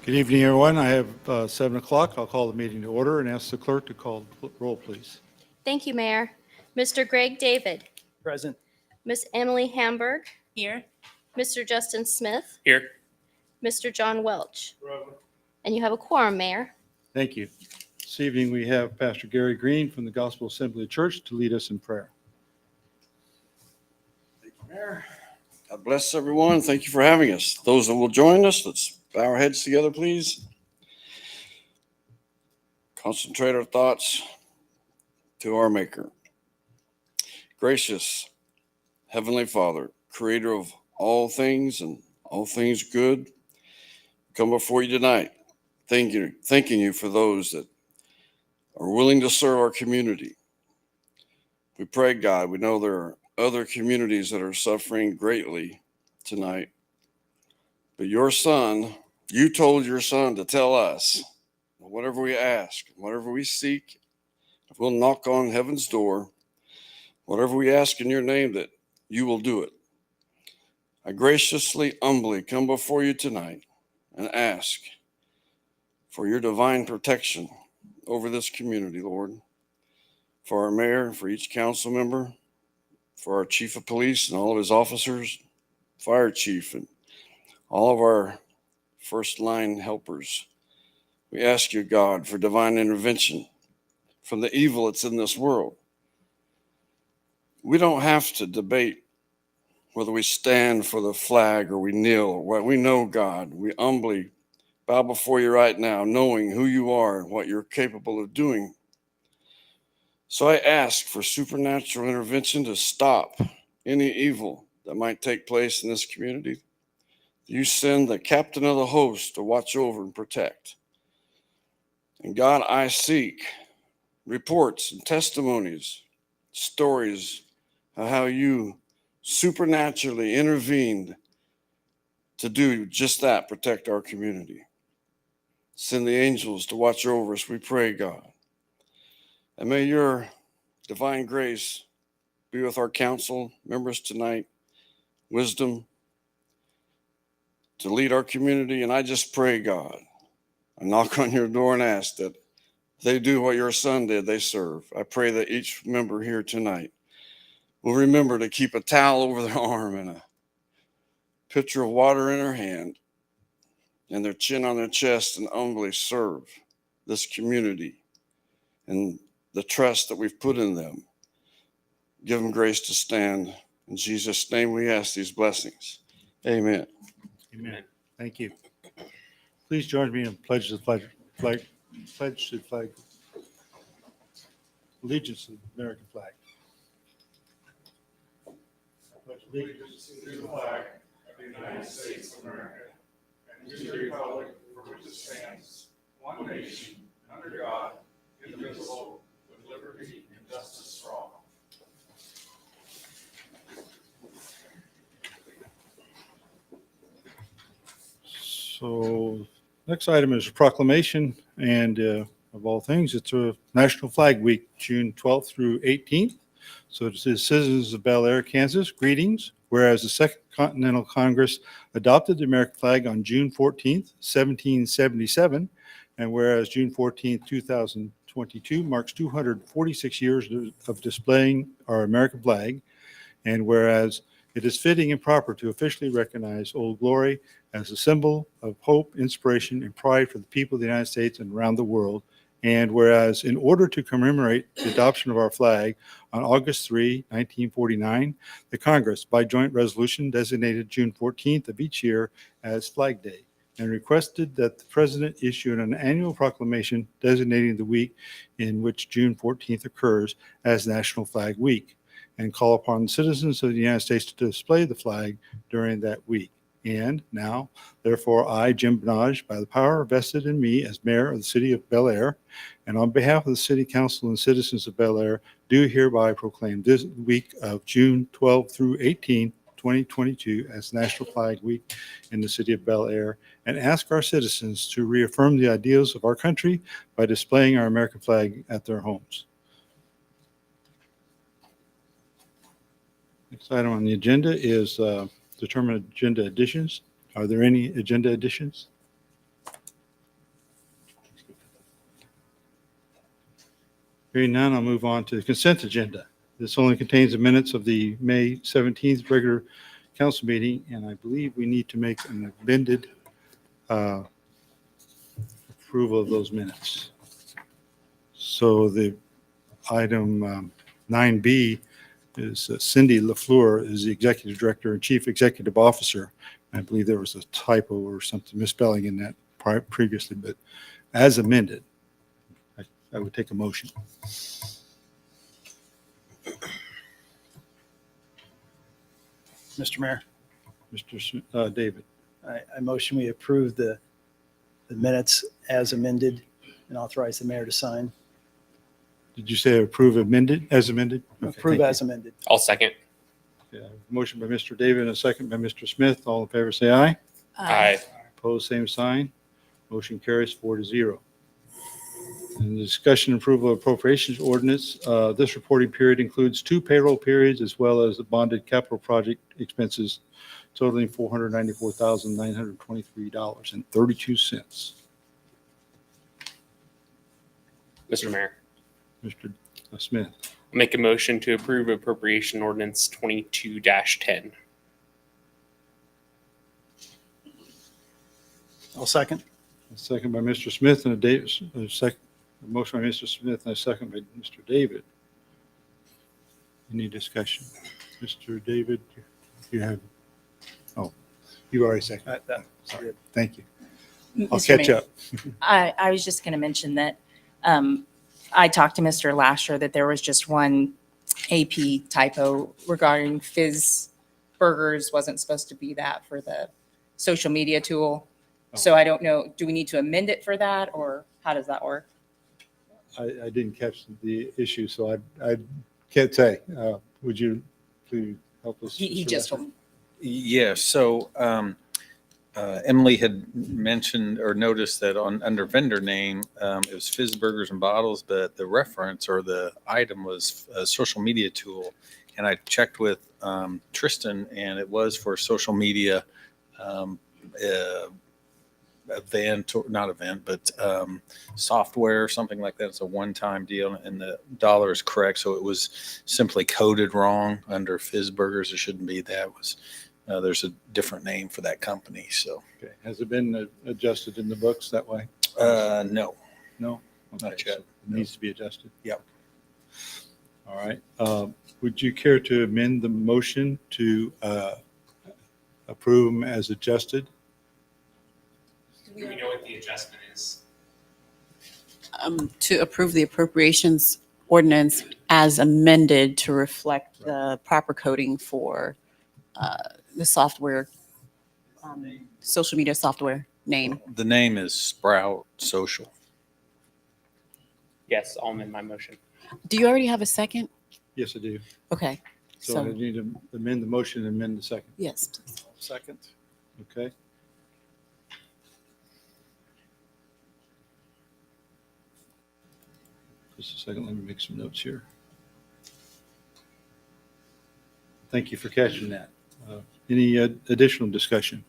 Good evening, everyone. I have 7 o'clock. I'll call the meeting to order and ask the clerk to call the roll, please. Thank you, Mayor. Mr. Greg David. Present. Miss Emily Hamburg. Here. Mr. Justin Smith. Here. Mr. John Welch. And you have a quorum, Mayor. Thank you. This evening, we have Pastor Gary Green from the Gospel Assembly Church to lead us in prayer. Thank you, Mayor. God bless everyone. Thank you for having us. Those that will join us, let's bow our heads together, please. Concentrate our thoughts to our Maker. Gracious Heavenly Father, creator of all things and all things good, come before you tonight, thanking you for those that are willing to serve our community. We pray, God, we know there are other communities that are suffering greatly tonight, but your Son, you told your Son to tell us that whatever we ask, whatever we seek, if we'll knock on heaven's door, whatever we ask in your name, that you will do it. I graciously, humbly come before you tonight and ask for your divine protection over this community, Lord, for our mayor, for each council member, for our chief of police and all of his officers, fire chief, and all of our first line helpers. We ask you, God, for divine intervention from the evil that's in this world. We don't have to debate whether we stand for the flag or we kneel. We know, God, we humbly bow before you right now, knowing who you are and what you're capable of doing. So I ask for supernatural intervention to stop any evil that might take place in this community. You send the captain of the host to watch over and protect. And God, I seek reports and testimonies, stories of how you supernaturally intervened to do just that, protect our community. Send the angels to watch over us, we pray, God. And may your divine grace be with our council members tonight, wisdom to lead our community. And I just pray, God, I knock on your door and ask that they do what your Son did, they serve. I pray that each member here tonight will remember to keep a towel over their arm and a pitcher of water in their hand and their chin on their chest and humbly serve this community and the trust that we've put in them. Give them grace to stand. In Jesus' name we ask these blessings. Amen. Amen. Thank you. Please join me in pledge to the flag. Pledge to the flag. Allegiance to the American flag. Pledge allegiance to the flag of the United States of America and to the republic for which it stands, one nation, under God, indivisible, with liberty and justice for all. So, next item is a proclamation, and of all things, it's a National Flag Week, June 12th through 18th. So it says, citizens of Bel Aire, Kansas, greetings. Whereas the Second Continental Congress adopted the American flag on June 14th, 1777, and whereas June 14th, 2022 marks 246 years of displaying our American flag, and whereas it is fitting and proper to officially recognize Old Glory as a symbol of hope, inspiration, and pride for the people of the United States and around the world. And whereas in order to commemorate the adoption of our flag on August 3, 1949, the Congress, by joint resolution, designated June 14th of each year as Flag Day and requested that the President issue an annual proclamation designating the week in which June 14th occurs as National Flag Week, and call upon citizens of the United States to display the flag during that week. And now, therefore, I, Jim Benage, by the power vested in me as mayor of the city of Bel Aire, and on behalf of the city council and citizens of Bel Aire, do hereby proclaim this week of June 12 through 18, 2022 as National Flag Week in the city of Bel Aire, and ask our citizens to reaffirm the ideals of our country by displaying our American flag at their homes. Next item on the agenda is determine agenda additions. Are there any agenda additions? Hearing none, I'll move on to the consent agenda. This only contains the minutes of the May 17th regular council meeting, and I believe we need to make an amended approval of those minutes. So the item 9B is Cindy LaFleur is the executive director and chief executive officer. I believe there was a typo or something misspelling in that previously, but as amended, I would take a motion. Mr. Mayor, Mr. David. I motion we approve the minutes as amended and authorize the mayor to sign. Did you say approve amended, as amended? Okay, Approve thank as amended. I'll second. you. Yeah, motion by Mr. David and a second by Mr. Smith. All in favor, say aye. Aye. Opposed, same sign. Motion carries 4-0. And the discussion and approval of appropriations ordinance. This reporting period includes 2 payroll periods as well as the bonded capital project expenses totaling $494,923.32. Mr. Mayor, Mr. Smith. make a motion to approve appropriation ordinance 22-10. I'll second. A second by Mr. Smith and a motion by Mr. Smith and a second by Mr. David. Any discussion? Mr. David, you have, you already seconded. Sorry. Thank you. I'll Mr. catch Mayor, up. I was just going to mention that I talked to Mr. Lasher that there was just one AP typo regarding Fizz Burgers wasn't supposed to be that for the social media tool. So I don't know, do we need to amend it for that or how does that work? I didn't catch the issue, so I can't say. Would you please help us? He Mr. just Lasser? told me. Yes, so Emily had mentioned or noticed that under vendor name, it was Fizz Burgers and Bottles, but the reference or the item was a social media tool. And I checked with Tristan, and it was for social media event, or not event, but software or something like that. It's a one-time deal, and the dollar is correct. So it was simply coded wrong under Fizz Burgers. It shouldn't be that. It was there's a different name for that company. So Okay. Has it been adjusted in the books that way? no. No? Not Okay, yet. so it needs to be adjusted? Yep. All right. Would you care to amend the motion to approve them as adjusted? Do we know what the adjustment is? To approve the appropriations ordinance as amended to reflect the proper coding for the software, social media software name. The name is Sprout Social. Yes, I'll amend my motion. Do you already have a second? Yes, I do. Okay, So I so, need to amend the motion and amend the second. yes, please. Second. Okay. Just a second, let me make some notes here. Thank you for catching that. Any additional discussion?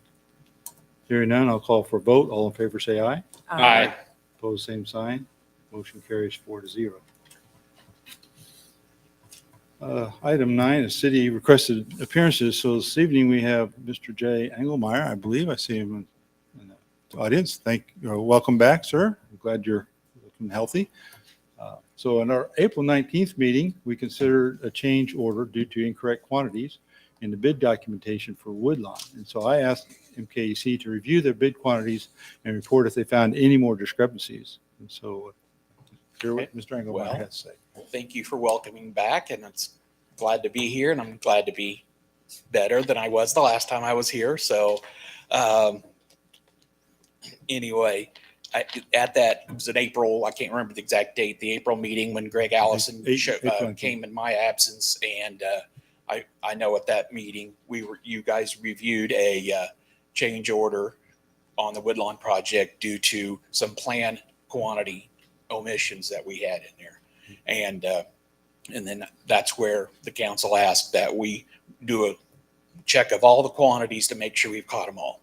Hearing none, I'll call for a vote. All in favor, say aye. Aye. Opposed, same sign. Motion carries 4-0. Item 9 is city requested appearances. So this evening we have Mr. Jay Engelmeyer. I believe I see him in the audience. Welcome back, sir. I'm glad you're looking healthy. So in our April 19th meeting, we considered a change order due to incorrect quantities in the bid documentation for Woodlawn. And so I asked MKEC to review their bid quantities and report if they found any more discrepancies. And so hear what Mr. Engelmeyer has to say. Thank you for welcoming back, and it's glad to be here, and I'm glad to be better than I was the last time I was here. So anyway, it was in April, I can't remember the exact date, the April meeting when Greg Allison April came in my absence, and I know at that meeting you guys reviewed a change order on the Woodlawn project due to some plan quantity omissions that we had in there. And then that's where the council asked that we do a check of all the quantities to make sure we've caught them all.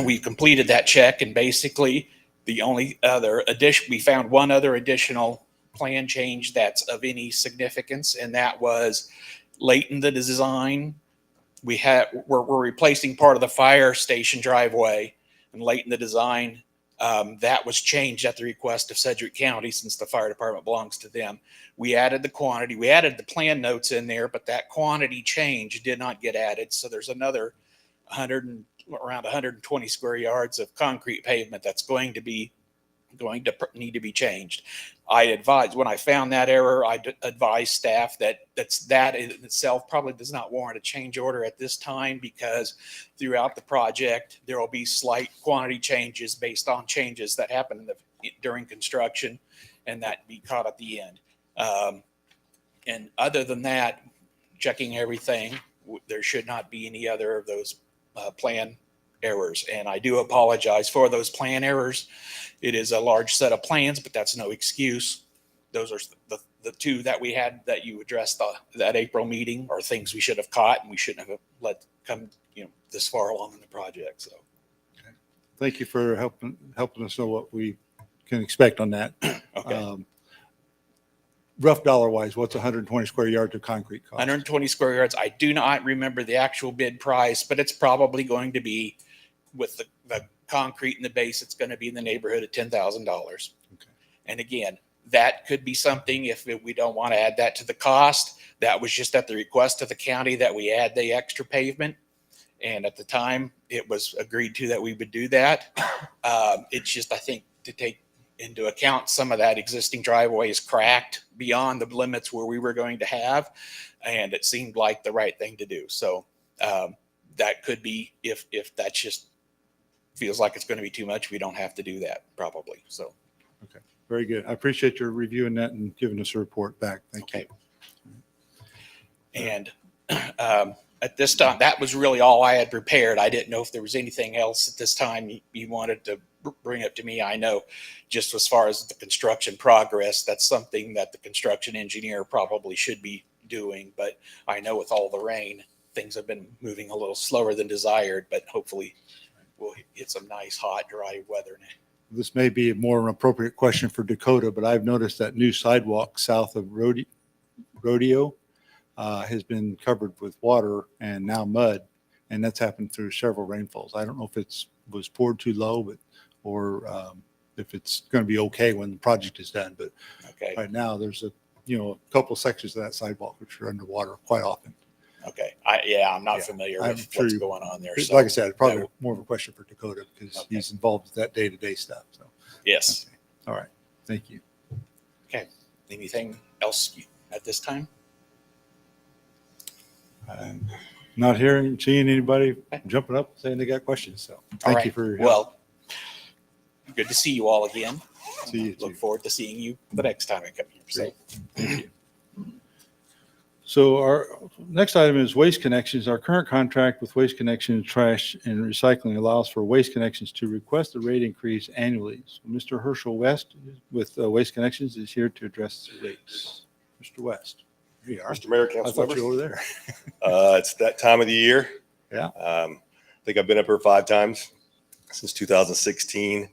We completed that check, and basically the only other addition, we found one other additional plan change that's of any significance, and that was late in the design. We're replacing part of the fire station driveway, and late in the design, that was changed at the request of Sedgwick County, since the fire department belongs to them. We added the quantity, we added the plan notes in there, but that quantity change did not get added. So there's another around 120 square yards of concrete pavement that's going to need to be changed. When I found that error, I advised staff that in itself probably does not warrant a change order at this time, because throughout the project, there will be slight quantity changes based on changes that happen during construction, and that be caught at the end. And other than that, checking everything, there should not be any other of those plan errors. And I do apologize for those plan errors. It is a large set of plans, but that's no excuse. Those are the two that we had that you addressed that April meeting are things we should have caught, and we shouldn't have let come this far along in the project. So Thank you for helping us know what we can expect on that. okay. Rough dollar wise, what's 120 square yards of concrete cost? 120 square yards. I do not remember the actual bid price, but it's probably going to be, with the concrete in the base, it's going to be in the neighborhood of $10,000. Okay. And again, that could be something, if we don't want to add that to the cost, that was just at the request of the county that we add the extra pavement. And at the time, it was agreed to that we would do that. It's just, I think, to take into account some of that existing driveway is cracked beyond the limits where we were going to have, and it seemed like the right thing to do. So that could be, if that's just feels like it's going to be too much, we don't have to do that probably. So Okay, very good. I appreciate your reviewing that and giving us a report back. Thank you. And at this time, that was really all I had prepared. I didn't know if there was anything else at this time you wanted to bring up to me. I know just as far as the construction progress, that's something that the construction engineer probably should be doing. But I know with all the rain, things have been moving a little slower than desired, but hopefully we'll hit some nice, hot, dry weather. This may be a more an appropriate question for Dakota, but I've noticed that new sidewalk south of Rodeo has been covered with water and now mud, and that's happened through several rainfalls. I don't know if was poured too low, or if it's going to be okay when the project is done. But Okay. right now, there's a couple sections of that sidewalk which are underwater quite often. Okay. I'm not Yeah, familiar I'm with sure what's you- going on there. So Like I said, probably that- more of a question for Dakota because Okay. he's involved with that day-to-day stuff. So, yes. okay. All right. Thank you. Anything else at this time? I'm not seeing anybody jumping up saying they got questions. So All thank right. you for your help. Well, good to see you all again. See you Look too. forward to seeing you the next time I come here. So, So our next item is Waste Connections. Our current contract with Waste Connections Trash and Recycling allows for Waste Connections to request a rate increase annually. So Mr. Herschel West with Waste Connections is here to address the rates. Mr. West. Here you are. Mr. Mayor, I council thought you members. were over there. It's that time of the year. Yeah. I think I've been up here 5 times since 2016.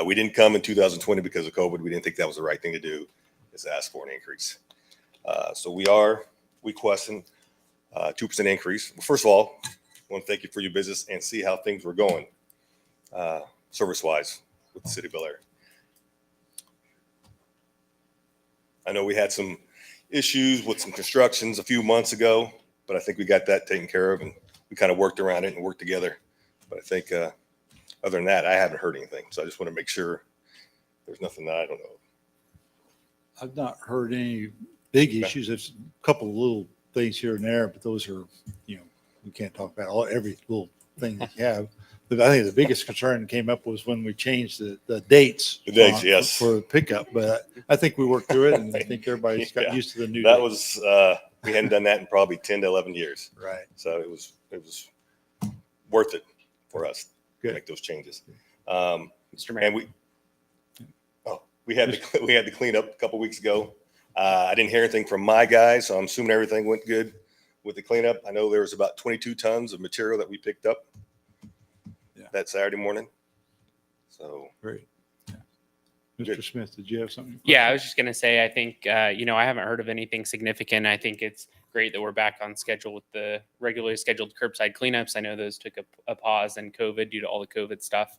We didn't come in 2020 because of COVID. We didn't think that was the right thing to do, is ask for an increase. So we are requesting 2% increase. Well, first of all, I want to thank you for your business and see how things were going service-wise with the city of Bel Aire. I know we had some issues with some constructions a few months ago, but I think we got that taken care of and we kind of worked around it and worked together. But I think other than that, I haven't heard anything. So I just want to make sure there's nothing that I don't know. I've not heard any big issues. There's a couple of little things here and there, but those are, we can't talk about every little thing that you have. But I think the biggest concern that came up was when we changed the dates. The dates, yes. For pickup, but I think we worked through it and I think everybody's got Yeah. used to the new. That date. was, we hadn't done that in probably 10 to 11 years. Right. So it was worth it for us to Good. make those changes. Mr. Mayor. And we had to clean up a couple weeks ago. I didn't hear anything from my guys, so I'm assuming everything went good with the cleanup. I know there was about 22 tons of material that we picked up that Saturday morning. So Great. Yeah. Mr. Smith, did you have something? Yeah, I was just going to say, I think, I haven't heard of anything significant. I think it's great that we're back on schedule with the regularly scheduled curbside cleanups. I know those took a pause in COVID due to all the COVID stuff.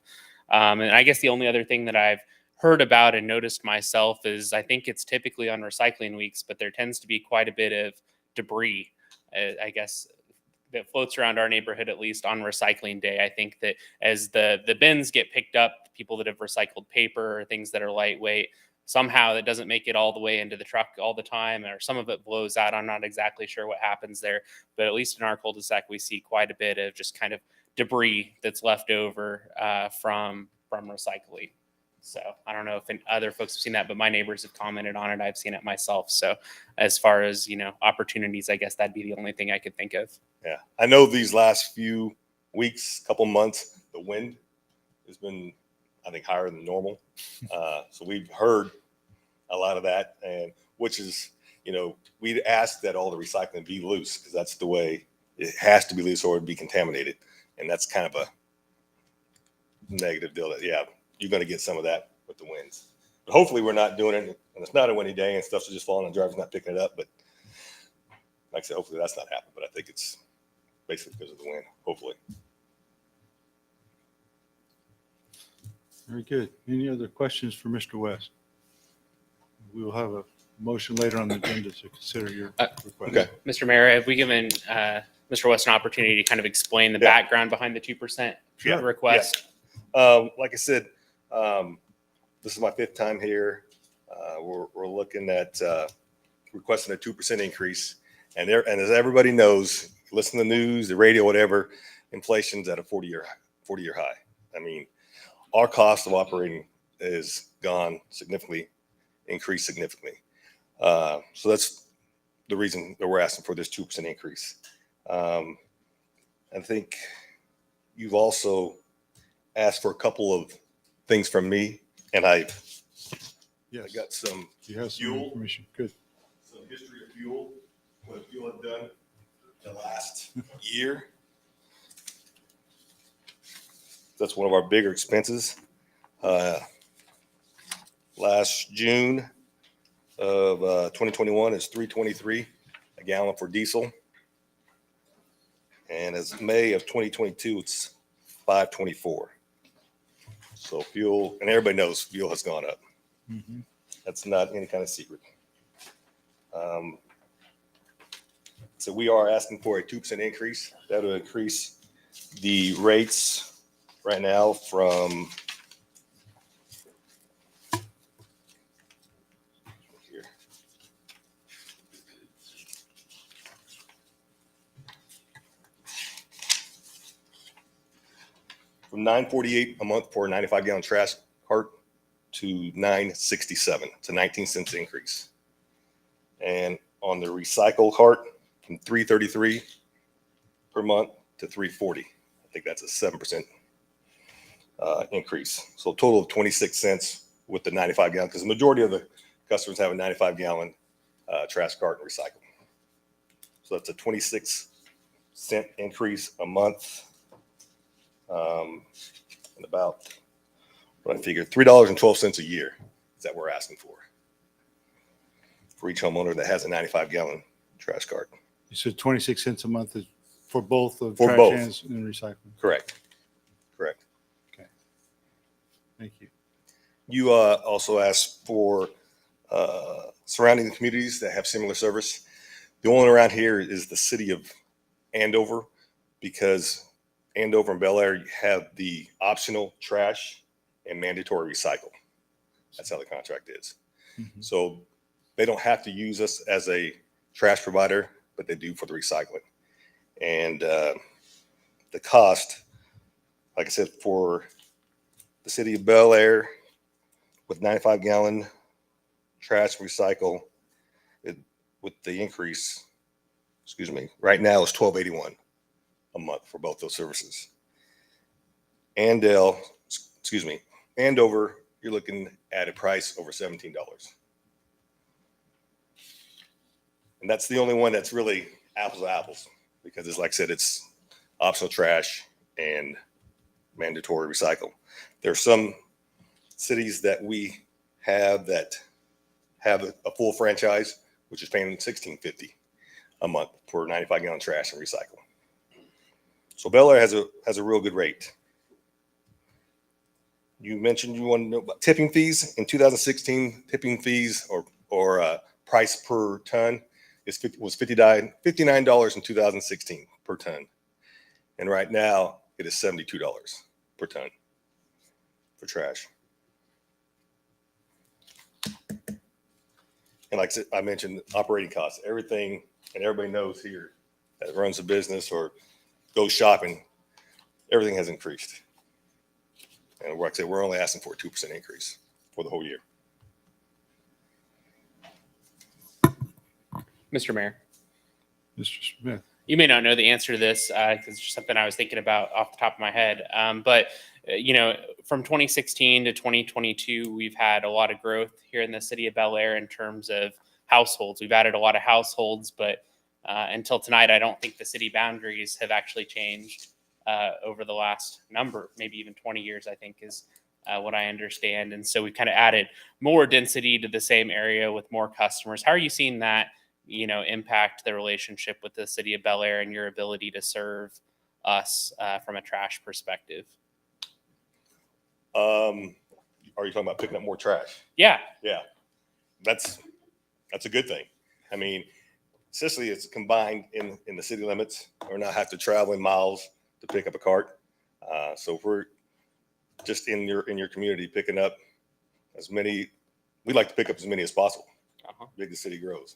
And I guess the only other thing that I've heard about and noticed myself is I think it's typically on recycling weeks, but there tends to be quite a bit of debris, I guess, that floats around our neighborhood, at least on recycling day. I think that as the bins get picked up, people that have recycled paper or things that are lightweight, somehow that doesn't make it all the way into the truck all the time, or some of it blows out. I'm not exactly sure what happens there, but at least in our cul-de-sac, we see quite a bit of just kind of debris that's left over from recycling. So I don't know if other folks have seen that, but my neighbors have commented on it. I've seen it myself. So as far as, opportunities, I guess that'd be the only thing I could think of. Yeah, I know these last few weeks, couple months, the wind has been, I think, higher than normal. So we've heard a lot of that, and which is, we'd ask that all the recycling be loose, because that's the way it has to be loose or it'd be contaminated. And that's kind of a negative deal that, yeah, you're going to get some of that with the winds. But hopefully we're not doing it, and it's not a windy day and stuff's just falling and the driver's not picking it up. But like I said, hopefully that's not happening. But I think it's basically because of the wind, hopefully. Very good. Any other questions for Mr. West? We will have a motion later on the agenda to consider your request. Okay. Mr. Mayor, have we given Mr. West an opportunity to kind of explain the background behind the 2% request? Like I said, this is my 5th time here. We're looking at requesting a 2% increase. And as everybody knows, listen to the news, the radio, whatever, inflation's at a 40-year high. I mean, our cost of operating is gone significantly, increased significantly. So that's the reason that we're asking for this 2% increase. I think you've also asked for a couple of things from me, and I got some You have some fuel information. Good. some history of fuel, what fuel had done the last year. That's one of our bigger expenses. Last June of 2021 is $3.23 a gallon for diesel. And as May of 2022, it's $5.24. So fuel, and everybody knows fuel has gone up. Mhm. That's not any kind of secret. So we are asking for a 2% increase. That will increase the rates right now from here. From $9.48 a month for a 95-gallon trash cart to $9.67. It's a 19 cents increase. And on the recycle cart, from $3.33 per month to $3.40. I think that's a 7% increase. So a total of 26 cents with the 95-gallon, because the majority of the customers have a 95-gallon trash cart and recycle. So that's a 26-cent increase a month. And about, what I figured, $3.12 a year is that we're asking for each homeowner that has a 95-gallon trash cart. You said 26 cents a month is for both of For trash both. cans and recycling. Correct. Thank you. You also asked for surrounding communities that have similar service. The only one around here is the city of Andover, because Andover and Bel Aire have the optional trash and mandatory recycle. That's how the contract is. Mhm. So they don't have to use us as a trash provider, but they do for the recycling. And the cost, like I said, for the city of Bel Aire with 95-gallon trash recycle, with the increase, right now is $12.81 a month for both those services. Andover, you're looking at a price over $17. And that's the only one that's really apples to apples, because it's, like I said, it's optional trash and mandatory recycle. There are some cities that we have a full franchise, which is paying $16.50 a month for 95-gallon trash and recycle. So Bel Aire has a real good rate. You mentioned you want to know about tipping fees. In 2016, tipping fees or price per ton was $59 in 2016 per ton. And right now it is $72 per ton for trash. And like I mentioned, operating costs, everything, and everybody knows here that runs a business or goes shopping, everything has increased. And like I said, we're only asking for a 2% increase for the whole year. Mr. Mayor, Mr. Smith. you may not know the answer to this because it's just something I was thinking about off the top of my head. But from 2016 to 2022, we've had a lot of growth here in the city of Bel Aire in terms of households. We've added a lot of households, but until tonight, I don't think the city boundaries have actually changed over the last number, maybe even 20 years, I think is what I understand. And so we've kind of added more density to the same area with more customers. How are you seeing that, impact the relationship with the city of Bel Aire and your ability to serve us from a trash perspective? Are you talking about picking up more trash? Yeah. Yeah, that's a good thing. I mean, Sicily is combined in the city limits. We're not have to travel miles to pick up a cart. So if we're just in your community picking up as many, we like to pick up as many as possible. Big the city grows.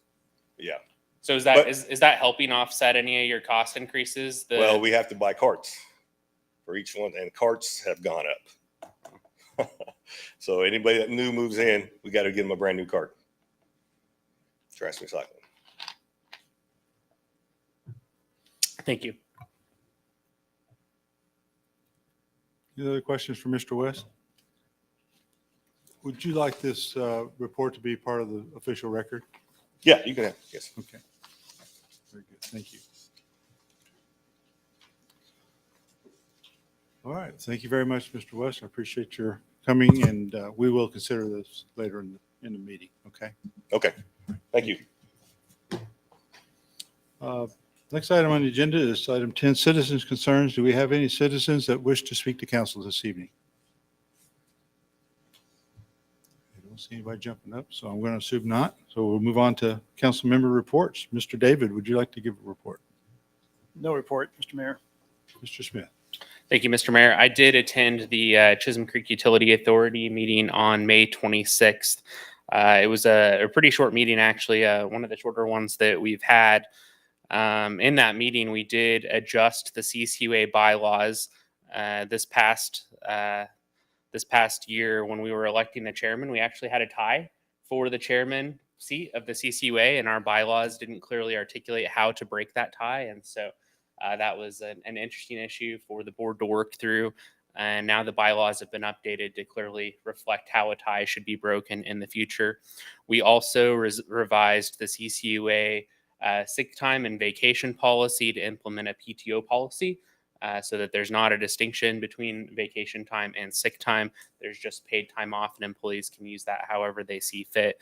Yeah. So is that helping offset any of your cost increases? Well, we have to buy carts for each one, and carts have gone up. So anybody that new moves in, we got to give them a brand new cart. Trash recycling. Thank you. Any other questions for Mr. West? Would you like this report to be part of the official record? Yeah, you can have, yes. Okay. Very good. Thank you. All right. Thank you very much, Mr. West. I appreciate your coming, and we will consider this later in the meeting. Okay. Okay. Thank you. Next item on the agenda is item 10, citizens' concerns. Do we have any citizens that wish to speak to council this evening? I don't see anybody jumping up, so I'm going to assume not. So we'll move on to council member reports. Mr. David, would you like to give a report? No report, Mr. Mayor. Mr. Smith. Thank you, Mr. Mayor. I did attend the Chisholm Creek Utility Authority meeting on May 26th. It was a pretty short meeting, actually, one of the shorter ones that we've had. In that meeting, we did adjust the CCUA bylaws this past year when we were electing the chairman. We actually had a tie for the chairman seat of the CCUA, and our bylaws didn't clearly articulate how to break that tie. And so that was an interesting issue for the board to work through. And now the bylaws have been updated to clearly reflect how a tie should be broken in the future. We also revised the CCUA sick time and vacation policy to implement a PTO policy so that there's not a distinction between vacation time and sick time. There's just paid time off, and employees can use that however they see fit.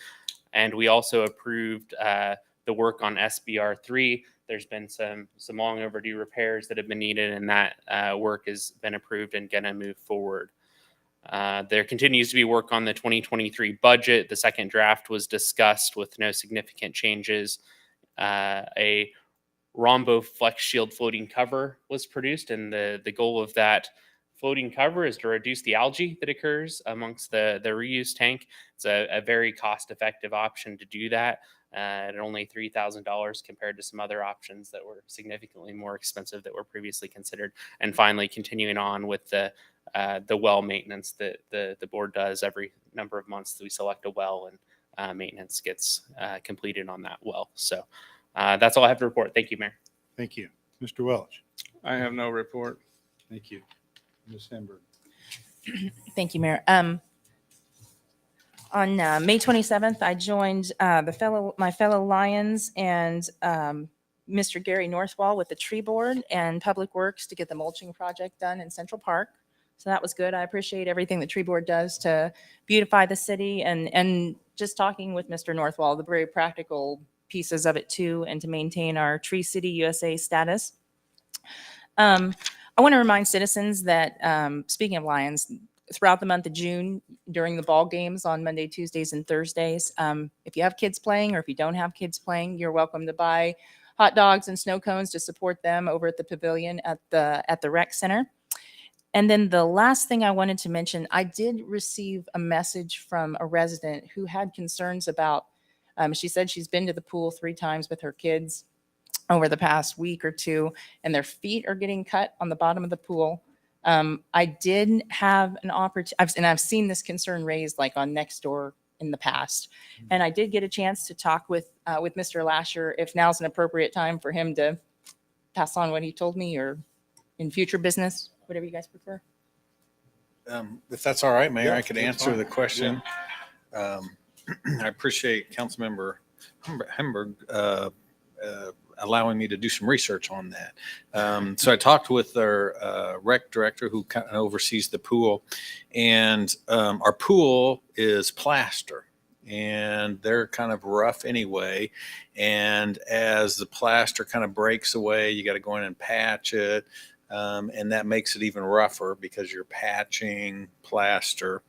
And we also approved the work on SBR 3. There's been some long overdue repairs that have been needed, and that work has been approved and going to move forward. There continues to be work on the 2023 budget. The second draft was discussed with no significant changes. A Rombo Flex Shield floating cover was produced, and the goal of that floating cover is to reduce the algae that occurs amongst the reuse tank. It's a very cost-effective option to do that at only $3,000 compared to some other options that were significantly more expensive that were previously considered. And finally, continuing on with the well maintenance that the board does every number of months. We select a well, and maintenance gets completed on that well. So that's all I have to report. Thank you, Mayor. Thank you. Mr. Welch. I have no report. Thank you. Ms. Hamburg. Thank you, Mayor. On May 27th, I joined my fellow Lions and Mr. Gary Northwall with the tree board and Public Works to get the mulching project done in Central Park. So that was good. I appreciate everything the tree board does to beautify the city, and just talking with Mr. Northwall, the very practical pieces of it too, and to maintain our Tree City USA status. I want to remind citizens that, speaking of lions, throughout the month of June, during the ball games on Monday, Tuesdays, and Thursdays, if you have kids playing or if you don't have kids playing, you're welcome to buy hot dogs and snow cones to support them over at the pavilion at the rec center. And then the last thing I wanted to mention, I did receive a message from a resident who had concerns about, she said she's been to the pool 3 times with her kids over the past week or two, and their feet are getting cut on the bottom of the pool. I did have an opportunity, and I've seen this concern raised like on Nextdoor in the past. And I did get a chance to talk with Mr. Lasher, if now's an appropriate time for him to pass on what he told me, or in future business, whatever you guys prefer. If that's all right, Mayor, Yeah, I could that's answer fine. the question. I appreciate Councilmember Hemberg allowing me to do some research on that. So I talked with our rec director who kind of oversees the pool, and our pool is plaster, and they're kind of rough anyway. And as the plaster kind of breaks away, you got to go in and patch it. And that makes it even rougher because you're patching plaster.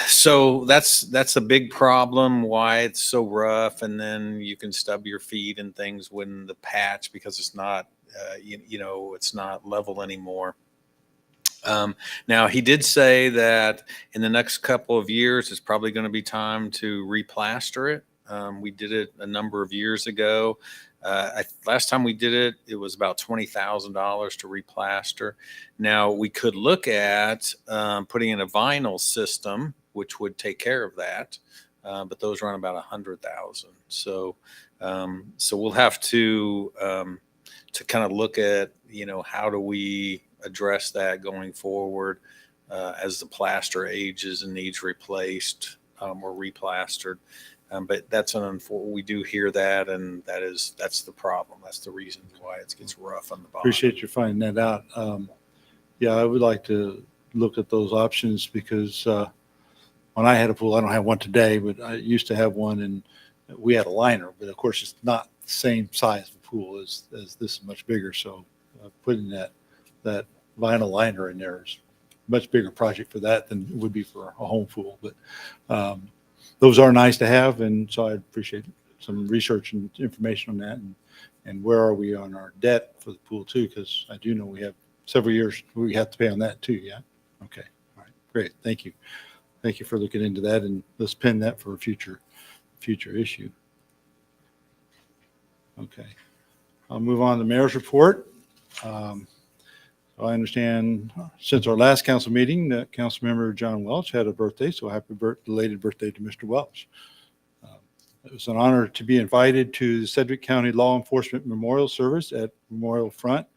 So that's a big problem, why it's so rough. And then you can stub your feet and things when the patch, because it's not, it's not level anymore. Now, he did say that in the next couple of years, it's probably going to be time to replaster it. We did it a number of years ago. Last time we did it, it was about $20,000 to replaster. Now, we could look at putting in a vinyl system, which would take care of that, but those run about $100,000. So we'll have to kind of look at, how do we address that going forward as the plaster ages and needs replaced or replastered. But that's we do hear that, and that's the problem. That's the reason why it gets rough on the bottom. Appreciate you finding that out. Yeah, I would like to look at those options because when I had a pool, I don't have one today, but I used to have one, and we had a liner. But of course, it's not the same size of pool as this is much bigger. So putting that vinyl liner in there is a much bigger project for that than it would be for a home pool. But those are nice to have, and so I appreciate some research and information on that, and where are we on our debt for the pool too, because I do know we have several years we have to pay on that too. Yeah. Okay. All right. Great. Thank you. Thank you for looking into that, and let's pin that for a future issue. Okay. I'll move on to the mayor's report. I understand since our last council meeting that Councilmember John Welch had a birthday, so happy belated birthday to Mr. Welch. It was an honor to be invited to the Sedgwick County Law Enforcement Memorial Service at Memorial Front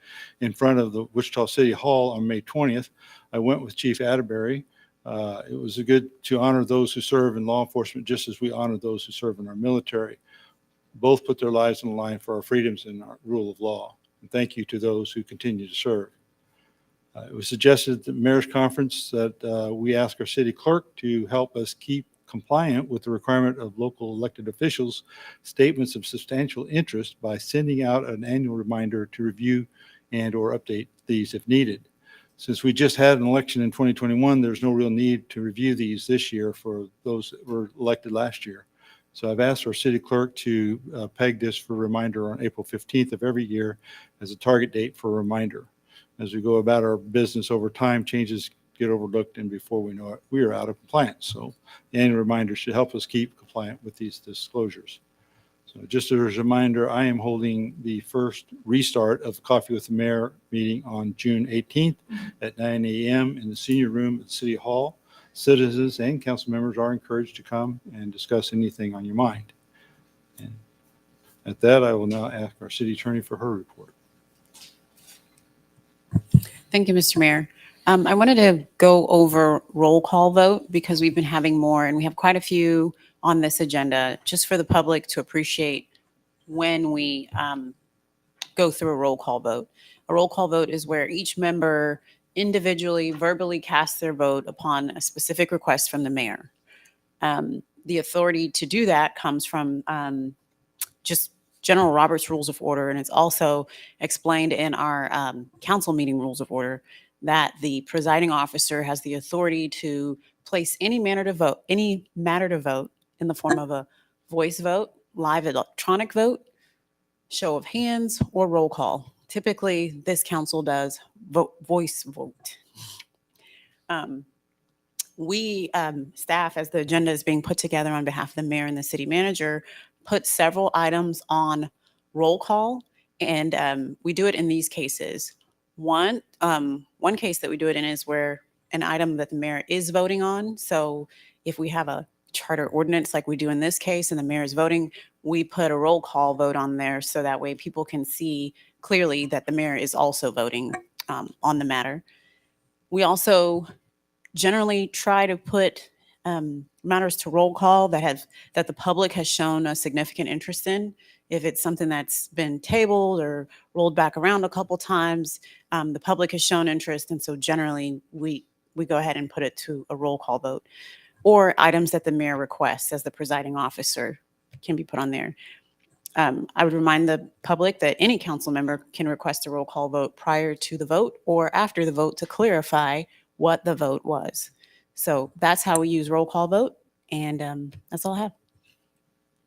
in front of the Wichita City Hall on May 20th. I went with Chief Atterbury. It was good to honor those who serve in law enforcement just as we honor those who serve in our military. Both put their lives on the line for our freedoms and our rule of law. And thank you to those who continue to serve. It was suggested at the mayor's conference that we ask our city clerk to help us keep compliant with the requirement of local elected officials' statements of substantial interest by sending out an annual reminder to review and or update these if needed. Since we just had an election in 2021, there's no real need to review these this year for those that were elected last year. So I've asked our city clerk to peg this for a reminder on April 15th of every year as a target date for a reminder. As we go about our business over time, changes get overlooked, and before we know it, we are out of compliance. So the annual reminder should help us keep compliant with these disclosures. So just as a reminder, I am holding the first restart of the Coffee with the Mayor meeting on June 18th at 9 a.m. in the senior room at City Hall. Citizens and council members are encouraged to come and discuss anything on your mind. And at that, I will now ask our city attorney for her report. Thank you, Mr. Mayor. I wanted to go over roll call vote because we've been having more, and we have quite a few on this agenda, just for the public to appreciate when we go through a roll call vote. A roll call vote is where each member individually verbally cast their vote upon a specific request from the mayor. The authority to do that comes from just General Roberts Rules of Order, and it's also explained in our council meeting rules of order that the presiding officer has the authority to place any matter to vote in the form of a voice vote, live electronic vote, show of hands, or roll call. Typically, this council does voice vote. We, staff, as the agenda is being put together on behalf of the mayor and the city manager, put several items on roll call, and we do it in these cases. One case that we do it in is where an item that the mayor is voting on. So if we have a charter ordinance like we do in this case and the mayor is voting, we put a roll call vote on there so that way people can see clearly that the mayor is also voting on the matter. We also generally try to put matters to roll call that the public has shown a significant interest in. If it's something that's been tabled or rolled back around a couple times, the public has shown interest, and so generally we go ahead and put it to a roll call vote. Or items that the mayor requests as the presiding officer can be put on there. I would remind the public that any council member can request a roll call vote prior to the vote or after the vote to clarify what the vote was. So that's how we use roll call vote, and that's all I have.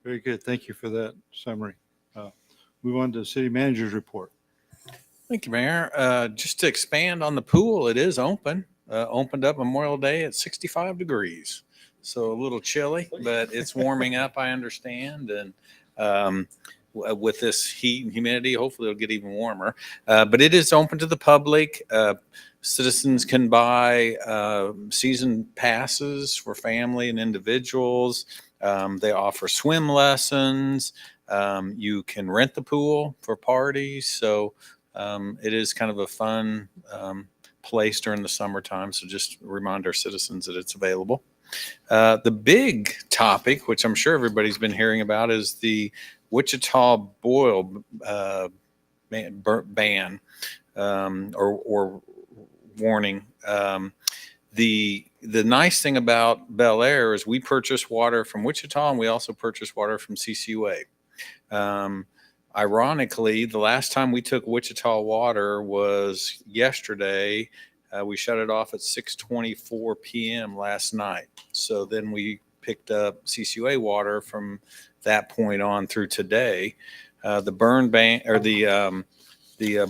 Very good. Thank you for that summary. Move on to the city manager's report. Thank you, Mayor. Just to expand on the pool, it is open. Opened up Memorial Day at 65 degrees. So a little chilly, but it's warming up, I understand. And with this heat and humidity, hopefully it'll get even warmer. But it is open to the public. Citizens can buy season passes for family and individuals. They offer swim lessons. You can rent the pool for parties. So it is kind of a fun place during the summertime. So just remind our citizens that it's available. The big topic, which I'm sure everybody's been hearing about, is the Wichita boil ban or warning. The nice thing about Bel Aire is we purchase water from Wichita, and we also purchase water from CCUA. Ironically, the last time we took Wichita water was yesterday. We shut it off at 6:24 p.m. last night. So then we picked up CCUA water from that point on through today. The burn ban or the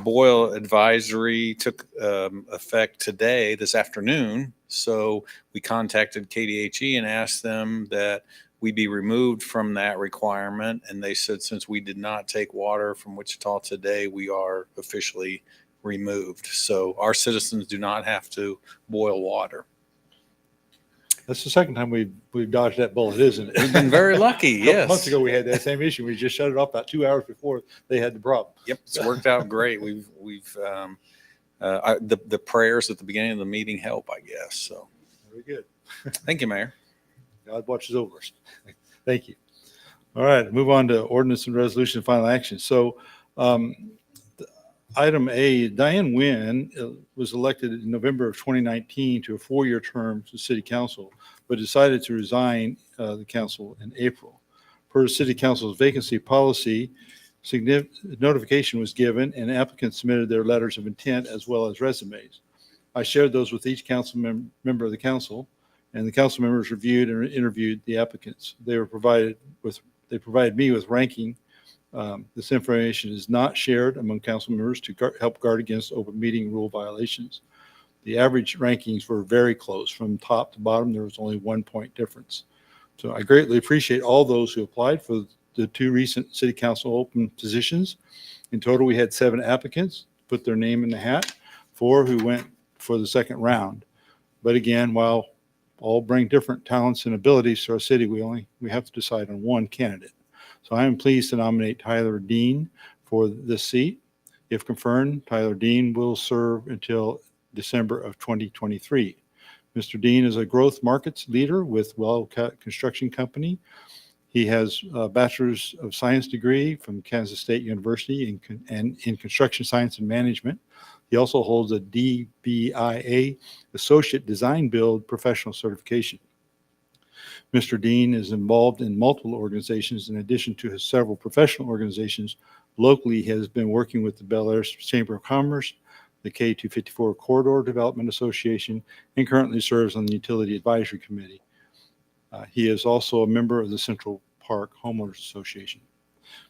boil advisory took effect today, this afternoon. So we contacted KDHE and asked them that we be removed from that requirement. And they said, since we did not take water from Wichita today, we are officially removed. So our citizens do not have to boil water. That's the second time we've dodged that bullet, isn't it? We've been very lucky. A couple Yes. months ago, we had that same issue. We just shut it off about 2 hours before they had the problem. Yep, it's worked out great. The prayers at the beginning of the meeting help, I guess. So, Very good. thank you, Mayor. God watches over us. Thank you. All right, move on to ordinance and resolution and final action. So item A, Diane Nguyen was elected in November of 2019 to a 4-year term to city council, but decided to resign the council in April. Per city council's vacancy policy, notification was given and applicants submitted their letters of intent as well as resumes. I shared those with each council member of the council, and the council members reviewed and interviewed the applicants. They provided me with ranking. This information is not shared among council members to help guard against open meeting rule violations. The average rankings were very close from top to bottom. There was only 1 point difference. So I greatly appreciate all those who applied for the 2 recent city council open positions. In total, we had 7 applicants put their name in the hat, 4 who went for the second round. But again, while all bring different talents and abilities to our city, we have to decide on 1 candidate. So I am pleased to nominate Tyler Dehn for this seat. If confirmed, Tyler Dehn will serve until December of 2023. Mr. Dehn is a growth markets leader with Wellcat Construction Company. He has a Bachelor's of Science degree from Kansas State University in construction science and management. He also holds a DBIA Associate Design Build Professional Certification. Mr. Dehn is involved in multiple organizations. In addition to his several professional organizations, locally he has been working with the Bel Aire Chamber of Commerce, the K254 Corridor Development Association, and currently serves on the Utility Advisory Committee. He is also a member of the Central Park Homeowners Association.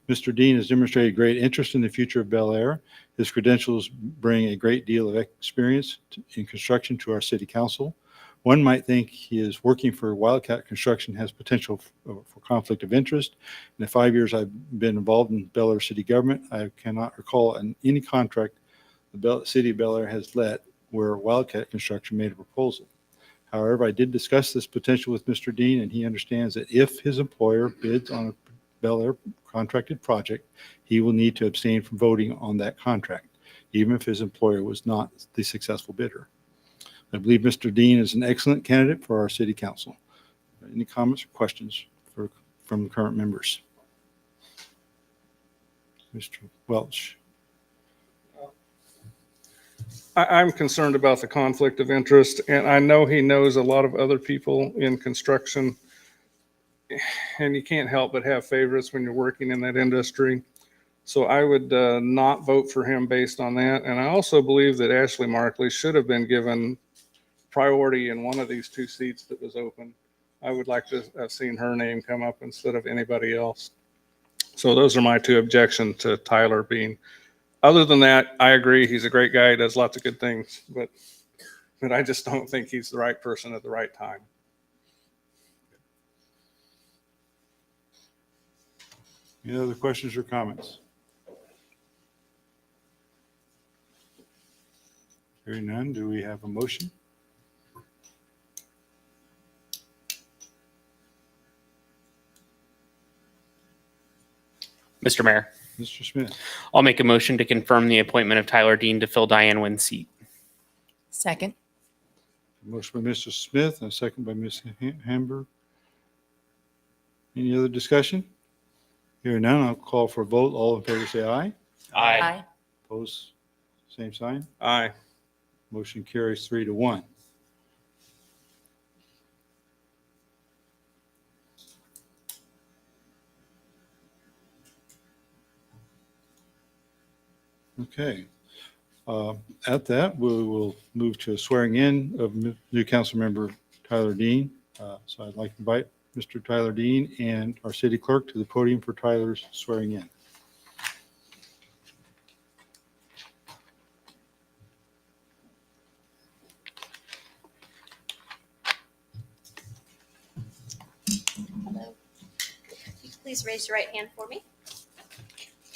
Mr. Dehn has demonstrated great interest in the future of Bel Aire. His credentials bring a great deal of experience in construction to our city council. One might think he is working for Wildcat Construction has potential for conflict of interest. In the 5 years I've been involved in Bel Aire city government, I cannot recall any contract the city of Bel Aire has let where Wildcat Construction made a proposal. However, I did discuss this potential with Mr. Dehn, and he understands that if his employer bids on a Bel Aire contracted project, he will need to abstain from voting on that contract, even if his employer was not the successful bidder. I believe Mr. Dehn is an excellent candidate for our city council. Any comments or questions from the current members? Mr. Welch. I'm concerned about the conflict of interest, and I know he knows a lot of other people in construction, and you can't help but have favorites when you're working in that industry. So I would not vote for him based on that. And I also believe that Ashley Markley should have been given priority in one of these two seats that was open. I would like to have seen her name come up instead of anybody else. So those are my two objections to Tyler being. Other than that, I agree. He's a great guy. He does lots of good things, but I just don't think he's the right person at the right time. Any other questions or comments? Hearing none, do we have a motion? Mr. Mayor, Mr. Smith. I'll make a motion to confirm the appointment of Tyler Dehn to fill Diane Wynn's seat. Second. Motion by Mr. Smith and a second by Ms. Hamburg. Any other discussion? Hearing none, I'll call for a vote. All in favor say aye. Aye. Opposed, same sign. Aye. Motion carries 3-1. Okay. At that, we will move to a swearing in of new council member Tyler Dehn. So I'd like to invite Mr. Tyler Dehn and our city clerk to the podium for Tyler's swearing in. Hello. You can please raise your right hand for me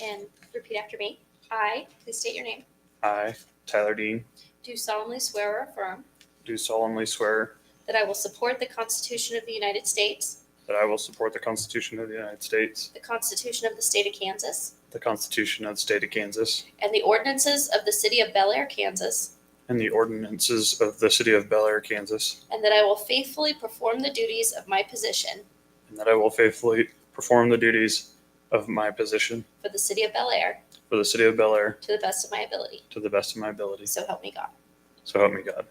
and repeat after me. I, please state your name, I, Tyler Dehn, do solemnly swear or affirm do solemnly swear that I will support the Constitution of the United States, that I will support the Constitution of the United States, the Constitution of the State of Kansas, the Constitution of the State of Kansas, and the ordinances of the City of Bel Aire, Kansas, and the ordinances of the City of Bel Aire, Kansas, and that I will faithfully perform the duties of my position and that I will faithfully perform the duties of my position for the City of Bel Aire for the City of Bel Aire to the best of my ability. to the best of my ability. So help me God. So help me God.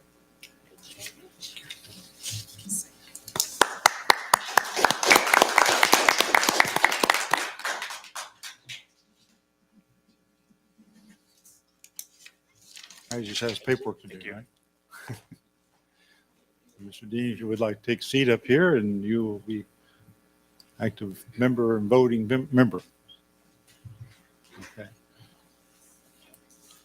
I just has paperwork to Thank do, you. right? Mr. Dehn, if you would like to take a seat up here, and you will be active member and voting member. Okay.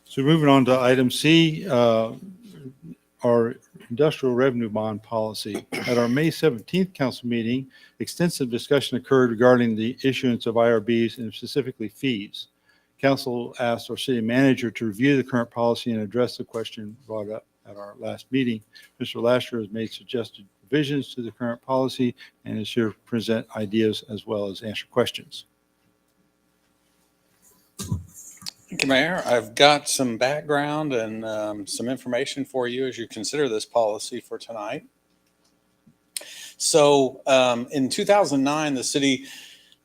So moving on to item C, our industrial revenue bond policy. At our May 17th council meeting, extensive discussion occurred regarding the issuance of IRBs and specifically fees. Council asked our city manager to review the current policy and address the question brought up at our last meeting. Mr. Lasher has made suggested revisions to the current policy and is here to present ideas as well as answer questions. Thank you, Mayor. I've got some background and some information for you as you consider this policy for tonight. So in 2009, the city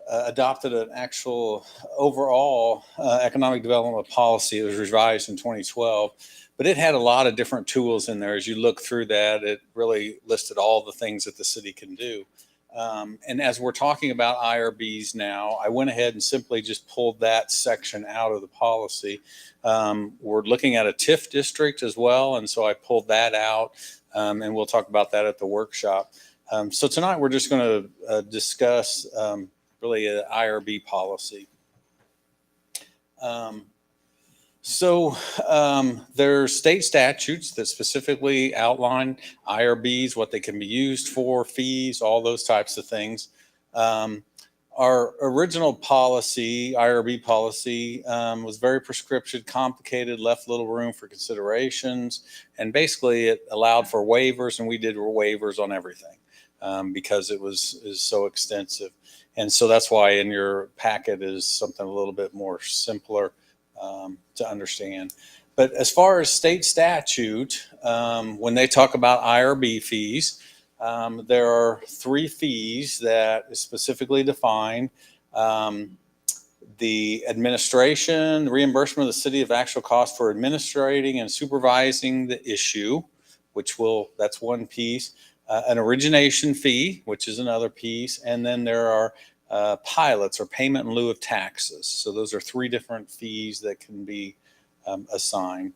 adopted an actual overall economic development policy. It was revised in 2012, but it had a lot of different tools in there. As you look through that, it really listed all the things that the city can do. And as we're talking about IRBs now, I went ahead and simply just pulled that section out of the policy. We're looking at a TIF district as well, and so I pulled that out, and we'll talk about that at the workshop. So tonight we're just going to discuss really an IRB policy. There's state statutes that specifically outline IRBs, what they can be used for, fees, all those types of things. Our original policy, IRB policy, was very prescriptive, complicated, left little room for considerations, and basically it allowed for waivers, and we did waivers on everything because it is so extensive. And so that's why in your packet is something a little bit more simpler to understand. But as far as state statute, when they talk about IRB fees, there are 3 fees that is specifically defined. The administration, reimbursement of the city of actual cost for administrating and supervising the issue, that's one piece. An origination fee, which is another piece. And then there are pilots or payment in lieu of taxes. So those are 3 different fees that can be assigned.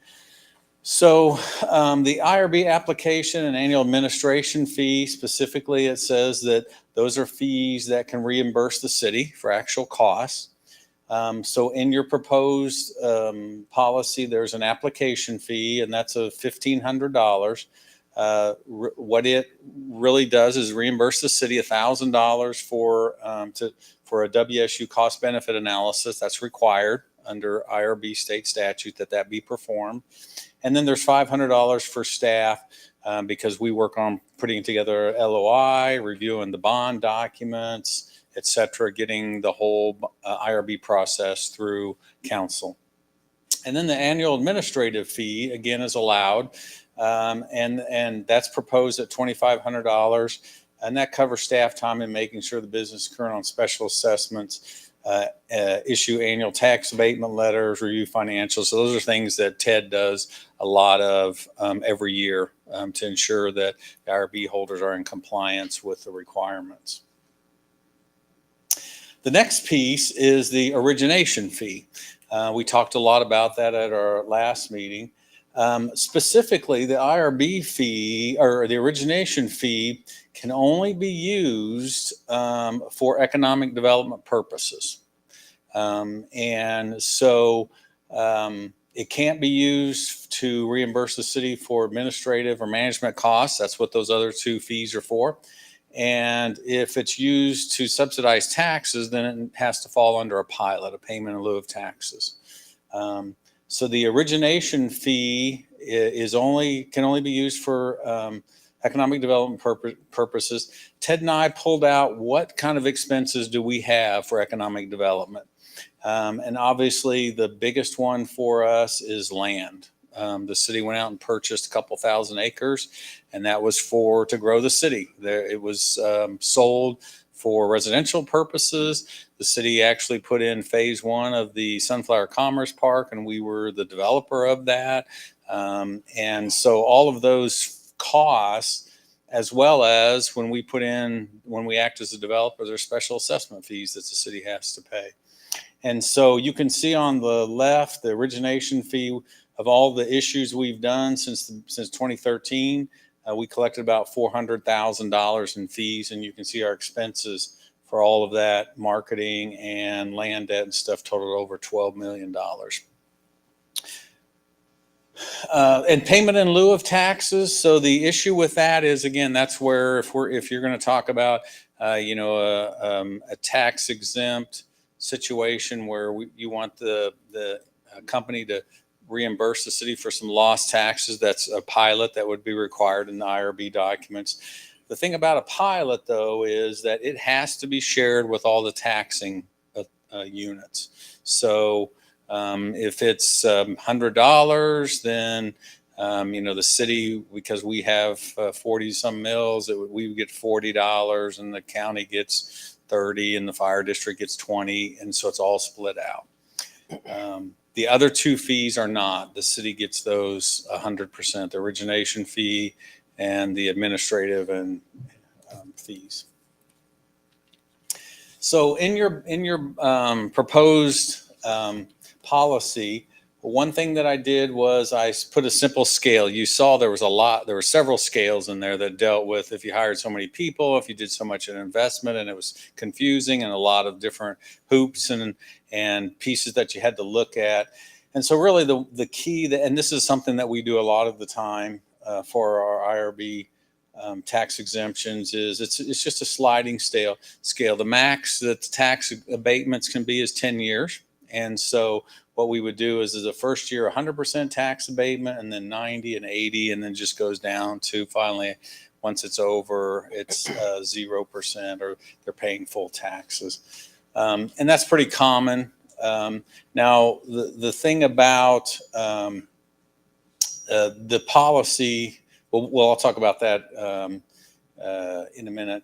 So the IRB application and annual administration fee, specifically, it says that those are fees that can reimburse the city for actual costs. So in your proposed policy, there's an application fee, and that's of $1,500. What it really does is reimburse the city $1,000 for a WSU cost benefit analysis that's required under IRB state statute that be performed. And then there's $500 for staff because we work on putting together LOI, reviewing the bond documents, et cetera, getting the whole IRB process through council. And then the annual administrative fee, again, is allowed. And that's proposed at $2,500, and that covers staff time and making sure the business is current on special assessments, issue annual tax abatement letters, review financials. So those are things that Ted does a lot of every year to ensure that the IRB holders are in compliance with the requirements. The next piece is the origination fee. We talked a lot about that at our last meeting. Specifically, the IRB fee or the origination fee can only be used for economic development purposes. And so it can't be used to reimburse the city for administrative or management costs. That's what those other 2 fees are for. And if it's used to subsidize taxes, then it has to fall under a pilot, a payment in lieu of taxes. So the origination fee can only be used for economic development purposes. Ted and I pulled out what kind of expenses do we have for economic development. And obviously the biggest one for us is land. The city went out and purchased a couple thousand acres, and that was to grow the city. It was sold for residential purposes. The city actually put in phase 1 of the Sunflower Commerce Park, and we were the developer of that. And so all of those costs, as well as when we act as a developer, there's special assessment fees that the city has to pay. And so you can see on the left, the origination fee of all the issues we've done since 2013. We collected about $400,000 in fees, and you can see our expenses for all of that, marketing and land debt and stuff, totaled over $12 million. And payment in lieu of taxes. So the issue with that is, again, that's where if you're going to talk about a tax exempt situation where you want the company to reimburse the city for some lost taxes, that's a pilot that would be required in the IRB documents. The thing about a pilot, though, is that it has to be shared with all the taxing units. So if it's $100, then the city, because we have 40 some mills, we would get $40, and the county gets 30 and the fire district gets 20. And so it's all split out. The other two fees are not. The city gets those 100%, the origination fee and the administrative and fees. So in your proposed policy, one thing that I did was I put a simple scale. You saw there were several scales in there that dealt with if you hired so many people, if you did so much in investment, and it was confusing and a lot of different hoops and pieces that you had to look at. And so really the key, and this is something that we do a lot of the time for our IRB tax exemptions, is it's just a sliding scale. The max that the tax abatements can be is 10 years. And so what we would do is the first year 100% tax abatement, and then 90 and 80, and then just goes down to finally, once it's over, it's 0%, or they're paying full taxes. And that's pretty common. Now, the thing about the policy, well, I'll talk about that in a minute.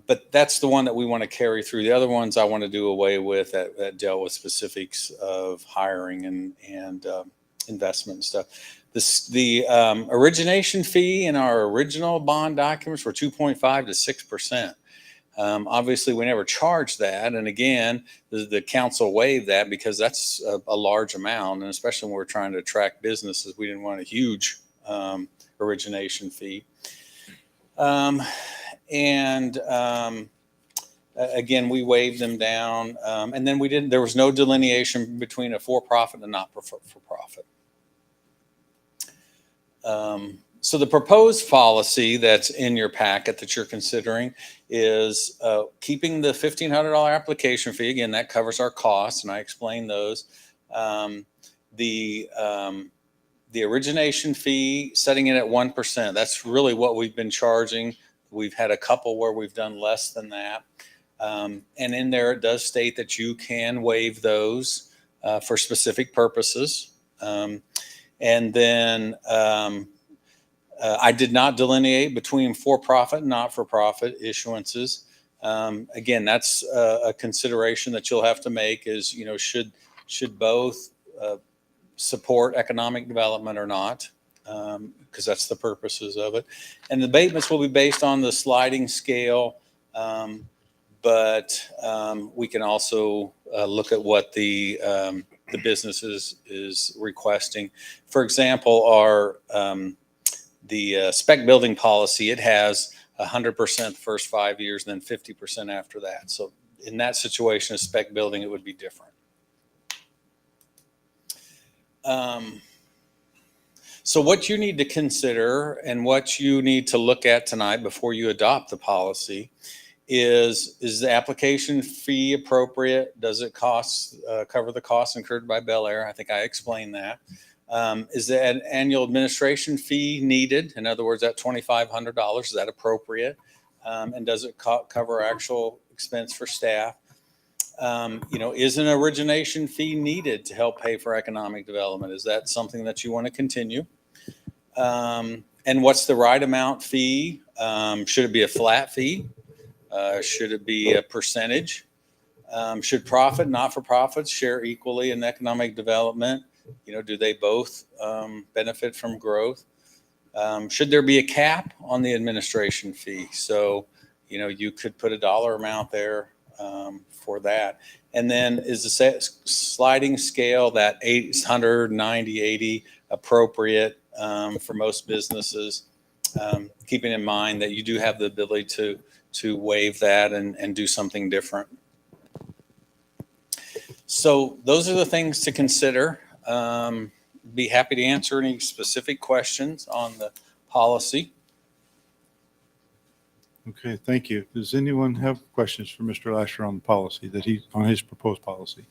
But that's the one that we want to carry through. The other ones I want to do away with that dealt with specifics of hiring and investment and stuff. The origination fee in our original bond documents were 2.5 to 6%. Obviously, we never charged that. And again, the council waived that because that's a large amount. And especially when we're trying to attract businesses, we didn't want a huge origination fee. Again, we waived them down. And then there was no delineation between a for-profit and not for-profit. So the proposed policy that's in your packet that you're considering is keeping the $1,500 application fee. Again, that covers our costs, and I explained those. The origination fee, setting it at 1%. That's really what we've been charging. We've had a couple where we've done less than that. And in there, it does state that you can waive those for specific purposes. And then I did not delineate between for-profit and not-for-profit issuances. Again, that's a consideration that you'll have to make is, should both support economic development or not, because that's the purposes of it. And the abatements will be based on the sliding scale, but we can also look at what the business is requesting. For example, our the spec building policy, it has 100% the first 5 years and then 50% after that. So in that situation, a spec building, it would be different. So what you need to consider and what you need to look at tonight before you adopt the policy is the application fee appropriate? Does it cover the costs incurred by Bel Aire? I think I explained that. Is an annual administration fee needed? In other words, that $2,500, is that appropriate? And does it cover actual expense for staff? Is an origination fee needed to help pay for economic development? Is that something that you want to continue? And what's the right amount fee? Should it be a flat fee? Should it be a percentage? Should profit, not-for-profits share equally in economic development? Do they both benefit from growth? Should there be a cap on the administration fee? So, you could put a dollar amount there for that. And then is the sliding scale that 800, 90, 80 appropriate for most businesses? Keeping in mind that you do have the ability to waive that and do something different. So those are the things to consider. Be happy to answer any specific questions on the policy. Okay, thank you. Does anyone have questions for Mr. Lasher on the policy on his proposed policy?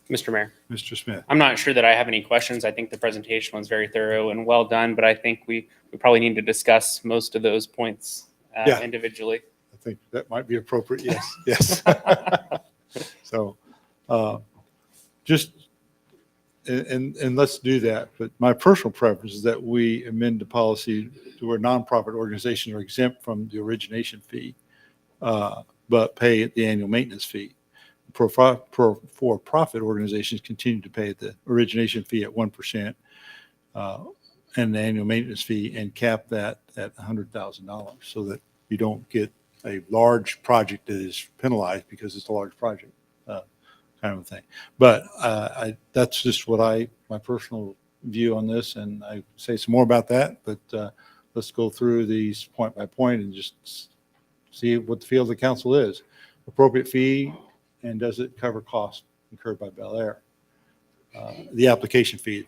Mr. Mayor, Mr. Smith? I'm not sure that I have any questions. I think the presentation was very thorough and well done, but I think we probably need to discuss most of those points individually. I think that might be appropriate. Yes, yes. So just and let's do that. But my personal preference is that we amend the policy to where nonprofit organizations are exempt from the origination fee, but pay the annual maintenance fee. For-profit organizations continue to pay the origination fee at 1%, and the annual maintenance fee, and cap that at $100,000 so that you don't get a large project that is penalized because it's a large project, kind of a thing. But that's just my personal view on this, and I say some more about that, but let's go through these point by point and just see what the feel of the council is. Appropriate fee, and does it cover costs incurred by Bel Aire? The application fee,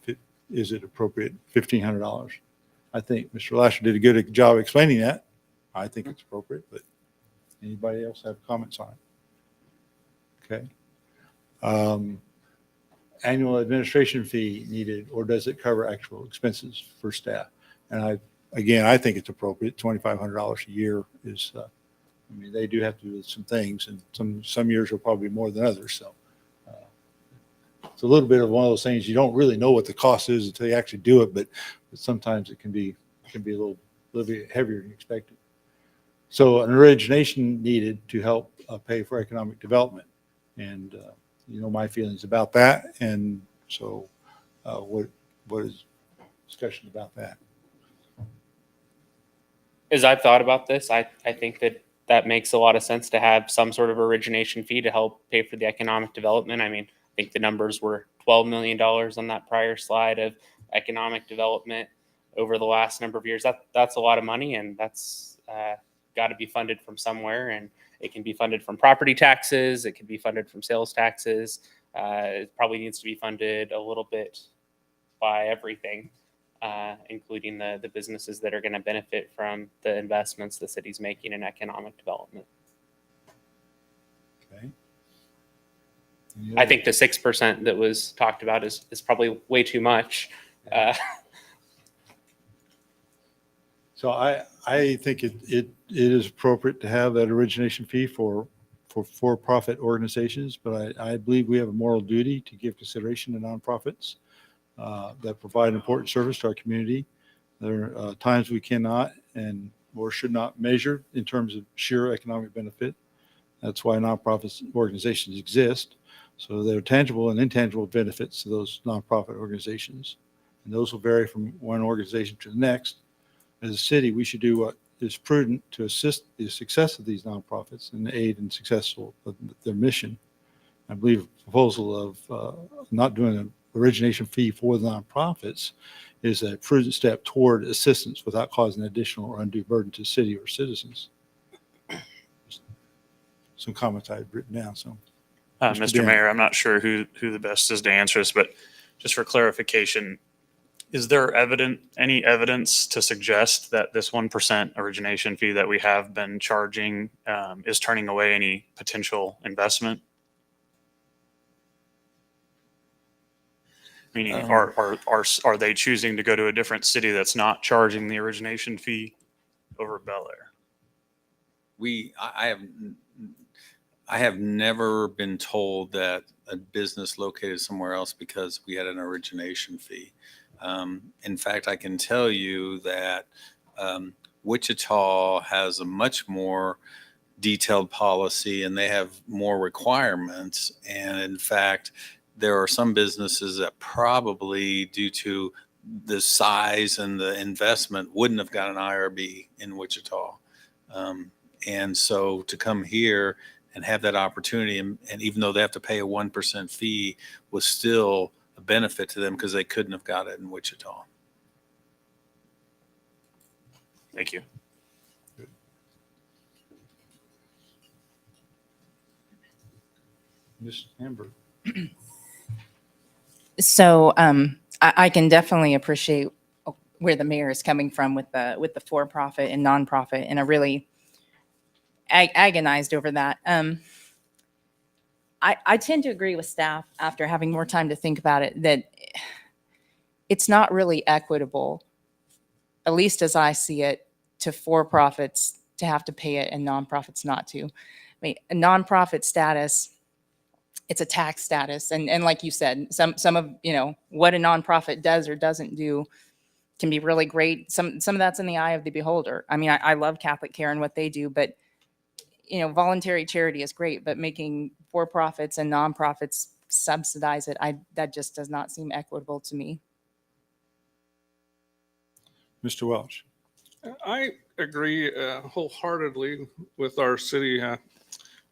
is it appropriate, $1,500? I think Mr. Lasher did a good job explaining that. I think it's appropriate, but anybody else have comments on it? Okay. Annual administration fee needed, or does it cover actual expenses for staff? And I think it's appropriate. $2,500 a year is, they do have to do some things, and some years will probably be more than others. So it's a little bit of one of those things, you don't really know what the cost is until you actually do it, but sometimes it can be a little bit heavier than expected. So an origination needed to help pay for economic development. And my feelings about that. And so what is discussion about that? As I've thought about this, I think that makes a lot of sense to have some sort of origination fee to help pay for the economic development. I mean, I think the numbers were $12 million on that prior slide of economic development over the last number of years. That's a lot of money, and that's got to be funded from somewhere. And it can be funded from property taxes. It can be funded from sales taxes. It probably needs to be funded a little bit by everything, including the businesses that are going to benefit from the investments the city's making in economic development. Okay. I think the 6% that was talked about is probably way too much. So I think it is appropriate to have that origination fee for-profit organizations, but I believe we have a moral duty to give consideration to nonprofits that provide an important service to our community. There are times we cannot or should not measure in terms of sheer economic benefit. That's why nonprofit organizations exist. So there are tangible and intangible benefits to those nonprofit organizations, and those will vary from one organization to the next. As a city, we should do what is prudent to assist the success of these nonprofits and aid in successful of their mission. I believe the proposal of not doing an origination fee for the nonprofits is a prudent step toward assistance without causing additional or undue burden to the city or citizens. Some comments I had written down. So, Mr. Dehn. Mayor, I'm not sure who the best is to answer this, but just for clarification, is there any evidence to suggest that this 1% origination fee that we have been charging is turning away any potential investment? Meaning, are they choosing to go to a different city that's not charging the origination fee over Bel Aire? I have never been told that a business located somewhere else because we had an origination fee. In fact, I can tell you that Wichita has a much more detailed policy and they have more requirements. And in fact, there are some businesses that probably, due to the size and the investment, wouldn't have got an IRB in Wichita. And so to come here and have that opportunity, and even though they have to pay a 1% fee, was still a benefit to them because they couldn't have got it in Wichita. Thank you. Ms. Amber. So I can definitely appreciate where the mayor is coming from with the for-profit and nonprofit, and I really agonized over that. I tend to agree with staff after having more time to think about it that it's not really equitable, at least as I see it, to for-profits to have to pay it and nonprofits not to. I mean, a nonprofit status it's a tax status. And like you said, some of, what a nonprofit does or doesn't do can be really great. Some of that's in the eye of the beholder. I mean, I love Catholic Care and what they do, but voluntary charity is great, but making for-profits and nonprofits subsidize it, that just does not seem equitable to me. Mr. Welch. I agree wholeheartedly with our city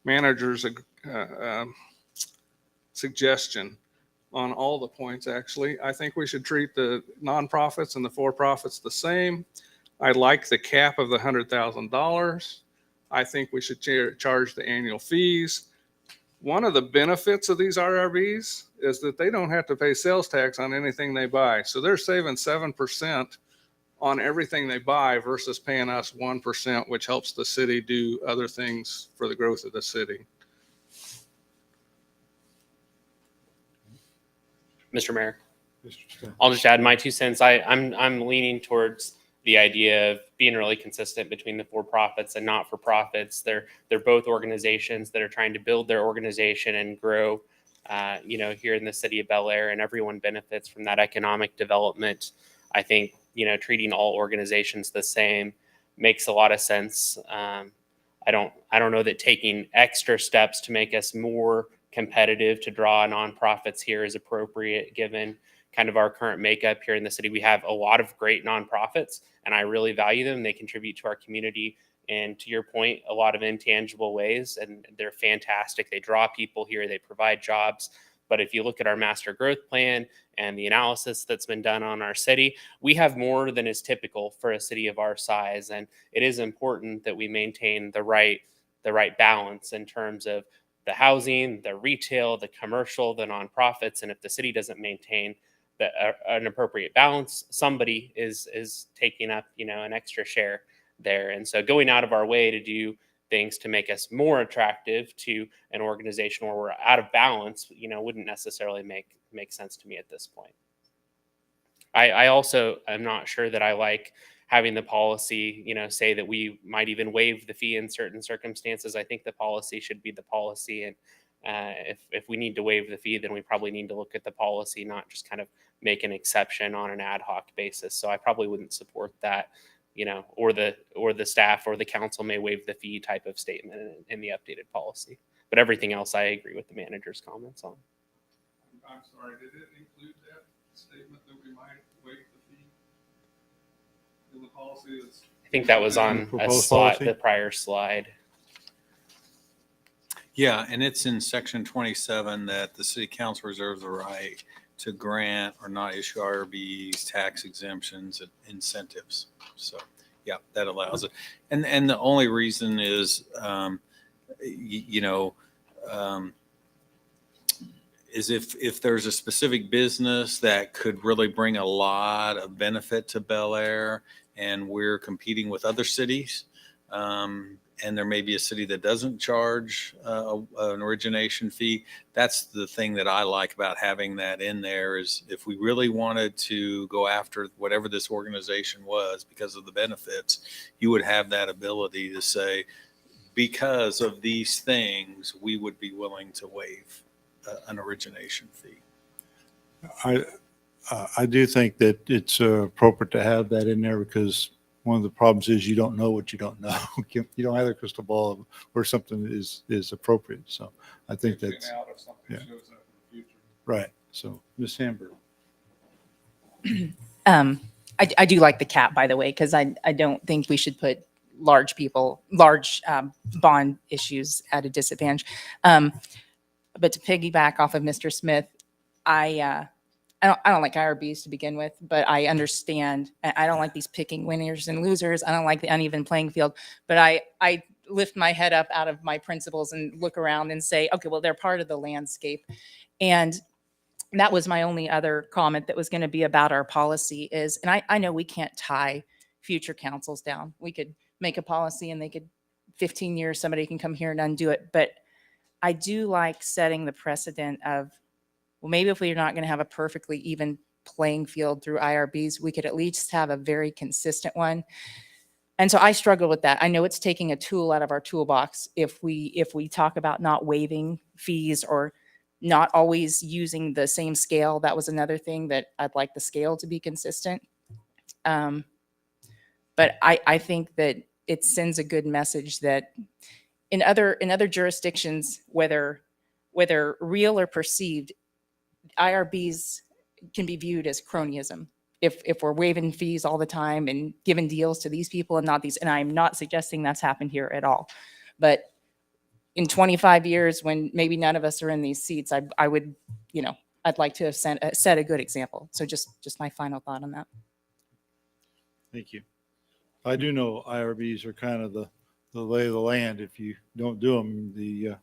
manager's suggestion on all the points, actually. I think we should treat the nonprofits and the for-profits the same. I like the cap of the $100,000. I think we should charge the annual fees. One of the benefits of these RRBs is that they don't have to pay sales tax on anything they buy. So they're saving 7% on everything they buy versus paying us 1%, which helps the city do other things for the growth of the city. Mr. Mayor, Mr. Scott. I'll just add my 2 cents. I'm leaning towards the idea of being really consistent between the for-profits and not-for-profits. They're both organizations that are trying to build their organization and grow, here in the city of Bel Aire, and everyone benefits from that economic development. I think, treating all organizations the same makes a lot of sense. I don't know that taking extra steps to make us more competitive to draw nonprofits here is appropriate given kind of our current makeup here in the city. We have a lot of great nonprofits and I really value them. They contribute to our community and, to your point, a lot of intangible ways, and they're fantastic. They draw people here, they provide jobs. But if you look at our master growth plan and the analysis that's been done on our city, we have more than is typical for a city of our size. And it is important that we maintain the right balance in terms of the housing, the retail, the commercial, the nonprofits. And if the city doesn't maintain an appropriate balance, somebody is taking up, an extra share there. And so going out of our way to do things to make us more attractive to an organization where we're out of balance, wouldn't necessarily make sense to me at this point. I also am not sure that I like having the policy, say that we might even waive the fee in certain circumstances. I think the policy should be the policy. And if we need to waive the fee, then we probably need to look at the policy, not just kind of make an exception on an ad hoc basis. So I probably wouldn't support that, or the staff or the council may waive the fee type of statement in the updated policy. But everything else, I agree with the manager's comments on. I'm sorry, did it include that statement that we might waive the fee in the policy? I think that was on a Proposed slide, policy? the prior slide. Yeah, and it's in section 27 that the city council reserves the right to grant or not issue IRBs, tax exemptions, and incentives. So, yeah, that allows it. And the only reason is, is if there's a specific business that could really bring a lot of benefit to Bel Aire, and we're competing with other cities, and there may be a city that doesn't charge an origination fee. That's the thing that I like about having that in there, is if we really wanted to go after whatever this organization was because of the benefits, you would have that ability to say, because of these things, we would be willing to waive an origination fee. I do think that it's appropriate to have that in there, because one of the problems is you don't know what you don't know. You don't have a crystal ball where something is appropriate. So I think that's Out if something yeah. shows up in the future. right. So Ms. Hamburg. I do like the cap, by the way, because I don't think we should put large bond issues at a disadvantage. But to piggyback off of Mr. Smith, I don't like IRBs to begin with, but I understand. I don't like these picking winners and losers. I don't like the uneven playing field. But I lift my head up out of my principles and look around and say, okay, well, they're part of the landscape. And that was my only other comment that was going to be about our policy is, and I know we can't tie future councils down. We could make a policy and they could, 15 years, somebody can come here and undo it. But I do like setting the precedent of, well, maybe if we're not going to have a perfectly even playing field through IRBs, we could at least have a very consistent one. And so I struggle with that. I know it's taking a tool out of our toolbox if we talk about not waiving fees or not always using the same scale. That was another thing that I'd like the scale to be consistent. But I think that it sends a good message that in other jurisdictions, whether real or perceived, IRBs can be viewed as cronyism. If we're waiving fees all the time and giving deals to these people and not these, and I'm not suggesting that's happened here at all. But in 25 years, when maybe none of us are in these seats, I would, I'd like to have set a good example. So just my final thought on that. Thank you. I do know IRBs are kind of the lay of the land. If you don't do them, the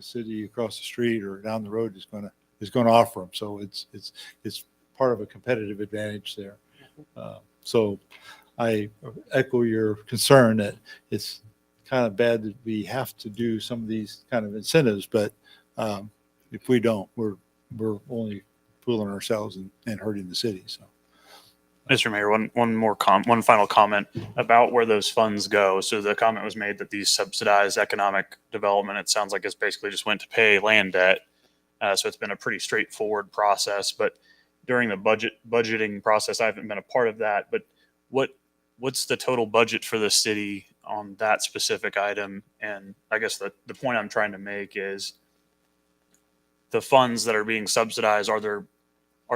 city across the street or down the road is going to offer them. So it's part of a competitive advantage there. So I echo your concern that it's kind of bad that we have to do some of these kind of incentives, but if we don't, we're only fooling ourselves and hurting the city. So, Mr. Mayor, one final comment about where those funds go. So the comment was made that these subsidize economic development. It sounds like it's basically just went to pay land debt. So it's been a pretty straightforward process. But during the budgeting process, I haven't been a part of that. But what's the total budget for the city on that specific item? And I guess the point I'm trying to make is the funds that are being subsidized, are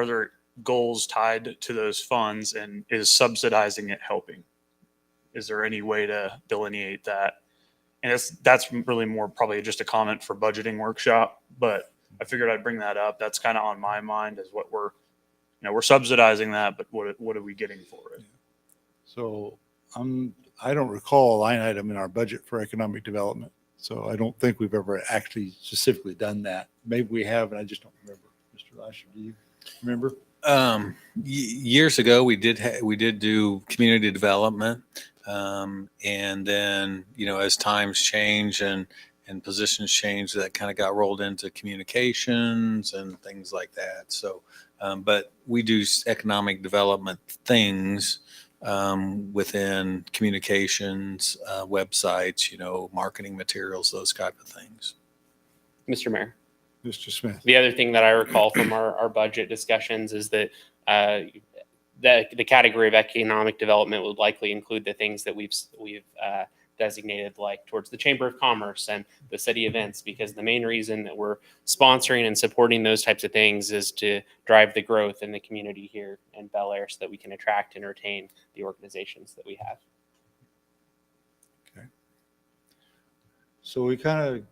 there goals tied to those funds, and is subsidizing it helping? Is there any way to delineate that? And that's really more probably just a comment for budgeting workshop, but I figured I'd bring that up. That's kind of on my mind, is what we're subsidizing that, but what are we getting for it? So I don't recall a line item in our budget for economic development. So I don't think we've ever actually specifically done that. Maybe we have, and I just don't remember. Mr. Lasher, do you remember? Years ago, we did do community development. And then, as times change and positions change, that kind of got rolled into communications and things like that. So, but we do economic development things within communications, websites, marketing materials, those type of things. Mr. Mayor. Mr. Smith. The other thing that I recall from our budget discussions is that the category of economic development would likely include the things that we've designated, like towards the Chamber of Commerce and the city events, because the main reason that we're sponsoring and supporting those types of things is to drive the growth in the community here in Bel Aire so that we can attract and retain the organizations that we have. Okay. So we kind of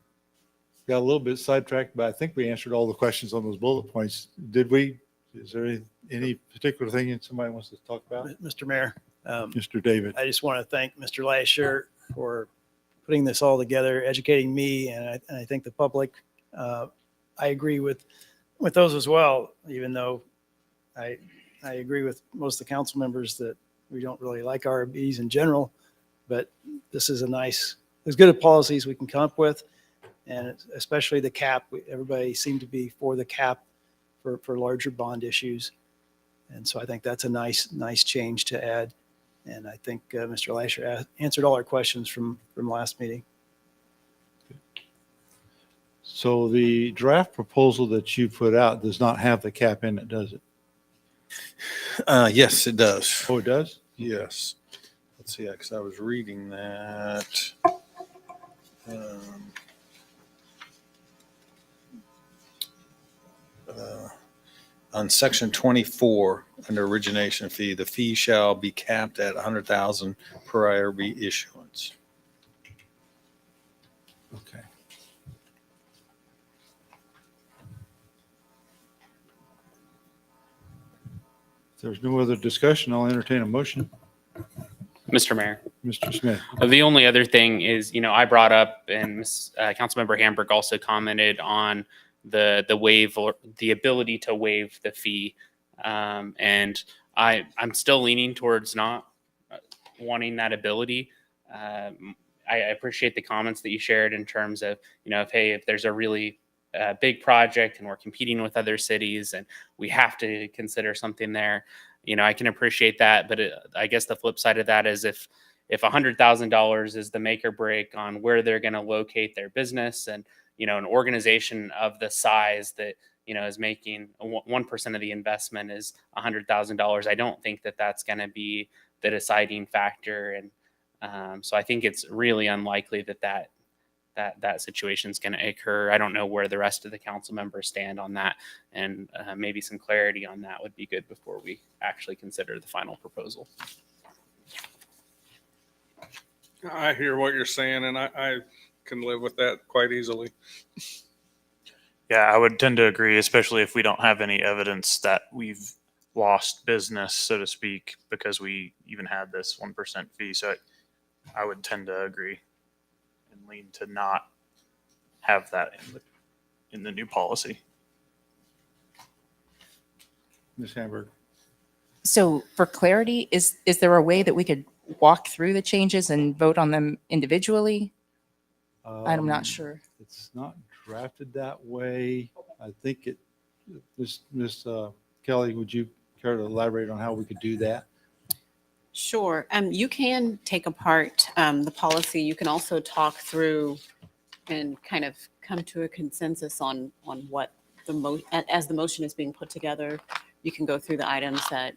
got a little bit sidetracked, but I think we answered all the questions on those bullet points. Did we? Is there any particular thing that somebody wants to talk about? Mr. Mayor, Mr. David. I just want to thank Mr. Lasher for putting this all together, educating me, and I think the public. I agree with those as well, even though I agree with most of the council members that we don't really like RBs in general, but this is as good of policies we can come up with, and especially the cap. Everybody seemed to be for the cap for larger bond issues. And so I think that's a nice change to add. And I think Mr. Lasher answered all our questions from last meeting. So the draft proposal that you put out does not have the cap in it, does it? Yes, it does. Oh, it does? Yes. Let's see, because I was reading that. On section 24, under origination fee, the fee shall be capped at 100,000 per IRB issuance. Okay. If there's no other discussion, I'll entertain a motion. Mr. Mayor. Mr. Smith. The only other thing is, I brought up, and Councilmember Hamburg also commented on the waive, or the ability to waive the fee. And I'm still leaning towards not wanting that ability. I appreciate the comments that you shared in terms of, if there's a really big project and we're competing with other cities and we have to consider something there, I can appreciate that. But I guess the flip side of that is if $100,000 is the make or break on where they're going to locate their business, and an organization of the size that, is making 1% of the investment is $100,000, I don't think that that's going to be the deciding factor. And so I think it's really unlikely that situation is going to occur. I don't know where the rest of the council members stand on that, and maybe some clarity on that would be good before we actually consider the final proposal. I hear what you're saying, and I can live with that quite easily. Yeah, I would tend to agree, especially if we don't have any evidence that we've lost business, so to speak, because we even had this 1% fee. So I would tend to agree and lean to not have that in the new policy. Ms. Hamburg. So for clarity, is there a way that we could walk through the changes and vote on them individually? I'm not sure. It's not drafted that way. I think Ms. Kelly, would you care to elaborate on how we could do that? Sure. You can take apart the policy. You can also talk through and kind of come to a consensus on what as the motion is being put together. You can go through the items that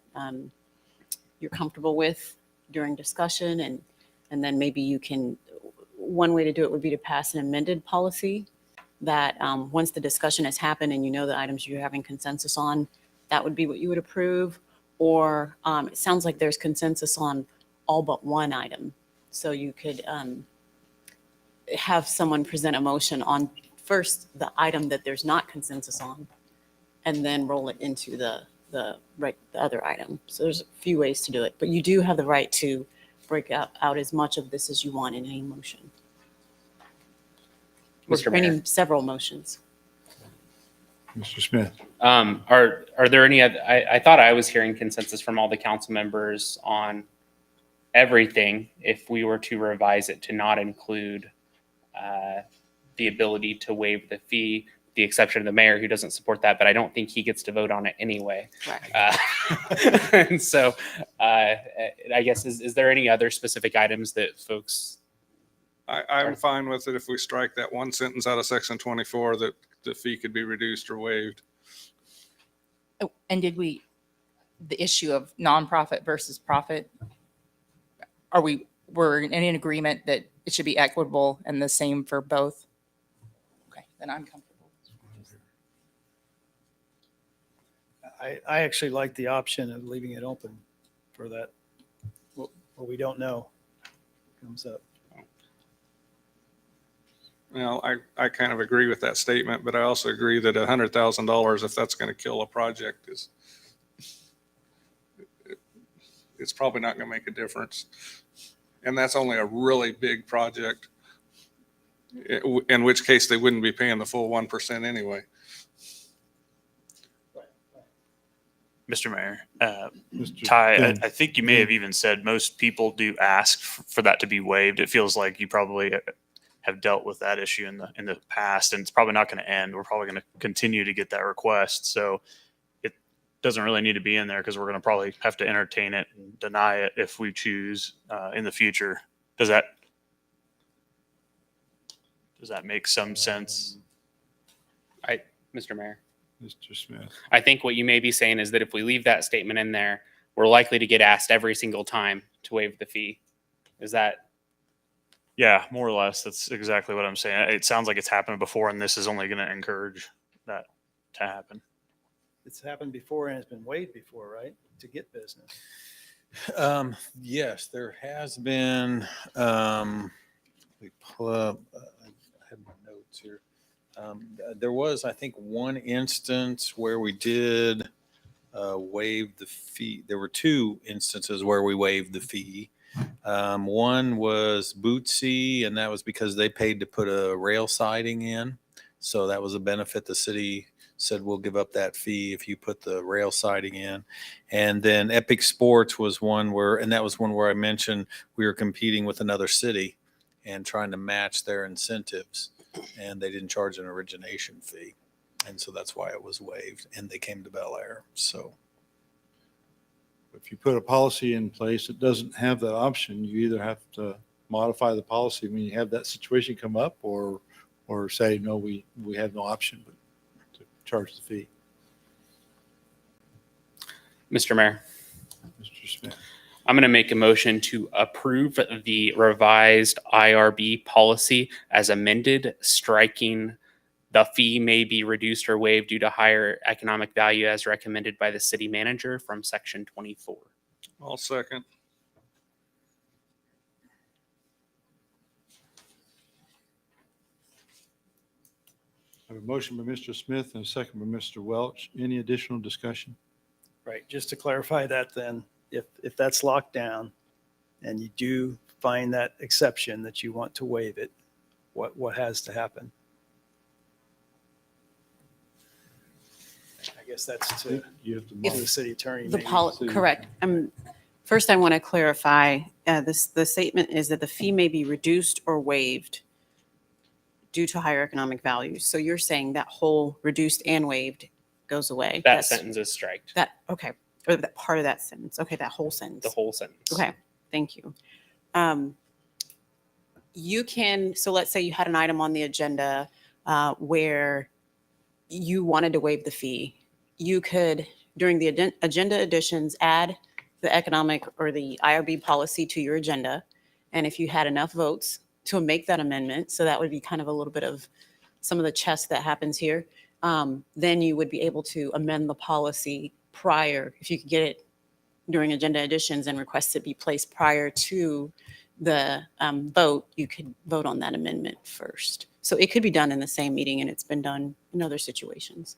you're comfortable with during discussion, and then maybe you can. One way to do it would be to pass an amended policy that once the discussion has happened and you know the items you're having consensus on, that would be what you would approve. Or it sounds like there's consensus on all but one item. So you could have someone present a motion on first the item that there's not consensus on, and then roll it into the other item. So there's a few ways to do it, but you do have the right to break out as much of this as you want in any motion. Mr. Or any Mayor. several motions. Mr. Smith. Are there any other, I thought I was hearing consensus from all the council members on everything if we were to revise it to not include the ability to waive the fee, the exception of the mayor who doesn't support that, but I don't think he gets to vote on it anyway. Right. And so I guess, is there any other specific items that folks? I'm fine with it if we strike that one sentence out of section 24 that the fee could be reduced or waived. Oh, and the issue of nonprofit versus profit, we're in agreement that it should be equitable and the same for both? Okay, then I'm comfortable. I actually like the option of leaving it open for that. What we don't know comes up. Well, I kind of agree with that statement, but I also agree that $100,000, if that's going to kill a project, it's probably not going to make a difference. And that's only a really big project, in which case they wouldn't be paying the full 1% anyway. Mr. Mayor, Mr. Ty, Dehn. I think you may have even said most people do ask for that to be waived. It feels like you probably have dealt with that issue in the past, and it's probably not going to end. We're probably going to continue to get that request. So it doesn't really need to be in there because we're going to probably have to entertain it and deny it if we choose in the future. Does that make some sense? Mr. Mayor, Mr. Smith. I think what you may be saying is that if we leave that statement in there, we're likely to get asked every single time to waive the fee. Is that? Yeah, more or less. That's exactly what I'm saying. It sounds like it's happened before, and this is only going to encourage that to happen. It's happened before and it's been waived before, right? To get business. Yes, there has been, we pull up, I have my notes here. There was, I think, one instance where we did waive the fee. There were two instances where we waived the fee. One was Bootsy, and that was because they paid to put a rail siding in. So that was a benefit. The city said, we'll give up that fee if you put the rail siding in. And then Epic Sports was one where, and that was one where I mentioned we were competing with another city and trying to match their incentives, and they didn't charge an origination fee. And so that's why it was waived, and they came to Bel Aire. So If you put a policy in place that doesn't have that option, you either have to modify the policy when you have that situation come up, or or say, no, we have no option but to charge the fee. Mr. Mayor, Mr. Smith. I'm going to make a motion to approve the revised IRB policy as amended, striking the fee may be reduced or waived due to higher economic value as recommended by the city manager from section 24. I'll second. I have a motion by Mr. Smith and a second by Mr. Welch. Any additional discussion? Right, just to clarify that then, if that's locked down and you do find that exception that you want to waive it, what has to happen? I guess that's to You have to the city attorney. The maybe. correct. First, I want to clarify, the statement is that the fee may be reduced or waived due to higher economic value. So you're saying that whole reduced and waived goes away? That sentence is striked. Okay, or that part of that sentence. Okay, that whole sentence. The whole sentence. Okay, thank you. You can, so let's say you had an item on the agenda where you wanted to waive the fee. You could, during the agenda additions, add the economic or the IRB policy to your agenda. And if you had enough votes to make that amendment, so that would be kind of a little bit of some of the chess that happens here, then you would be able to amend the policy prior, if you could get it during agenda additions and request it be placed prior to the vote, you could vote on that amendment first. So it could be done in the same meeting, and it's been done in other situations.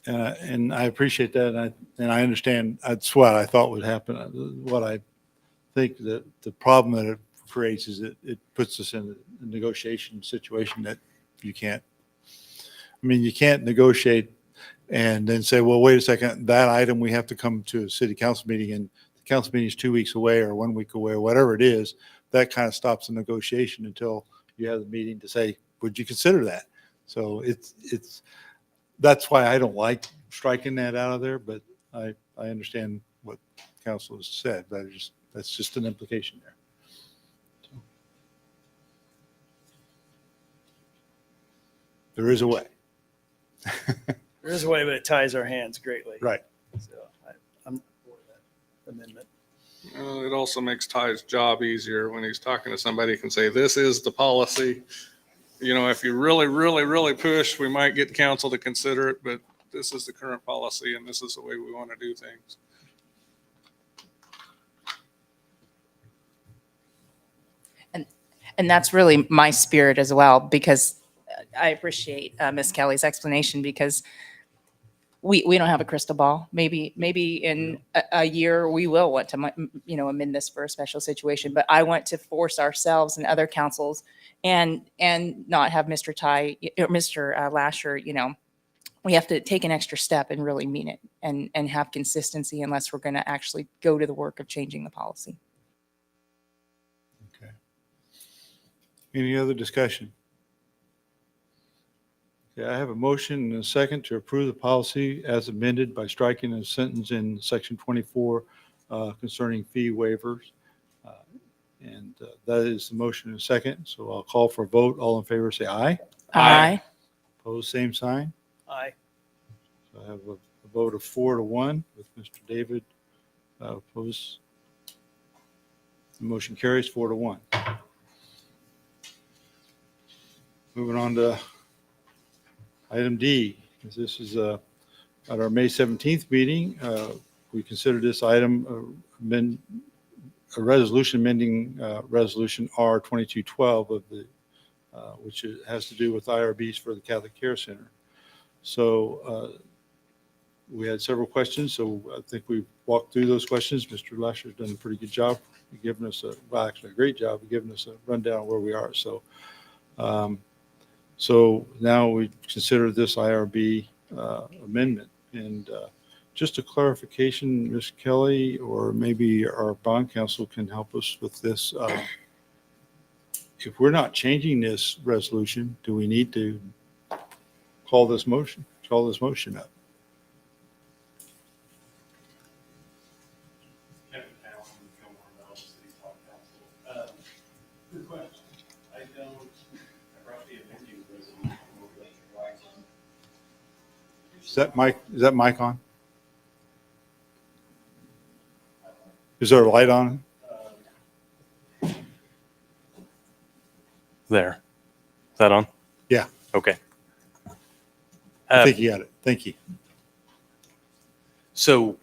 And I appreciate that, and I understand. That's what I thought would happen. What I think that the problem that it creates is that it puts us in a negotiation situation that you can't. I mean, you can't negotiate and then say, well, wait a second, that item we have to come to a city council meeting, and the council meeting is 2 weeks away or 1 week away or whatever it is. That kind of stops the negotiation until you have the meeting to say, would you consider that? So it's that's why I don't like striking that out of there, but I understand what council has said, but that's just an implication there. So. There is a way. There is a way, but it ties our hands greatly. Right. So I'm for that amendment. It also makes Ty's job easier when he's talking to somebody. He can say, this is the policy. You know, if you really, really, really push, we might get council to consider it, but this is the current policy and this is the way we want to do things. And that's really my spirit as well, because I appreciate Ms. Kelly's explanation, because we don't have a crystal ball. Maybe in a year we will want to, amend this for a special situation, but I want to force ourselves and other councils and not have Mr. Ty or Mr. Lasher, we have to take an extra step and really mean it and have consistency, unless we're going to actually go to the work of changing the policy. Okay. Any other discussion? Okay, I have a motion and a second to approve the policy as amended by striking a sentence in section 24 concerning fee waivers. And that is the motion and a second. So I'll call for a vote. All in favor, say aye. Aye. Opposed, same sign. Aye. So I have a vote of 4-1 with Mr. David opposed. The motion carries 4-1. Moving on to item D, because this is at our May 17th meeting. We considered this item a resolution amending resolution R 2212 of the which has to do with IRBs for the Catholic Care Center. So we had several questions, so I think we walked through those questions. Mr. Lasher's done a pretty good job of giving us actually a great job of giving us a rundown of where we are. So so now we consider this IRB amendment. And just a clarification, Ms. Kelly, or maybe our bond counsel can help us with this. If we're not changing this resolution, do we need to call this motion up? Good question. I don't Is that mic on? Is there a light on? There. Is that on? Yeah. Okay. I think you got it. Thank you. So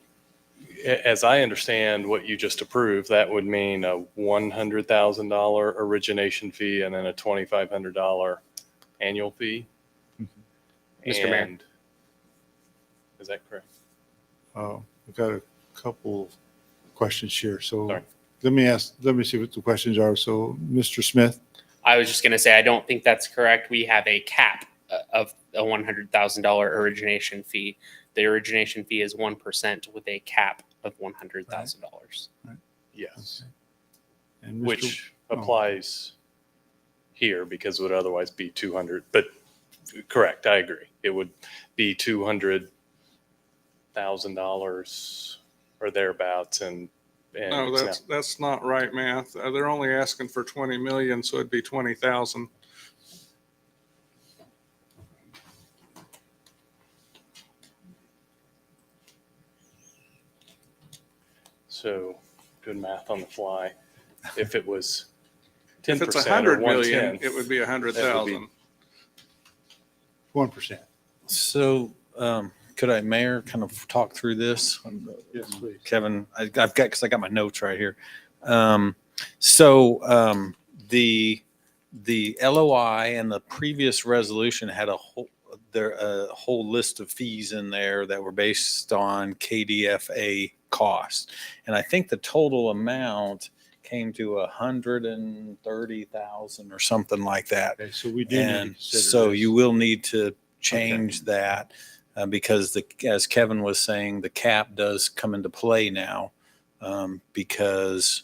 as I understand what you just approved, that would mean a $100,000 origination fee and then a $2,500 annual fee. Mr. Mayor. And- Is that correct? I've got a couple questions here. So Sorry. let me see what the questions are. So Mr. Smith, I was just going to say, I don't think that's correct. We have a cap of a $100,000 origination fee. The origination fee is 1% with a cap of $100,000. Yes. and Mr. Which oh. applies here because it would otherwise be 200, but correct, I agree. It would be $200,000 or thereabouts and No, that's not right math. They're only asking for 20 million, so it'd be 20,000. so good math on the fly. If it was 10% If it's or 100 million, 1/10, it would be 100,000. 1%. So could I, Mayor, kind of talk through this? Yes, please. Kevin, I've got, because I got my notes right here. The LOI and the previous resolution had a whole list of fees in there that were based on KDFA cost. And I think the total amount came to 130,000 or something like that. Okay, so we do need to And consider so this. you will need to change that because as Kevin was saying, the cap does come into play now because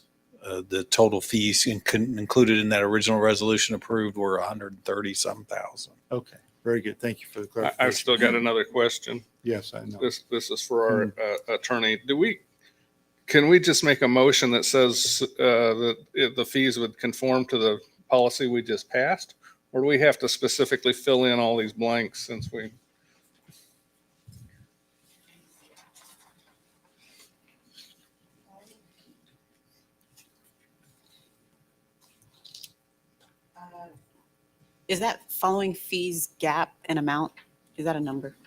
the total fees included in that original resolution approved were 130-some thousand. Okay, very good. Thank you for the clarification. I've still got another question. Yes, I know. This is for our attorney. Can we just make a motion that says that the fees would conform to the policy we just passed? Or do we have to specifically fill in all these blanks since we? Is that following fees gap and amount? Is that a number?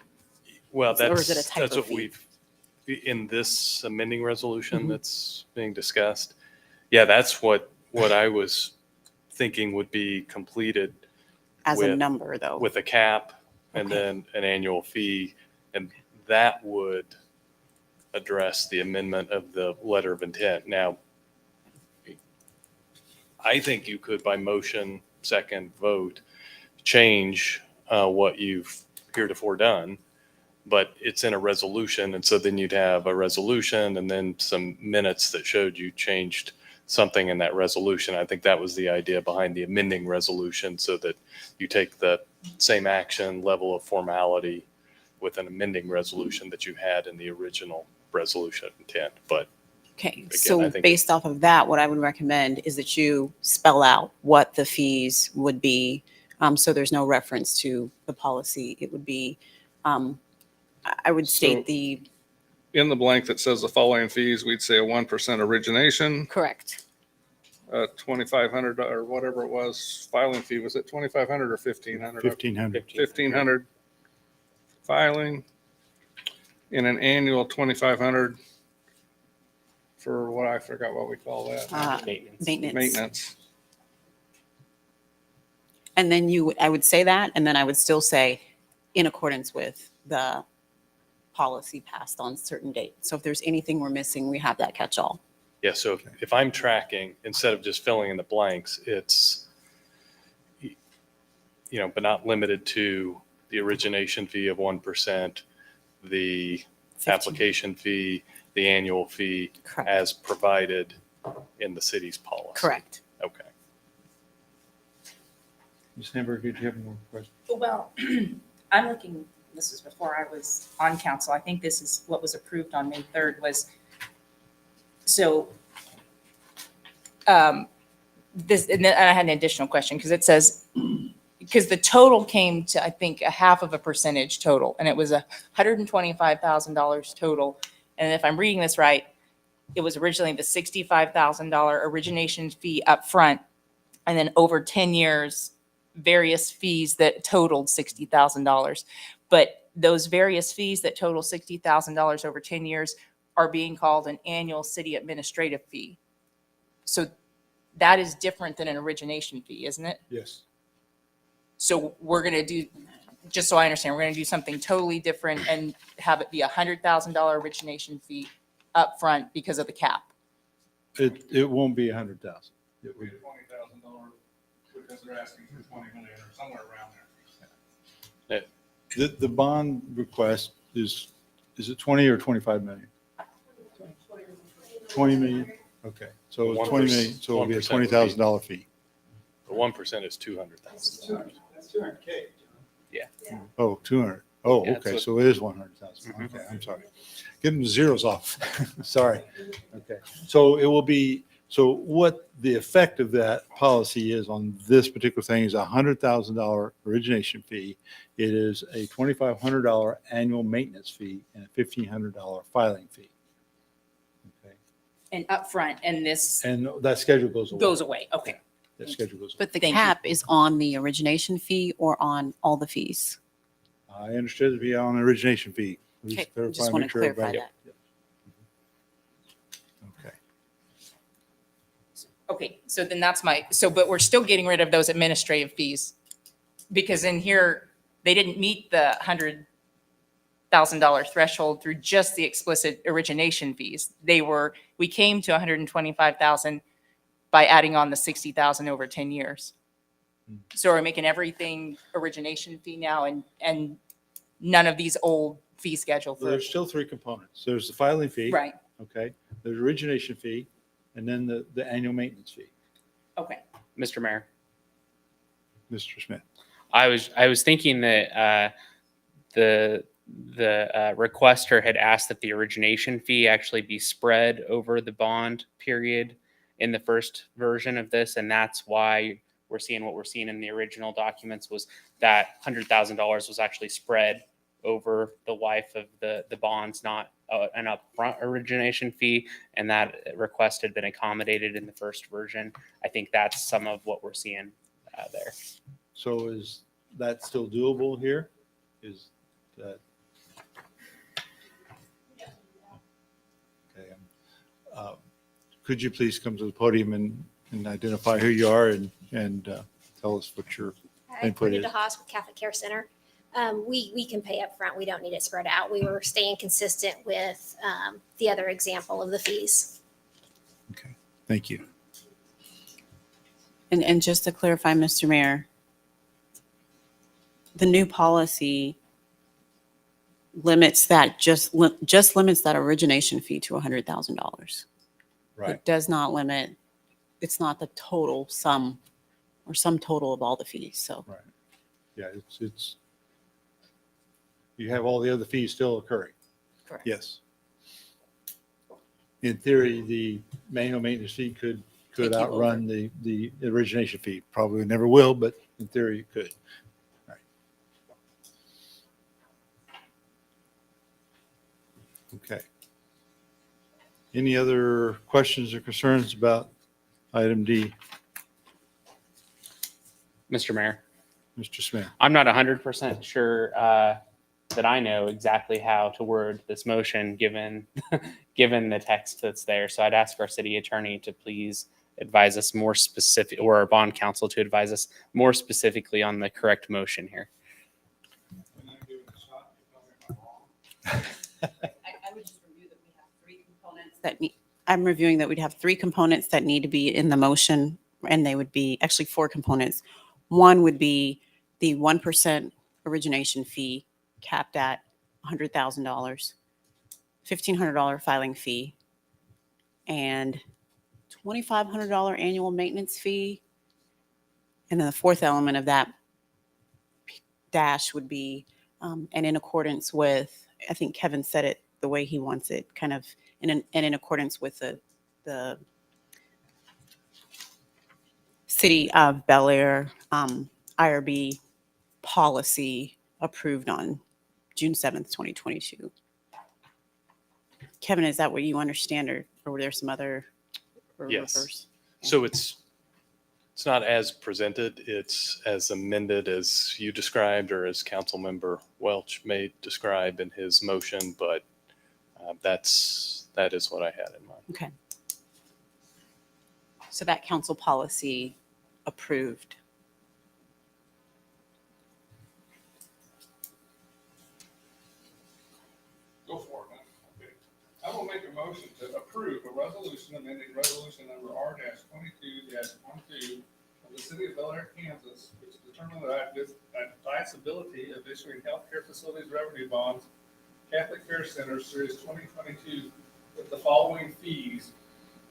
Well, Or is it a type that's of what fee? in this amending resolution Mhm. that's being discussed. Yeah, that's what I was thinking would be completed As a with- number, though? with a cap and Okay. then an annual fee. And that would address the amendment of the letter of intent. Now, I think you could by motion, second vote, change what you've heretofore done, but it's in a resolution. And so then you'd have a resolution and then some minutes that showed you changed something in that resolution. I think that was the idea behind the amending resolution, so that you take the same action level of formality with an amending resolution that you had in the original resolution of intent. But Okay, I so think- based off of that, what I would recommend is that you spell out what the fees would be. So there's no reference to the policy. It would be, I would state So- the, In the blank that says the following fees, we'd say a 1% origination, correct. 2,500 or whatever it was, filing fee. Was it 2,500 or 1,500? 1,500. 1,500 filing, and an annual 2,500 for what I forgot what we call that. Maintenance. Maintenance. Maintenance. And then I would say that, and then I would still say in accordance with the policy passed on certain date. So if there's anything we're missing, we have that catch-all. yeah, so if I'm tracking, instead of just filling in the blanks, it's, but not limited to the origination fee of 1%, the 15. application fee, the annual fee Correct. as provided in the city's policy. Correct. Okay. Ms. Hamburg, did you have more questions? Well, I'm looking, this was before I was on council. I think this is what was approved on May 3rd was, so this, and then I had an additional question because it says because the total came to, I think, 0.5% total, and it was $125,000 total. And if I'm reading this right, it was originally the $65,000 origination fee up front, and then over 10 years, various fees that totaled $60,000. But those various fees that total $60,000 over 10 years are being called an annual city administrative fee. So that is different than an origination fee, isn't it? Yes. So we're going to do, just so I understand, we're going to do something totally different and have it be $100,000 origination fee upfront because of the cap. It won't be 100,000. It would- $20,000 because they're asking for 20 million or somewhere around there. The bond request is it 20 or 25 million? 20 million? Okay, so it's 20 million, so it'll be a 1% would be- $20,000 fee. The 1% is 200,000. Oh, 200. Oh, Yeah, that's okay, what- so it is 100,000. Mhm. Okay, I'm sorry. Getting the zeros off. Sorry. Okay, so it will be, so what the effect of that policy is on this particular thing is a $100,000 origination fee. It is a $2,500 annual maintenance fee and a $1,500 filing fee. Okay, And upfront, and this and that schedule goes away. goes away. Okay. That schedule goes away. But the Thank you. cap is on the origination fee or on all the fees? I understood it to be on the origination fee. Please Okay, clarify, just want make to sure clarify everybody- that. Okay. Okay, so then that's but we're still getting rid of those administrative fees because in here, they didn't meet the $100,000 threshold through just the explicit origination fees. We came to 125,000 by adding on the 60,000 over 10 years. So we're making everything origination fee now and none of these old fee schedule Well, for, there's still three components. There's the filing fee. right, Okay, there's origination fee, and then the annual maintenance fee. okay. Mr. Mayor. Mr. Smith. I was thinking that the requester had asked that the origination fee actually be spread over the bond period in the first version of this, and that's why we're seeing what we're seeing in the original documents was that $100,000 was actually spread over the life of the bonds, not an upfront origination fee, and that request had been accommodated in the first version. I think that's some of what we're seeing there. So is that still doable here? Is that? Okay. Could you please come to the podium and identify who you are and tell us what your Hi, input Brenda is? DeHaas with Catholic Care Center. We can pay up front. We don't need it spread out. We were staying consistent with the other example of the fees. Okay, thank you. And just to clarify, Mr. Mayor, the new policy limits that, just limits that origination fee to $100,000. Right. It does not limit, it's not the total sum or sum total of all the fees, so. Right. Yeah, it's, you have all the other fees still occurring. Correct. Yes. In theory, the manual maintenance fee could Take you outrun the origination fee. Probably never will, but in theory it could. Right. Okay. Any other questions or concerns about item D? Mr. Mayor. Mr. Smith? I'm not 100% sure that I know exactly how to word this motion given given the text that's there. So I'd ask our city attorney to please advise us more specific, or our bond counsel to advise us more specifically on the correct motion here. I would just review that we have three components that need, I'm reviewing that we'd have three components that need to be in the motion, and they would be actually four components. One would be the 1% origination fee capped at $100,000, $1,500 filing fee, and $2,500 annual maintenance fee. And then the fourth element of that dash would be, and in accordance with, I think Kevin said it the way he wants it, kind of in accordance with the city of Bel Aire IRB policy approved on June 7th, 2022. Kevin, is that what you understand, or were there some other or Yes. reverse? So it's not as presented, it's as amended as you described, or as Councilmember Welch may describe in his motion, but that is what I had in mind. Okay. So that council policy approved. Go for it, man. Okay. I will make a motion to approve a resolution amending resolution number R-22-12 of the city of Bel Aire, Kansas, which determined that advisability of issuing healthcare facilities revenue bonds, Catholic Care Center Series 2022, with the following fees: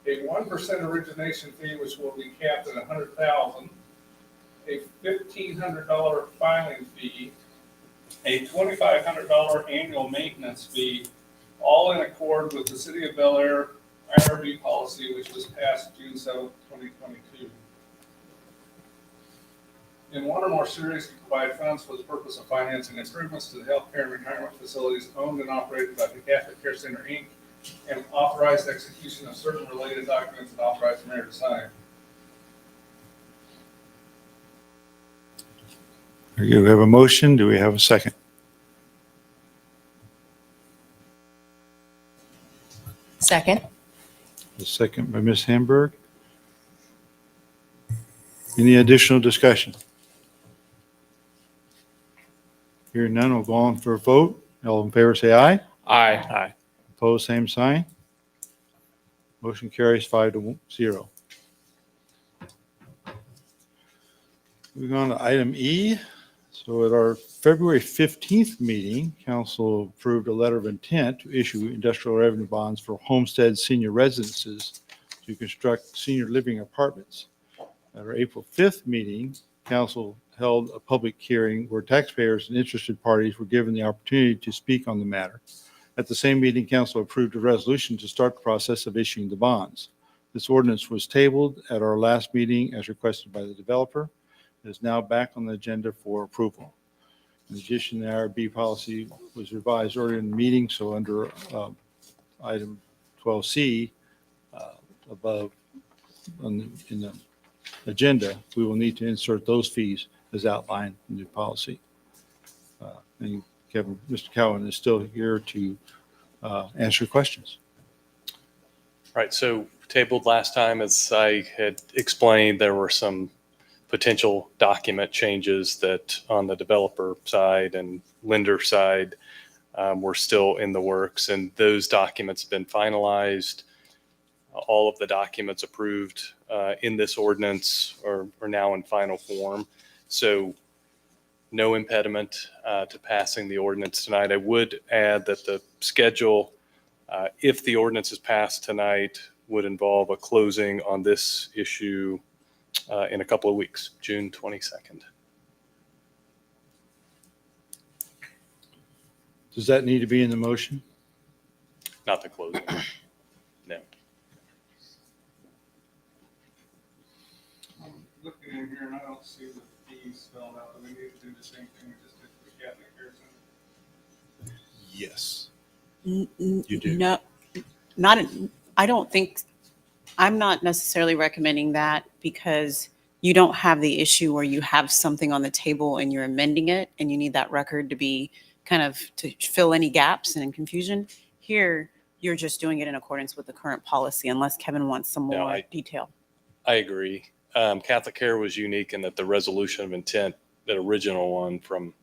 a 1% origination fee, which will be capped at $100,000, a $1,500 filing fee, a $2,500 annual maintenance fee, all in accord with the City of Bel Aire IRB policy, which was passed June 7th, 2022. In one or more series to provide funds for the purpose of financing improvements to the healthcare and retirement facilities owned and operated by the Catholic Care Center, Inc., and authorized execution of certain related documents and authorized the mayor to sign. Very good. We have a motion. Do we have a second? Second. A second by Ms. Hamburg. Any additional discussion? Hearing none, we'll go on for a vote. All in favor, say aye. Aye. Aye. Opposed, same sign. Motion carries 5-0. Moving on to item E. So at our February 15th meeting, council approved a letter of intent to issue industrial revenue bonds for Homestead senior residences to construct senior living apartments. At our April 5th meeting, council held a public hearing where taxpayers and interested parties were given the opportunity to speak on the matter. At the same meeting, council approved a resolution to start the process of issuing the bonds. This ordinance was tabled at our last meeting as requested by the developer. It is now back on the agenda for approval. In addition, the IRB policy was revised earlier in the meeting, so under item 12C above in the agenda, we will need to insert those fees as outlined in the policy. And Kevin, Mr. Cowan is still here to answer questions. Right, so tabled last time, as I had explained, there were some potential document changes that on the developer side and lender side were still in the works, and those documents have been finalized. All of the documents approved in this ordinance are now in final form. So no impediment to passing the ordinance tonight. I would add that the schedule, if the ordinance is passed tonight, would involve a closing on this issue in a couple of weeks, June 22nd. Does that need to be in the motion? Not the closing. No. I'm looking in here and I don't see the fees spelled out. Do we need to do the same thing we just did for the Catholic Care Center? Yes. You do. No, I don't think, I'm not necessarily recommending that because you don't have the issue where you have something on the table and you're amending it and you need that record to be kind of to fill any gaps and confusion. Here, you're just doing it in accordance with the current policy unless Kevin wants some No, more detail. I agree. Catholic Care was unique in that the resolution of intent, that original one from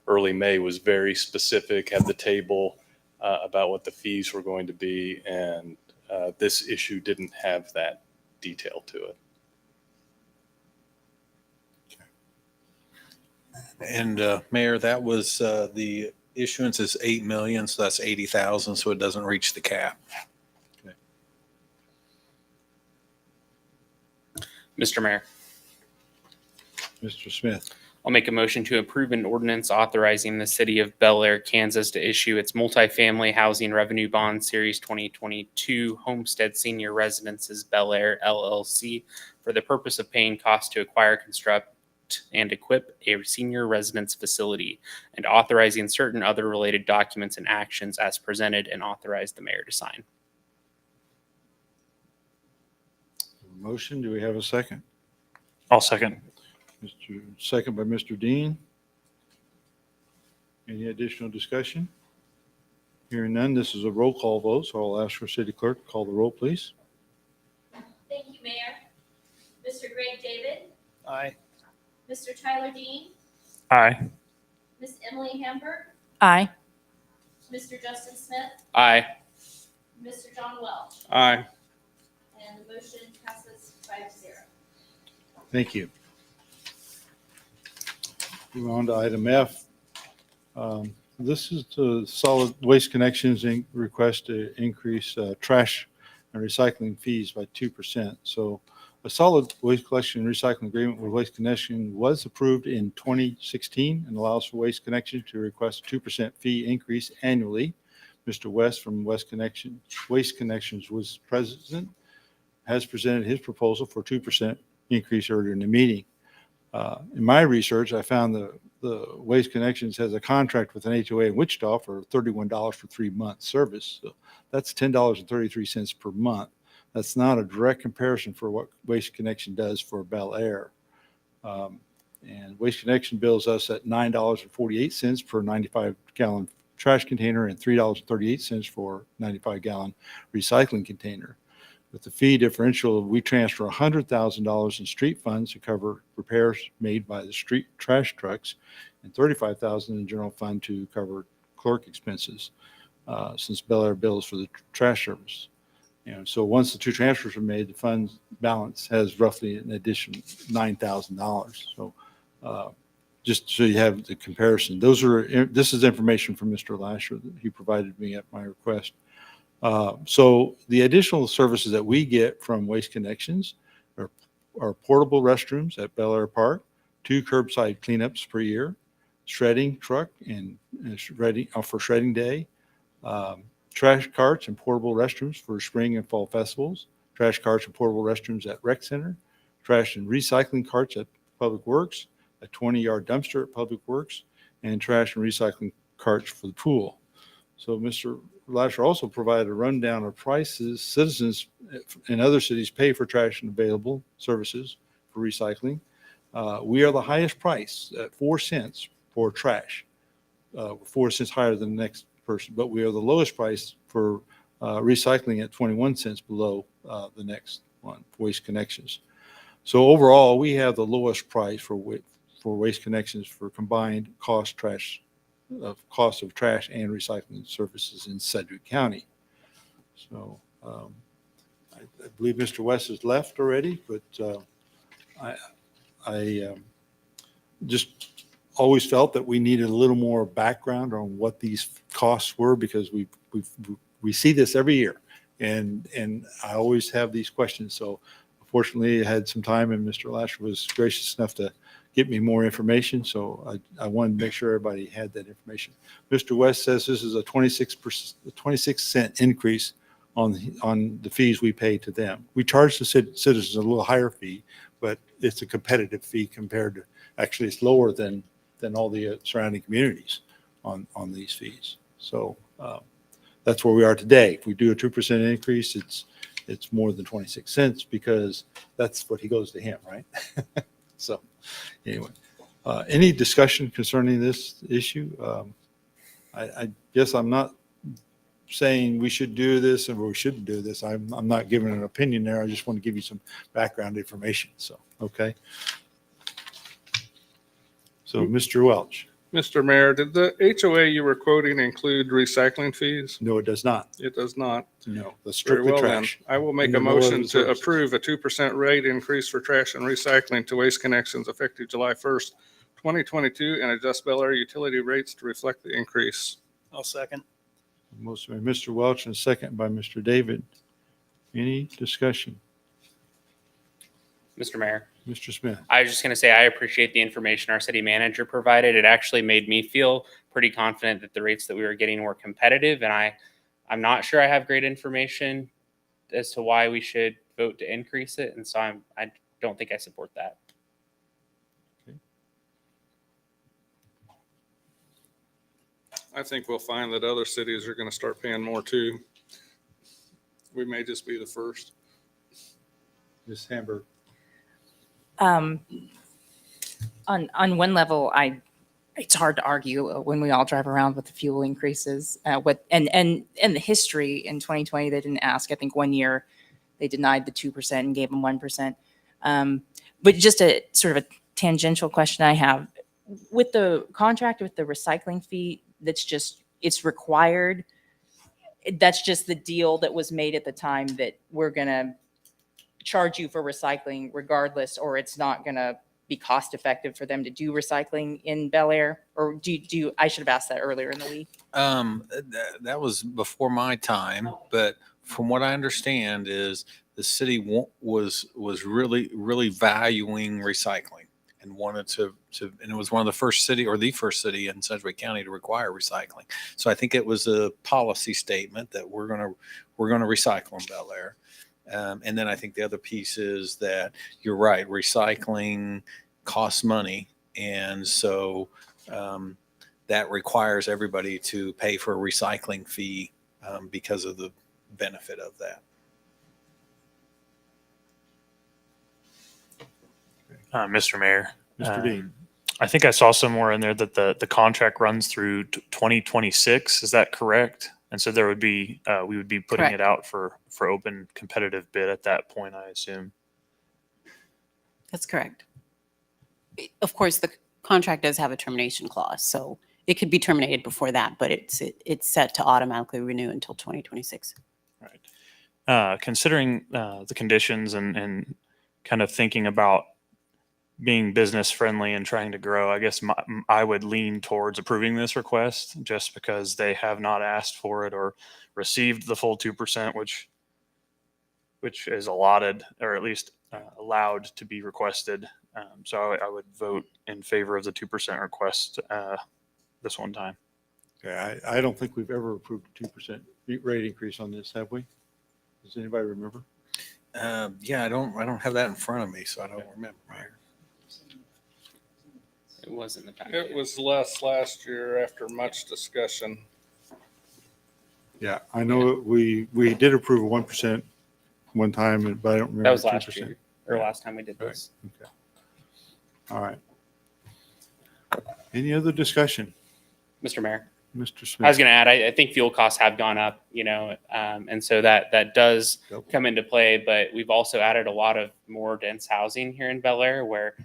early May, was very specific, had the table about what the fees were going to be, and this issue didn't have that detail to it. And Mayor, that was the issuance is 8 million, so that's 80,000, so it doesn't reach the cap. Mr. Mayor, Mr. Smith. I'll make a motion to approve an ordinance authorizing the city of Bel Aire, Kansas to issue its multifamily housing revenue bond series 2022 Homestead Senior Residences Bel Aire LLC for the purpose of paying costs to acquire, construct, and equip a senior residence facility, and authorizing certain other related documents and actions as presented, and authorize the mayor to sign. Motion, do we have a second? I'll second. Second by Mr. Dean. Any additional discussion? Hearing none, this is a roll call vote, so I'll ask for city clerk to call the roll, please. Thank you, Mayor. Mr. Greg David, Aye. Mr. Tyler Dehn, Aye. Miss Emily Hamburg, Aye. Mr. Justin Smith, Aye. Mr. John Welch, Aye. and the motion passes 5-0. Thank you. Move on to item F. This is the Solid Waste Connections request to increase trash and recycling fees by 2%. So a solid waste collection and recycling agreement with Waste Connection was approved in 2016 and allows for Waste Connection to request a 2% fee increase annually. Mr. West from Waste Connections was president, has presented his proposal for 2% increase earlier in the meeting. In my research, I found the Waste Connections has a contract with an HOA in Wichita for $31 for 3 months service. So that's $10.33 per month. That's not a direct comparison for what Waste Connection does for Bel Aire. And Waste Connection bills us at $9.48 per 95-gallon trash container and $3.38 for 95-gallon recycling container. With the fee differential, we transfer $100,000 in street funds to cover repairs made by the street trash trucks and $35,000 in general fund to cover clerk expenses, since Bel Aire bills for the trash service. So once the two transfers are made, the fund balance has roughly an additional $9,000. So just so you have the comparison, this is information from Mr. Lasher that he provided me at my request. So the additional services that we get from Waste Connections are portable restrooms at Bel Aire Park, 2 curbside cleanups per year, shredding truck and for shredding day, trash carts and portable restrooms for spring and fall festivals, trash carts and portable restrooms at Rec Center, trash and recycling carts at Public Works, a 20-yard dumpster at Public Works, and trash and recycling carts for the pool. So Mr. Lasher also provided a rundown of prices citizens in other cities pay for trash and available services for recycling. We are the highest price at 4 cents for trash, 4 cents higher than the next person, but we are the lowest price for recycling at 21 cents below the next one, Waste Connections. So overall, we have the lowest price for Waste Connections for combined cost of trash and recycling services in Sedgwick County. So I believe Mr. West has left already, but I just always felt that we needed a little more background on what these costs were, because we see this every year, and I always have these questions. So fortunately, I had some time, and Mr. Lasher was gracious enough to get me more information. So I wanted to make sure everybody had that information. Mr. West says this is a 26 cent increase on the fees we pay to them. We charge the citizens a little higher fee, but it's a competitive fee compared to, actually it's lower than all the surrounding communities on these fees. So that's where we are today. If we do a 2% increase, it's more than 26 cents, because that's what he goes to him, right? So anyway, any discussion concerning this issue? I guess I'm not saying we should do this or we shouldn't do this. I'm not giving an opinion there. I just want to give you some background information. So, okay. So Mr. Welch. Mr. Mayor, did the HOA you were quoting include recycling fees? No, it does not. It does not. No, that's Very strictly well then. trash. I will make And a no other motion to services. approve a 2% rate increase for trash and recycling to Waste Connections effective July 1st, 2022, and adjust Bel Aire utility rates to reflect the increase. I'll second. Motion by Mr. Welch and a second by Mr. David. Any discussion? Mr. Mayor, Mr. Smith? I was just going to say I appreciate the information our city manager provided. It actually made me feel pretty confident that the rates that we were getting were competitive, and I'm not sure I have great information as to why we should vote to increase it, and so I don't think I support that. Okay. I think we'll find that other cities are going to start paying more too. We may just be the first. Ms. Hamburg. On one level, it's hard to argue when we all drive around with the fuel increases. And the history in 2020, they didn't ask. I think one year they denied the 2% and gave them 1%. But just a sort of a tangential question I have with the contract with the recycling fee. It's required. That's just the deal that was made at the time that we're going to charge you for recycling regardless, or it's not going to be cost effective for them to do recycling in Bel Aire? Or I should have asked that earlier in the week. That was before my time, but from what I understand is the city was really, really valuing recycling and wanted to, and it was one of the first city or the first city in Sedgwick County to require recycling. So I think it was a policy statement that we're going to recycle in Bel Aire. And then I think the other piece is that you're right, recycling costs money. And so that requires everybody to pay for a recycling fee because of the benefit of that. Mr. Mayor. Mr. Dean. I think I saw somewhere in there that the contract runs through 2026. Is that correct? And so there would be, we would be putting Correct. it out for open competitive bid at that point, I assume. That's correct. Of course, the contract does have a termination clause, so it could be terminated before that, but it's set to automatically renew until 2026. Right. Considering the conditions and kind of thinking about being business friendly and trying to grow, I guess I would lean towards approving this request just because they have not asked for it or received the full 2%, which is allotted or at least allowed to be requested. So I would vote in favor of the 2% request this one time. Okay, I don't think we've ever approved a 2% rate increase on this, have we? Does anybody remember? Yeah, I don't have that in front of me, so I don't remember. It was in the packet. It was less last year after much discussion. Yeah, I know we did approve a 1% one time, but I don't remember. That was 2%. last year or last time we did this. Okay. All right. Any other discussion? Mr. Mayor. Mr. Smith? I was going to add, I think fuel costs have gone up, and so that does Yep. come into play. But we've also added a lot of more dense housing here in Bel Aire, where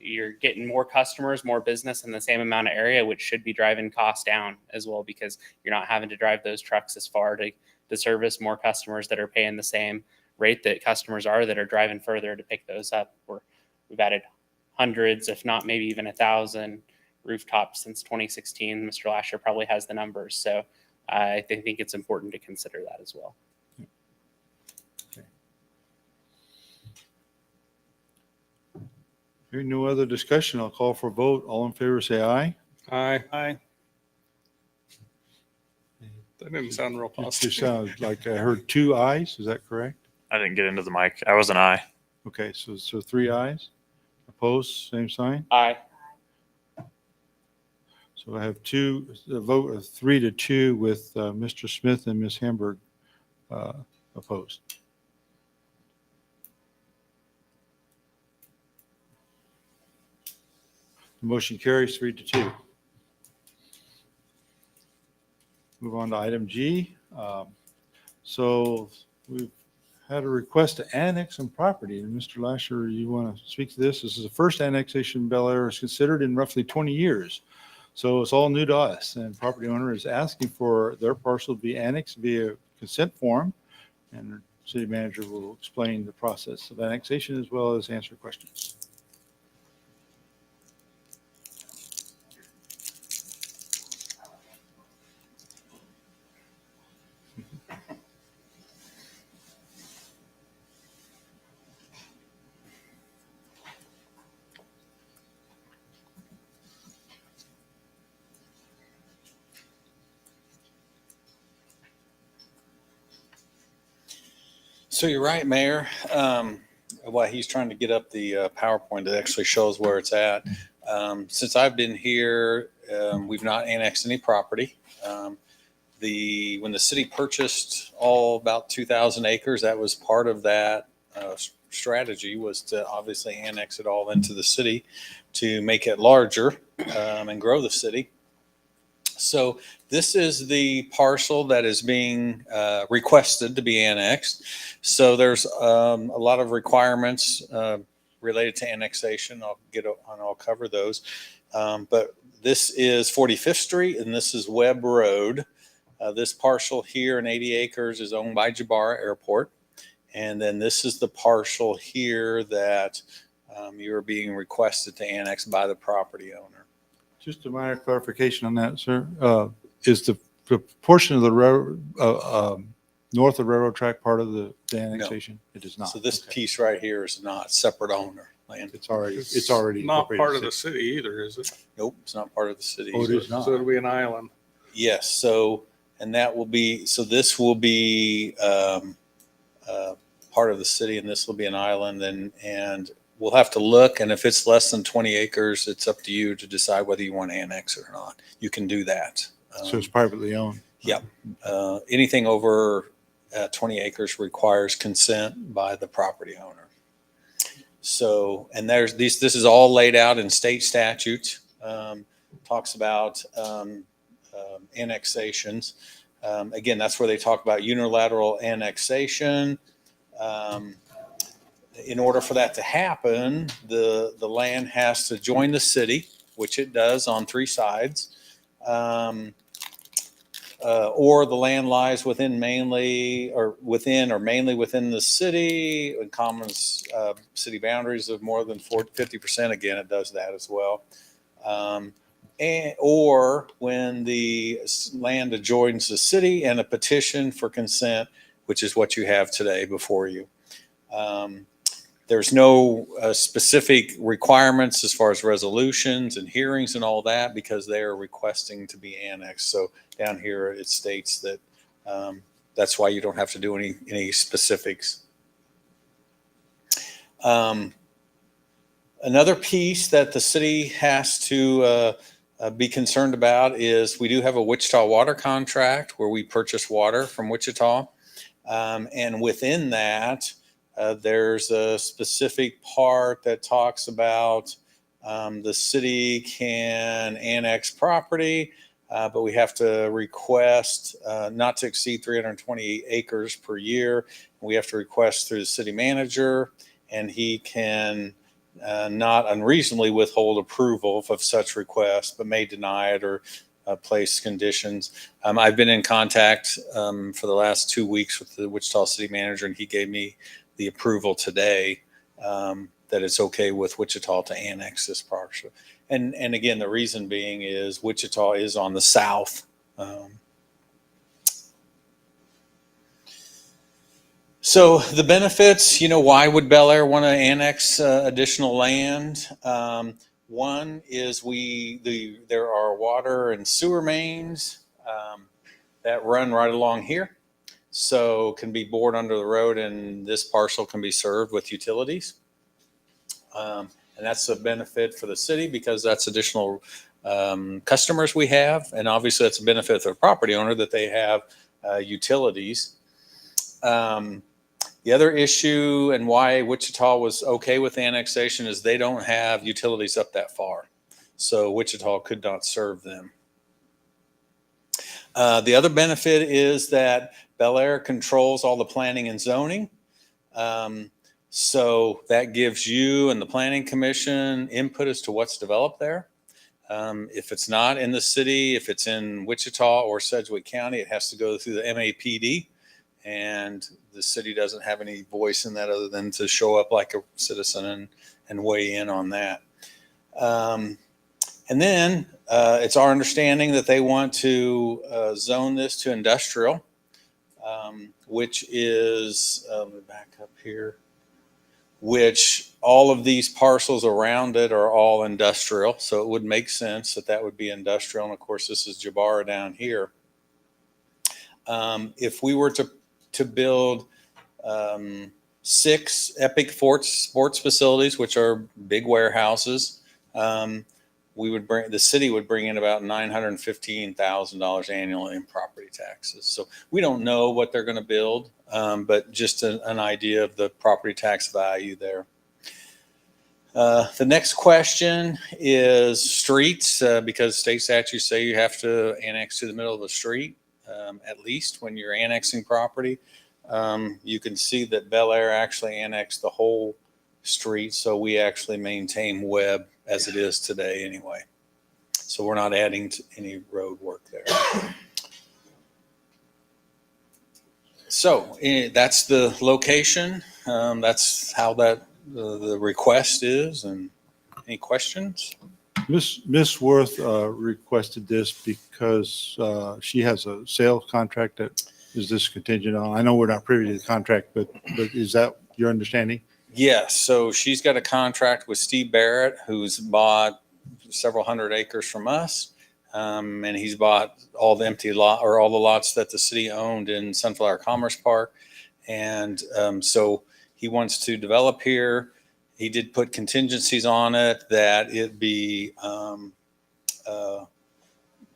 you're getting more customers, more business in the same amount of area, which should be driving costs down as well, because you're not having to drive those trucks as far to service more customers that are paying the same rate that customers are that are driving further to pick those up. We've added hundreds, if not maybe even 1,000 rooftops since 2016. Mr. Lasher probably has the numbers. So I think it's important to consider that as well. Hearing no other discussion, I'll call for a vote. All in favor, say aye. Aye. That didn't sound real It just positive. sounds like I heard 2 ayes. Is that correct? I didn't get into the mic. I was an aye. Okay, so 3 ayes. Opposed, same sign. Aye. So I have a vote of 3-2 with Mr. Smith and Ms. Hamburg opposed. The motion carries 3-2. Move on to item G. So we've had a request to annex some property. And Mr. Lasher, you want to speak to this? This is the first annexation Bel Aire is considered in roughly 20 years. So it's all new to us. And property owner is asking for their parcel to be annexed via consent form. And the city manager will explain the process of annexation as well as answer questions. So you're right, Mayor. While he's trying to get up the PowerPoint that actually shows where it's at. Since I've been here, we've not annexed any property. When the city purchased about 2,000 acres, that was part of that strategy, was to obviously annex it all into the city to make it larger and grow the city. So this is the parcel that is being requested to be annexed. So there's a lot of requirements related to annexation. I'll cover those. But this is 45th Street and this is Webb Road. This parcel here in 80 acres is owned by Jabara Airport. And then this is the parcel here that you're being requested to annex by the property owner. Just a minor clarification on that, sir. Is the portion of the road, north of railroad track part of the annexation? It is not. So this piece right here is not separate owner land. It's already Not incorporated part of in the city either, is it? Nope, it's not part of the city. Oh, it is not. So it'll be an island. Yes, so, and that will be, so this will be part of the city and this will be an island, and we'll have to look, and if it's less than 20 acres, it's up to you to decide whether you want to annex it or not. You can do that. So it's privately owned. Yep. Anything over 20 acres requires consent by the property owner. So, and this is all laid out in state statutes, talks about annexations. Again, that's where they talk about unilateral annexation. In order for that to happen, the land has to join the city, which it does on 3 sides. Or the land lies mainly within the city and common city boundaries of more than 50%. Again, it does that as well. Or when the land adjoins the city and a petition for consent, which is what you have today before you. There's no specific requirements as far as resolutions and hearings and all that because they are requesting to be annexed. So down here it states that that's why you don't have to do any specifics. Another piece that the city has to be concerned about is we do have a Wichita water contract where we purchase water from Wichita. And within that, there's a specific part that talks about the city can annex property, but we have to request not to exceed 320 acres per year. We have to request through the city manager, and he can not unreasonably withhold approval of such requests, but may deny it or place conditions. I've been in contact for the last 2 weeks with the Wichita city manager, and he gave me the approval today that it's okay with Wichita to annex this parcel. And again, the reason being is Wichita is on the south. So the benefits, why would Bel Aire want to annex additional land? One is there are water and sewer mains that run right along here. So can be bored under the road, and this parcel can be served with utilities. And that's a benefit for the city because that's additional customers we have. And obviously that's a benefit for the property owner that they have utilities. The other issue and why Wichita was okay with annexation is they don't have utilities up that far. So Wichita could not serve them. The other benefit is that Bel Aire controls all the planning and zoning. So that gives you and the planning commission input as to what's developed there. If it's not in the city, if it's in Wichita or Sedgwick County, it has to go through the MAPD. And the city doesn't have any voice in that other than to show up like a citizen and weigh in on that. And then it's our understanding that they want to zone this to industrial, which is, let me back up here, which all of these parcels around it are all industrial. So it would make sense that that would be industrial. And of course, this is Jabara down here. If we were to build 6 Epic sports facilities, which are big warehouses, the city would bring in about $915,000 annually in property taxes. So we don't know what they're going to build, but just an idea of the property tax value there. The next question is streets, because state statutes say you have to annex to the middle of a street, at least when you're annexing property. You can see that Bel Aire actually annexed the whole street, so we actually maintain Webb as it is today anyway. So we're not adding to any road work there. So that's the location. That's how the request is. And any questions? Miss Worth requested this because she has a sales contract that is this contingent on. I know we're not privy to the contract, but is that your understanding? Yes. So she's got a contract with Steve Barrett, who's bought several hundred acres from us. And he's bought all the all the lots that the city owned in Sunflower Commerce Park. And so he wants to develop here. He did put contingencies on it that it be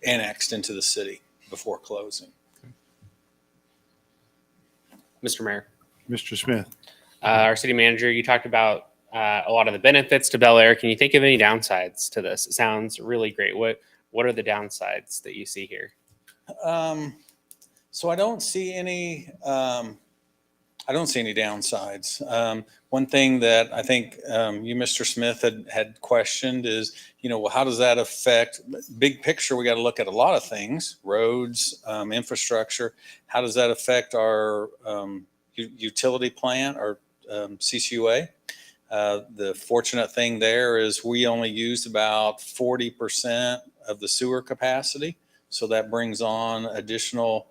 annexed into the city before closing. Mr. Mayor, Mr. Smith? our city manager, you talked about a lot of the benefits to Bel Aire. Can you think of any downsides to this? It sounds really great. What are the downsides that you see here? So I don't see any. I don't see any downsides. One thing that I think you, Mr. Smith, had questioned is, well, how does that affect big picture? We got to look at a lot of things: roads, infrastructure. How does that affect our utility plant or CCUA? The fortunate thing there is we only used about 40% of the sewer capacity. So that brings on additional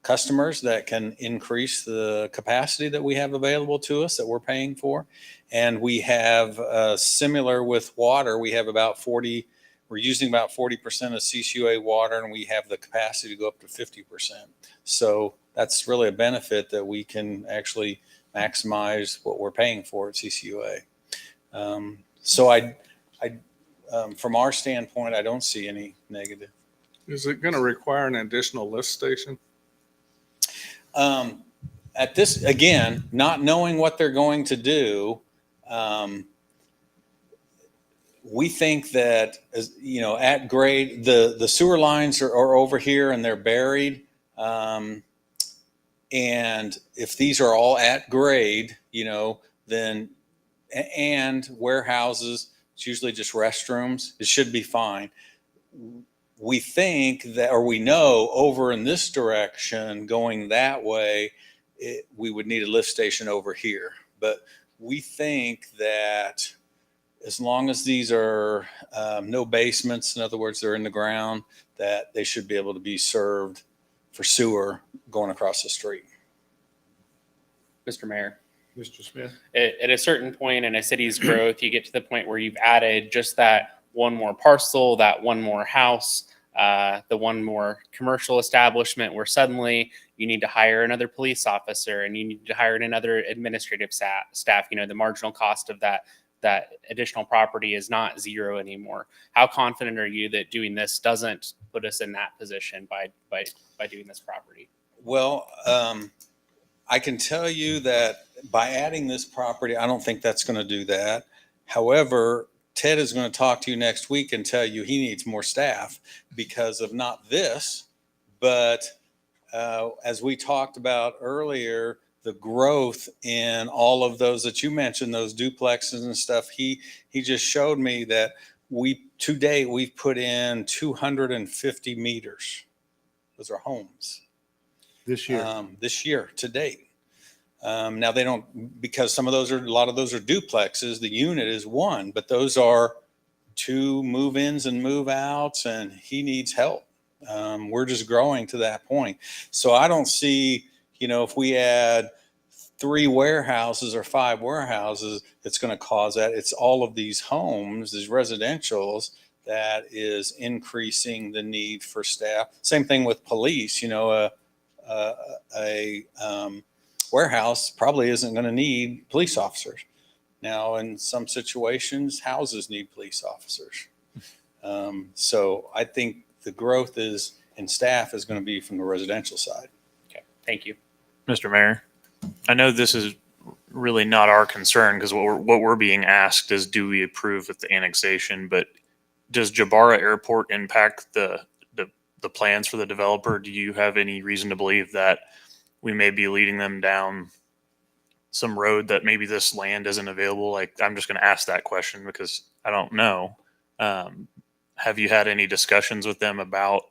customers that can increase the capacity that we have available to us that we're paying for. And we have similar with water. We have we're using about 40% of CCUA water, and we have the capacity to go up to 50%. So that's really a benefit that we can actually maximize what we're paying for at CCUA. So from our standpoint, I don't see any negative. Is it going to require an additional lift station? At this, again, not knowing what they're going to do, we think that, at grade, the sewer lines are over here and they're buried. And if these are all at grade, then, and warehouses, it's usually just restrooms, it should be fine. We think that, or we know over in this direction, going that way, we would need a lift station over here. But we think that as long as these are no basements, in other words, they're in the ground, that they should be able to be served for sewer going across the street. Mr. Mayor, Mr. Smith? at a certain point in a city's growth, you get to the point where you've added just that one more parcel, that one more house, the one more commercial establishment, where suddenly you need to hire another police officer and you need to hire another administrative staff. The marginal cost of that additional property is not zero anymore. How confident are you that doing this doesn't put us in that position by doing this property? Well, I can tell you that by adding this property, I don't think that's going to do that. However, Ted is going to talk to you next week and tell you he needs more staff because of not this, but as we talked about earlier, the growth in all of those that you mentioned, those duplexes and stuff. He just showed me that to date we've put in 250 meters. Those are homes. This year? This year to date. Now they don't, because a lot of those are duplexes. The unit is one, but those are 2 move-ins and move-outs, and he needs help. We're just growing to that point. So I don't see, if we add 3 warehouses or 5 warehouses, it's going to cause that. It's all of these homes, these residentials, that is increasing the need for staff. Same thing with police. A warehouse probably isn't going to need police officers. Now, in some situations, houses need police officers. So I think the growth in staff is going to be from the residential side. Okay, thank you. Mr. Mayor, I know this is really not our concern because what we're being asked is, do we approve of the annexation? But does Jabara Airport impact the plans for the developer? Do you have any reason to believe that we may be leading them down some road that maybe this land isn't available? Like, I'm just going to ask that question because I don't know. Have you had any discussions with them about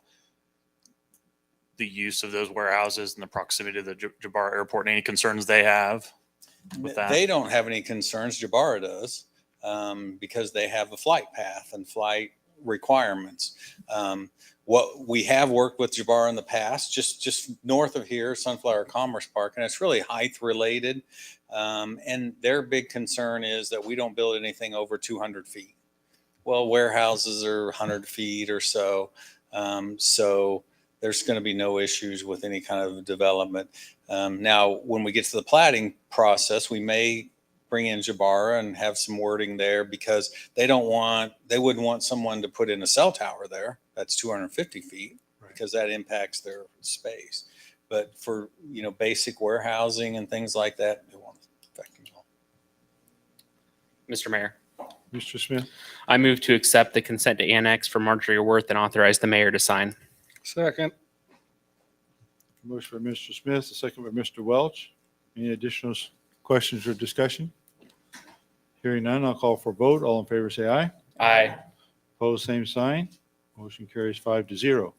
the use of those warehouses and the proximity to the Jabara Airport and any concerns they have with that? They don't have any concerns. Jabara does, because they have a flight path and flight requirements. What we have worked with Jabara in the past, just north of here, Sunflower Commerce Park, and it's really height related. And their big concern is that we don't build anything over 200 feet. Well, warehouses are 100 feet or so. So there's going to be no issues with any kind of development. Now, when we get to the platting process, we may bring in Jabara and have some wording there because they wouldn't want someone to put in a cell tower there. That's 250 feet because that impacts their space. But for, basic warehousing and things like that, it won't affect them at all. Mr. Mayor, Mr. Smith, I move to accept the consent to annex for Marjorie Worth and authorize the mayor to sign. Second. motion by Mr. Smith, a second by Mr. Welch. Any additional questions or discussion? Hearing none, I'll call for a vote. All in favor, say aye. Aye. Opposed, same sign. Motion carries 5-0.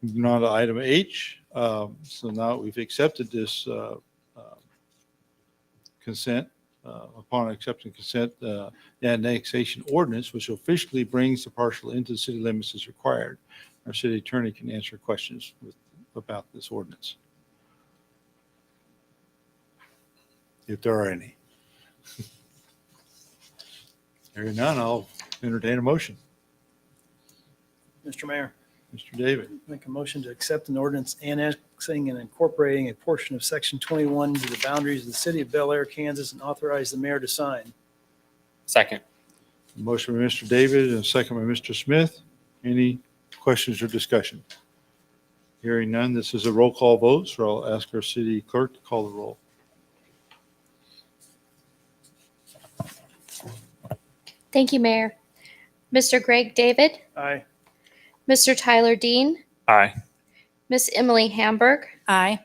Moving on to item H. So now we've accepted this consent. Upon accepting consent, the annexation ordinance, which officially brings the parcel into the city limits as required. Our city attorney can answer questions about this ordinance, if there are any. Hearing none, I'll entertain a motion. Mr. Mayor, Mr. David, make a motion to accept an ordinance annexing and incorporating a portion of Section 21 to the boundaries of the city of Bel Aire, Kansas, and authorize the mayor to sign. Second. motion by Mr. David and a second by Mr. Smith. Any questions or discussion? Hearing none, this is a roll call vote, so I'll ask our city clerk to call the roll. Thank you, Mayor. Mr. Greg David, Aye. Mr. Tyler Dehn, Aye. Miss Emily Hamburg, Aye.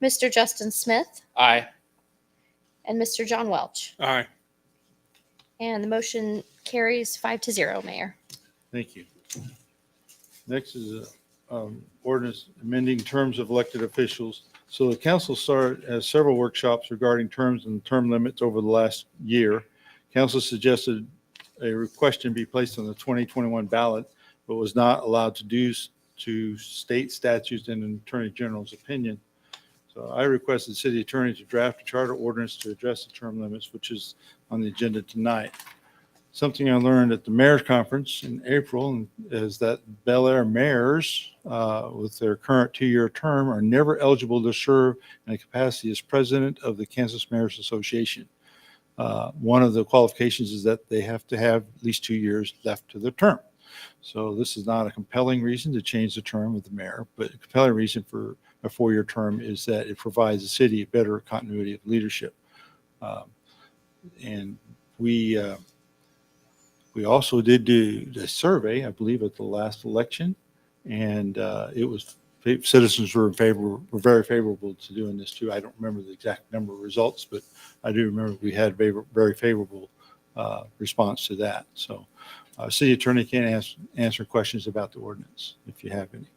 Mr. Justin Smith, Aye. and Mr. John Welch. Aye. And the motion carries 5-0, Mayor. Thank you. Next is ordinance amending terms of elected officials. So the council has several workshops regarding terms and term limits over the last year. Council suggested a question be placed on the 2021 ballot, but was not allowed to do to state statutes and an attorney general's opinion. So I requested the city attorney to draft a charter ordinance to address the term limits, which is on the agenda tonight. Something I learned at the mayor's conference in April is that Bel Aire mayors with their current 2-year term are never eligible to serve in a capacity as president of the Kansas Mayors Association. One of the qualifications is that they have to have at least 2 years left to their term. So this is not a compelling reason to change the term of the mayor, but a compelling reason for a 4-year term is that it provides the city a better continuity of leadership. And we also did do a survey, I believe, at the last election, and citizens were very favorable to doing this too. I don't remember the exact number of results, but I do remember we had very favorable response to that. So, city attorney can answer questions about the ordinance if you have any.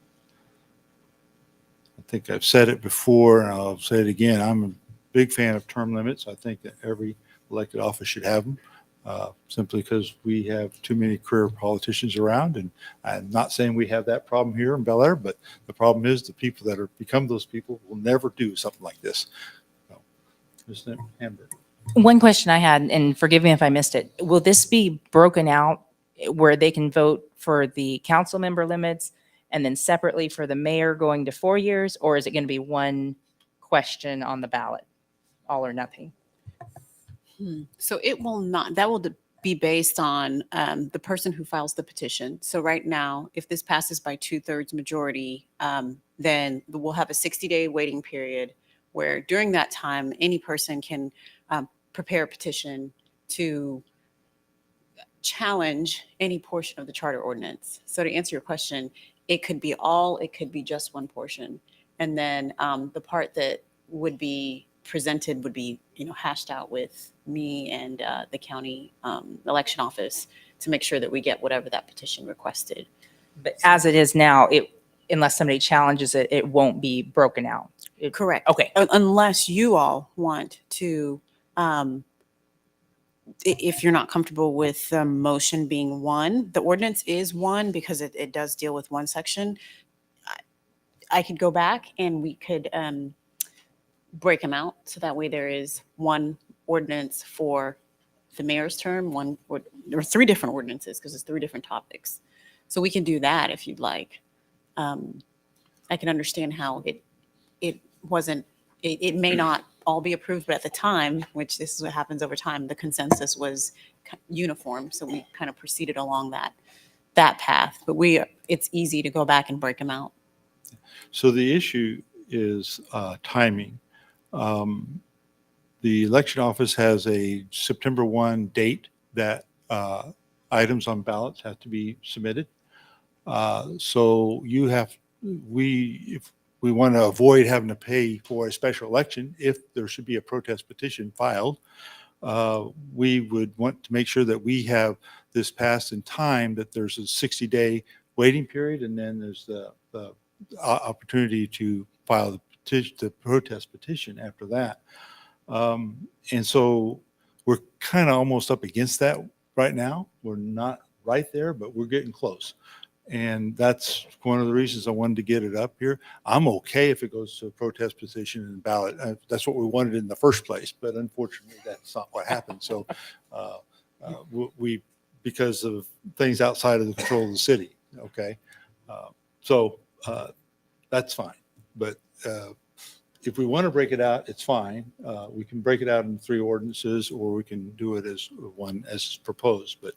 I think I've said it before, and I'll say it again. I'm a big fan of term limits. I think that every elected office should have them. Simply because we have too many career politicians around. And I'm not saying we have that problem here in Bel Aire, but the problem is the people that become those people will never do something like this. So, Ms. Hamburg. One question I had, and forgive me if I missed it, will this be broken out where they can vote for the council member limits and then separately for the mayor going to 4 years? Or is it going to be one question on the ballot, all or nothing? So it will not, that will be based on the person who files the petition. So right now, if this passes by 2/3 majority, then we'll have a 60-day waiting period where during that time, any person can prepare a petition to challenge any portion of the charter ordinance. So to answer your question, it could be all, it could be just one portion. And then the part that would be presented would be, hashed out with me and the county election office to make sure that we get whatever that petition requested. But as it is now, unless somebody challenges it, it won't be broken out. Correct. Okay. Unless you all want to, if you're not comfortable with the motion being one, the ordinance is one because it does deal with one section. I could go back and we could break them out. So that way there is one ordinance for the mayor's term, or 3 different ordinances because it's 3 different topics. So we can do that if you'd like. I can understand how it wasn't, it may not all be approved, but at the time, which this is what happens over time, the consensus was uniform. So we kind of proceeded along that path, but it's easy to go back and break them out. So the issue is timing. The election office has a September 1 date that items on ballots have to be submitted. So if we want to avoid having to pay for a special election, if there should be a protest petition filed, we would want to make sure that we have this passed in time, that there's a 60-day waiting period, and then there's the opportunity to file the protest petition after that. And so we're kind of almost up against that right now. We're not right there, but we're getting close. And that's one of the reasons I wanted to get it up here. I'm okay if it goes to a protest petition and ballot. That's what we wanted in the first place, but unfortunately that's not what happened. So we, because of things outside of the control of the city. Okay. So that's fine. But if we want to break it out, it's fine. We can break it out into 3 ordinances, or we can do it as one as proposed. But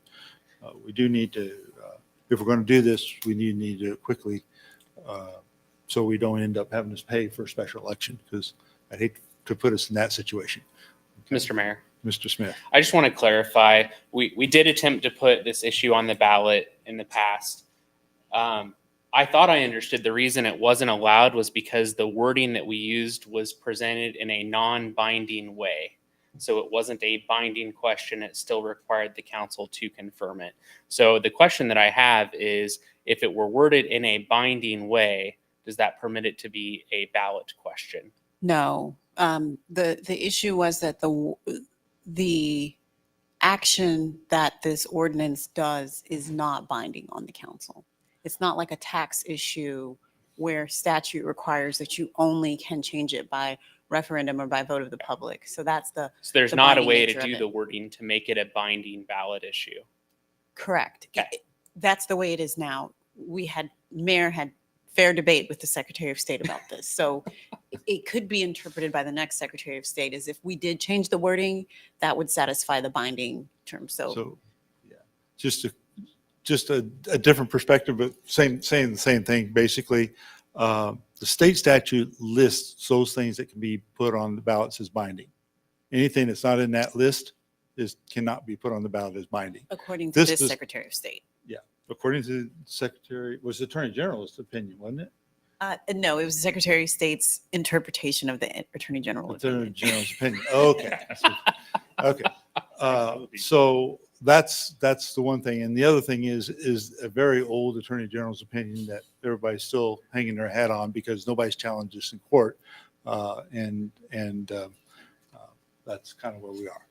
we do need to, if we're going to do this, we need to do it quickly, so we don't end up having to pay for a special election, because I'd hate to put us in that situation. Mr. Mayor, Mr. Smith. I just want to clarify, we did attempt to put this issue on the ballot in the past. I thought I understood the reason it wasn't allowed was because the wording that we used was presented in a non-binding way. So it wasn't a binding question. It still required the council to confirm it. So the question that I have is, if it were worded in a binding way, does that permit it to be a ballot question? No, the issue was that the action that this ordinance does is not binding on the council. It's not like a tax issue where statute requires that you only can change it by referendum or by vote of the public. So that's So there's the not a binding way to nature of do it. the wording to make it a binding ballot issue. Correct. Okay. That's the way it is now. Mayor had fair debate with the Secretary of State about this. So it could be interpreted by the next Secretary of State as if we did change the wording, that would satisfy the binding term. So Yeah, just a different perspective, but saying the same thing. Basically, the state statute lists those things that can be put on the ballots as binding. Anything that's not in that list cannot be put on the ballot as binding. according to this is- Secretary of State. According to the Secretary, was the Attorney General's opinion, wasn't it? No, it was the Secretary of State's interpretation of the Attorney General. Attorney opinion. General's opinion. Okay. Okay. So that's the one thing. And the other thing is a very old Attorney General's opinion that everybody's still hanging their hat on because nobody's challenged this in court. And that's kind of where we are.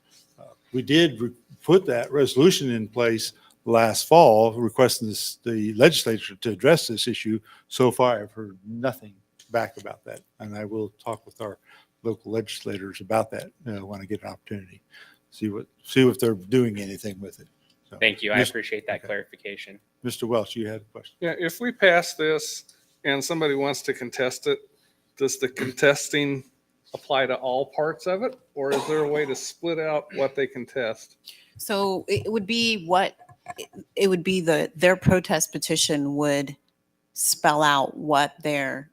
We did put that resolution in place last fall, requesting the legislature to address this issue. So far, I've heard nothing back about that. And I will talk with our local legislators about that when I get an opportunity. See if they're doing anything with it. So, Thank you. I Mr. appreciate that okay. clarification. Mr. Welch, you had a question. Yeah, if we pass this and somebody wants to contest it, does the contesting apply to all parts of it? Or is there a way to split out what they contest? So it would be what, it would be their protest petition would spell out what their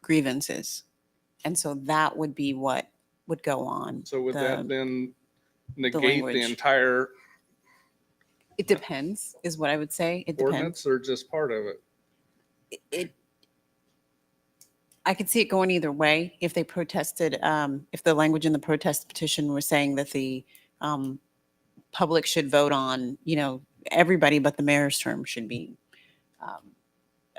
grievance is. And so that would be what would go on. So would that then negate language. the entire It depends, is what I would say. It depends. ordinance or just part of it? I could see it going either way. If they protested, if the language in the protest petition was saying that the public should vote on, everybody but the mayor's term should be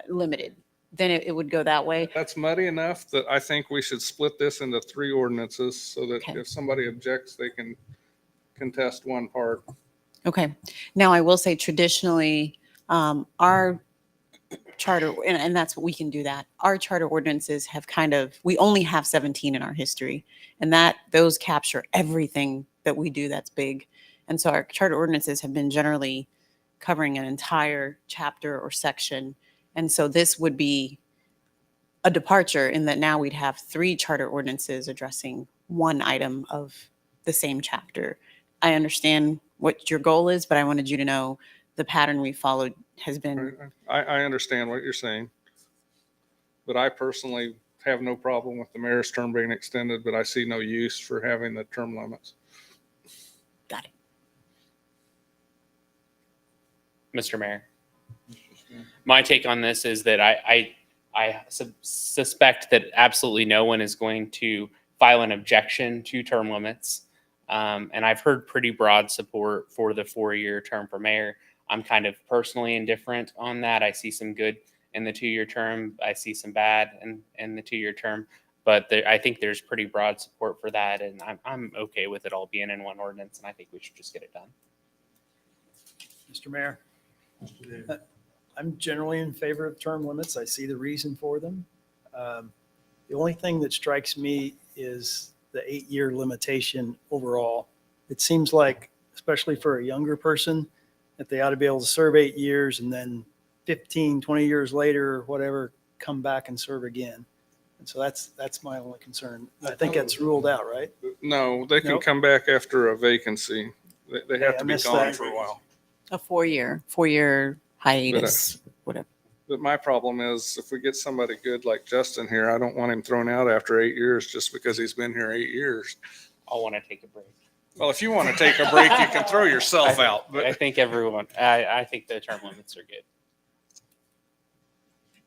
limited, then it would go that way. That's muddy enough that I think we should split this into 3 ordinances so that Okay. if somebody objects, they can contest one part. Okay. Now, I will say traditionally, our charter, and that's what we can do that. Our charter ordinances have we only have 17 in our history, and those capture everything that we do that's big. And so our charter ordinances have been generally covering an entire chapter or section. And so this would be a departure in that now we'd have 3 charter ordinances addressing one item of the same chapter. I understand what your goal is, but I wanted you to know the pattern we followed has been. I understand what you're saying, but I personally have no problem with the mayor's term being extended, but I see no use for having the term limits. Got it. Mr. Mayor. My take on this is that I suspect that absolutely no one is going to file an objection to term limits. And I've heard pretty broad support for the 4-year term for mayor. I'm kind of personally indifferent on that. I see some good in the 2-year term. I see some bad in the 2-year term. But I think there's pretty broad support for that. And I'm okay with it all being in one ordinance. And I think we should just get it done. Mr. Mayor, I'm generally in favor of term limits. I see the reason for them. The only thing that strikes me is the 8-year limitation overall. It seems like, especially for a younger person, that they ought to be able to serve 8 years and then 15, 20 years later, or whatever, come back and serve again. And so that's my only concern. I think that's ruled out, right? No, they can Nope. come back after a vacancy. They have to I be missed gone that. for a while. A 4-year hiatus, whatever. But my problem is if we get somebody good like Justin here, I don't want him thrown out after 8 years just because he's been here 8 years. I'll want to take a break. Well, if you want to take a break, you can throw yourself out. I But think I think the term limits are good.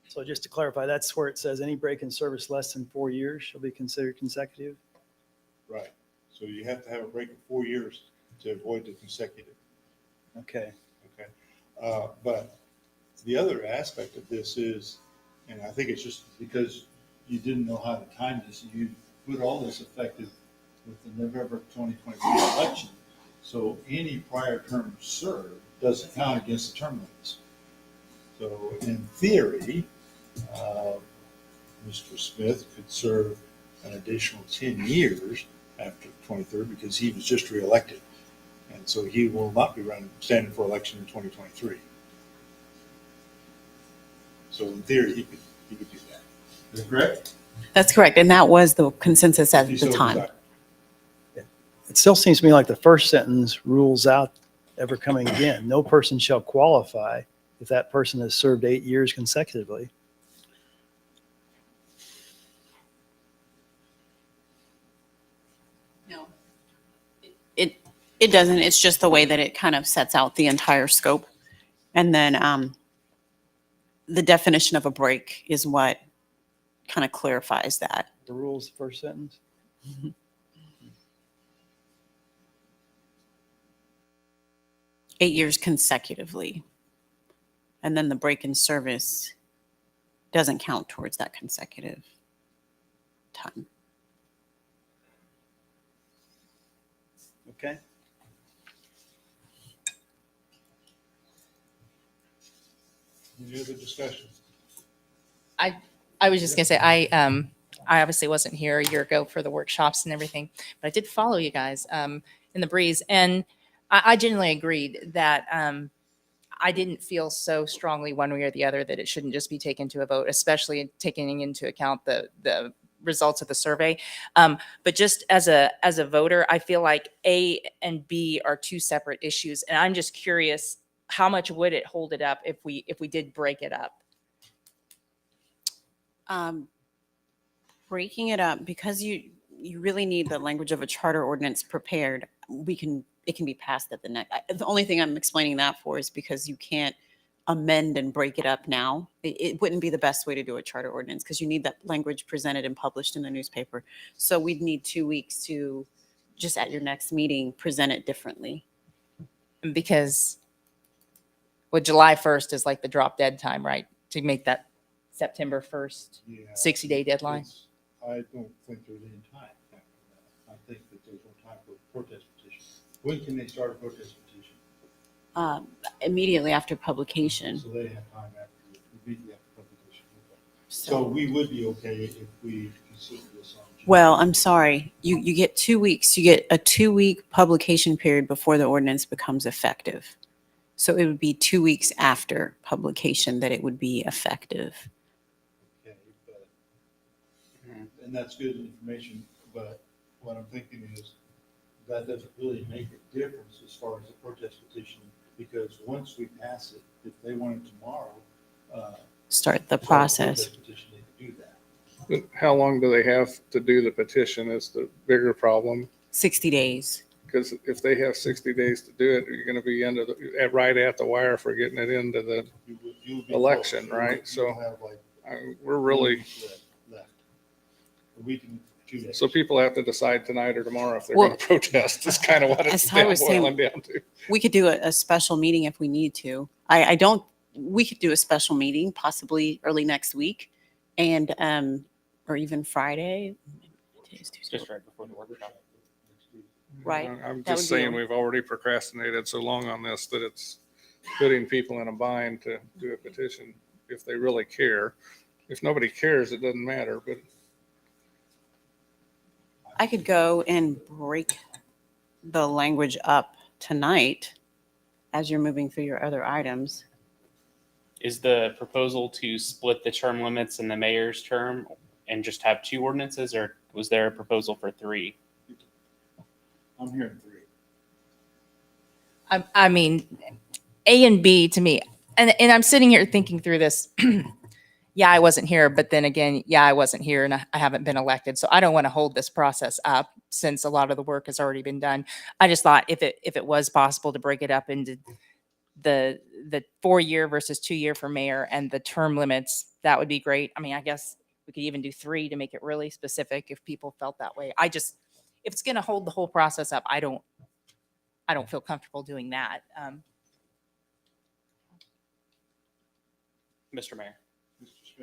So just to clarify, that's where it says any break in service less than 4 years shall be considered consecutive. Right. So you have to have a break of 4 years to avoid the consecutive. Okay. Okay. But the other aspect of this is, and I think it's just because you didn't know how to time this, you put all this effective with the November 2023 election. So any prior term served doesn't count against the term limits. So in theory, Mr. Smith could serve an additional 10 years after 23rd because he was just reelected. And so he will not be standing for election in 2023. So in theory, he could do that. Is that correct? That's correct. And that was the consensus at He the so time. desired. It still seems to me like the first sentence rules out ever coming again. No person shall qualify if that person has served 8 years consecutively. No. It doesn't. It's just the way that it kind of sets out the entire scope. And then the definition of a break is what kind of clarifies that. The rules, the first sentence. 8 years consecutively. And then the break in service doesn't count towards that consecutive time. Okay. Any other discussion? I was just gonna say, I obviously wasn't here a year ago for the workshops and everything, but I did follow you guys in the breeze. And I genuinely agreed that I didn't feel so strongly one way or the other that it shouldn't just be taken to a vote, especially taking into account the results of the survey. But just as a voter, I feel like A and B are two separate issues. And I'm just curious, how much would it hold it up if we did break it up? Breaking it up, because you really need the language of a charter ordinance prepared. It can be passed at the next. The only thing I'm explaining that for is because you can't amend and break it up now. It wouldn't be the best way to do a charter ordinance because you need that language presented and published in the newspaper. So we'd need 2 weeks to just at your next meeting present it differently. Because well, July 1st is like the drop dead time, right? To make that September 1st 60-day deadline. I don't think there's any time after that. I think that there's no time for a protest petition. When can they start a protest petition? Immediately after publication. So they have time immediately after publication. So we would be okay if we consider this on June. Well, I'm sorry. You get 2 weeks. You get a 2-week publication period before the ordinance becomes effective. So it would be 2 weeks after publication that it would be effective. Okay, but, and that's good information, but what I'm thinking is that doesn't really make a difference as far as the protest petition, because once we pass it, if they want it tomorrow, Start the start a process. protest petition, they can do that. But how long do they have to do the petition is the bigger problem. 60 days. Because if they have 60 days to do it, you're going to be right at the wire for getting it into the You'll be election, close. right? You'll So have like we're really, left. A week and 2 days. so people have to decide tonight or tomorrow if they're Well, going to protest. It's kind of what as it's Ty was saying, boiling down to. We could do a special meeting if we need to. We could do a special meeting possibly early next week and, or even Friday. Today's Tuesday. Just right before the workshop. Right. I'm That just would be saying, a- we've already procrastinated so long on this that it's putting people in a bind to do a petition if they really care. If nobody cares, it doesn't matter, but I could go and break the language up tonight as you're moving through your other items. Is the proposal to split the term limits in the mayor's term and just have 2 ordinances, or was there a proposal for 3? I'm hearing 3. I mean, A and B to me, and I'm sitting here thinking through this. Yeah, I wasn't here, but then again, yeah, I wasn't here and I haven't been elected. So I don't want to hold this process up since a lot of the work has already been done. I just thought if it was possible to break it up into the 4-year versus 2-year for mayor and the term limits, that would be great. I mean, I guess we could even do 3 to make it really specific if people felt that way. If it's going to hold the whole process up, I don't feel comfortable doing that. Mr. Mayor,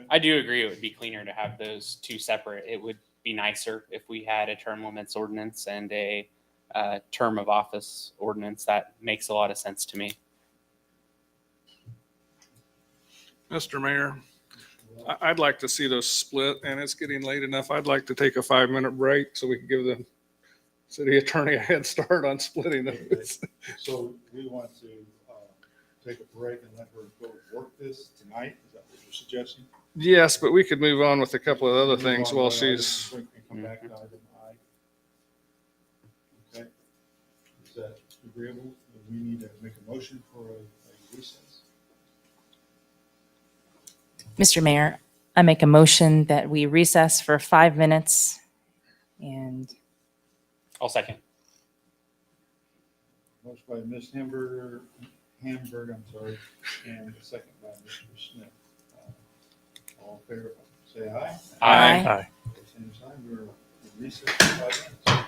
I do agree it would be cleaner to have those 2 separate. It would be nicer if we had a term limits ordinance and a term of office ordinance. That makes a lot of sense to me. Mr. Mayor, I'd like to see those split, and it's getting late enough. I'd like to take a 5-minute break so we can give the city attorney a head start on splitting those. So we want to take a break and let her go work this tonight? Is that what you're suggesting? Yes, but we could move on with a couple of other things while Move on to she's, item and come back to item I. Okay. Is that agreeable? We need to make a motion for a recess. Mr. Mayor, I make a motion that we recess for 5 minutes and I'll second. Motion by Ms. Hamburg, and a second by Mr. Smith. All in favor, say aye. Aye. Same sign, we're in recess for 5 minutes.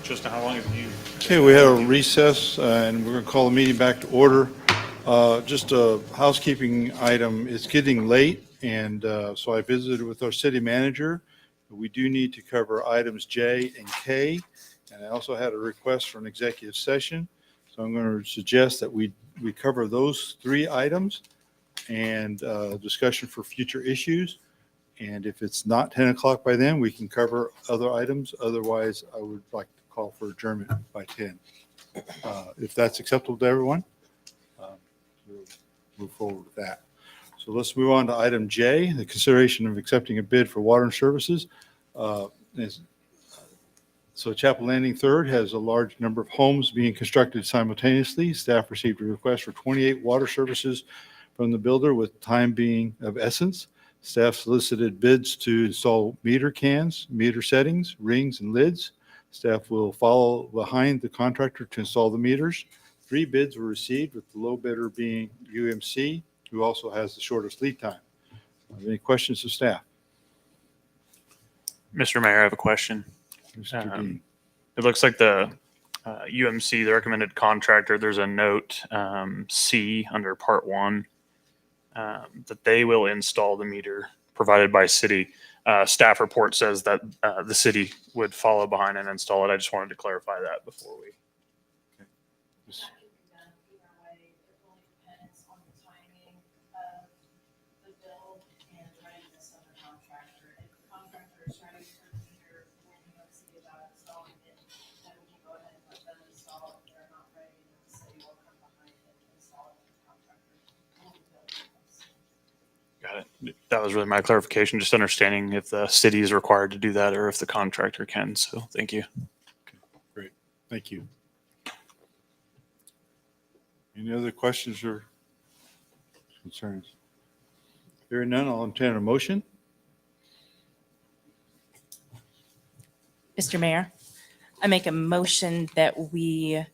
Tristan, how long have you? Okay, we had a recess, and we're going to call the meeting back to order. Just a housekeeping item, it's getting late, and so I visited with our city manager. We do need to cover items J and K, and I also had a request for an executive session. So I'm going to suggest that we cover those 3 items and discussion for future issues. And if it's not 10 o'clock by then, we can cover other items. Otherwise, I would like to call for adjournment by 10. If that's acceptable to everyone, we'll move forward with that. So let's move on to item J, the consideration of accepting a bid for water and services. So Chapel Landing Third has a large number of homes being constructed simultaneously. Staff received a request for 28 water services from the builder, with time being of essence. Staff solicited bids to install meter cans, meter settings, rings, and lids. Staff will follow behind the contractor to install the meters. 3 bids were received, with the low bidder being UMC, who also has the shortest lead time. Any questions of staff? Mr. Mayor, I have a question. Mr. Dean. It looks like the UMC, the recommended contractor, there's a note C under part 1 that they will install the meter provided by city. Staff report says that the city would follow behind and install it. I just wanted to clarify that before we. Got it. That was really my clarification, just understanding if the city is required to do that or if the contractor can. So thank you. Okay, great. Thank you. Any other questions or concerns? Hearing none, I'll entertain a motion. Mr. Mayor, I make a motion that we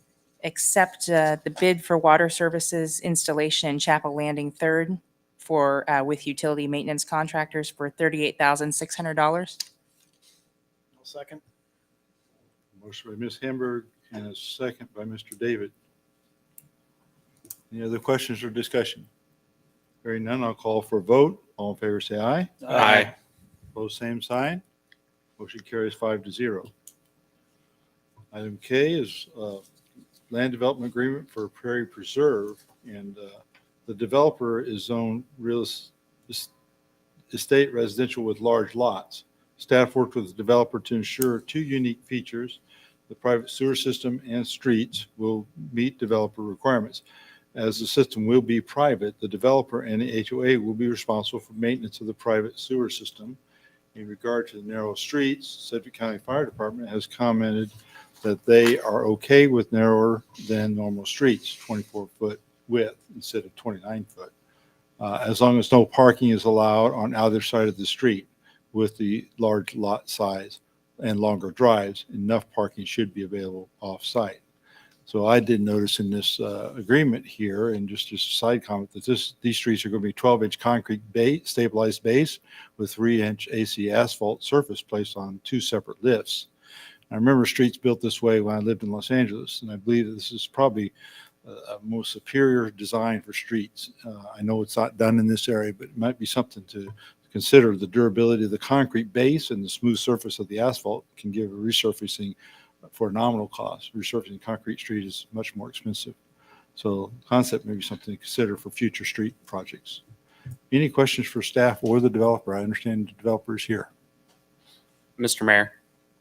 accept the bid for water services installation in Chapel Landing Third for with utility maintenance contractors for $38,600. I'll second. Motion by Ms. Hamburg and a second by Mr. David. Any other questions or discussion? Hearing none, I'll call for a vote. All in favor, say aye. Aye. Opposed, same sign. Motion carries 5-0. Item K is land development agreement for Prairie Preserve, and the developer is zoned real estate residential with large lots. Staff worked with the developer to ensure 2 unique features: the private sewer system and streets will meet developer requirements. As the system will be private, the developer and the HOA will be responsible for maintenance of the private sewer system. In regard to the narrow streets, Sedgwick County Fire Department has commented that they are okay with narrower than normal streets, 24-foot width instead of 29-foot, as long as no parking is allowed on either side of the street. With the large lot size and longer drives, enough parking should be available off-site. So I did notice in this agreement here, and just a side comment, that these streets are going to be 12-inch concrete stabilized base with 3-inch AC asphalt surface placed on 2 separate lifts. I remember streets built this way when I lived in Los Angeles, and I believe that this is probably a most superior design for streets. I know it's not done in this area, but it might be something to consider. The durability of the concrete base and the smooth surface of the asphalt can give a resurfacing for a nominal cost. Resurfacing concrete street is much more expensive. So concept may be something to consider for future street projects. Any questions for staff or the developer? I understand the developer is here. Mr. Mayor,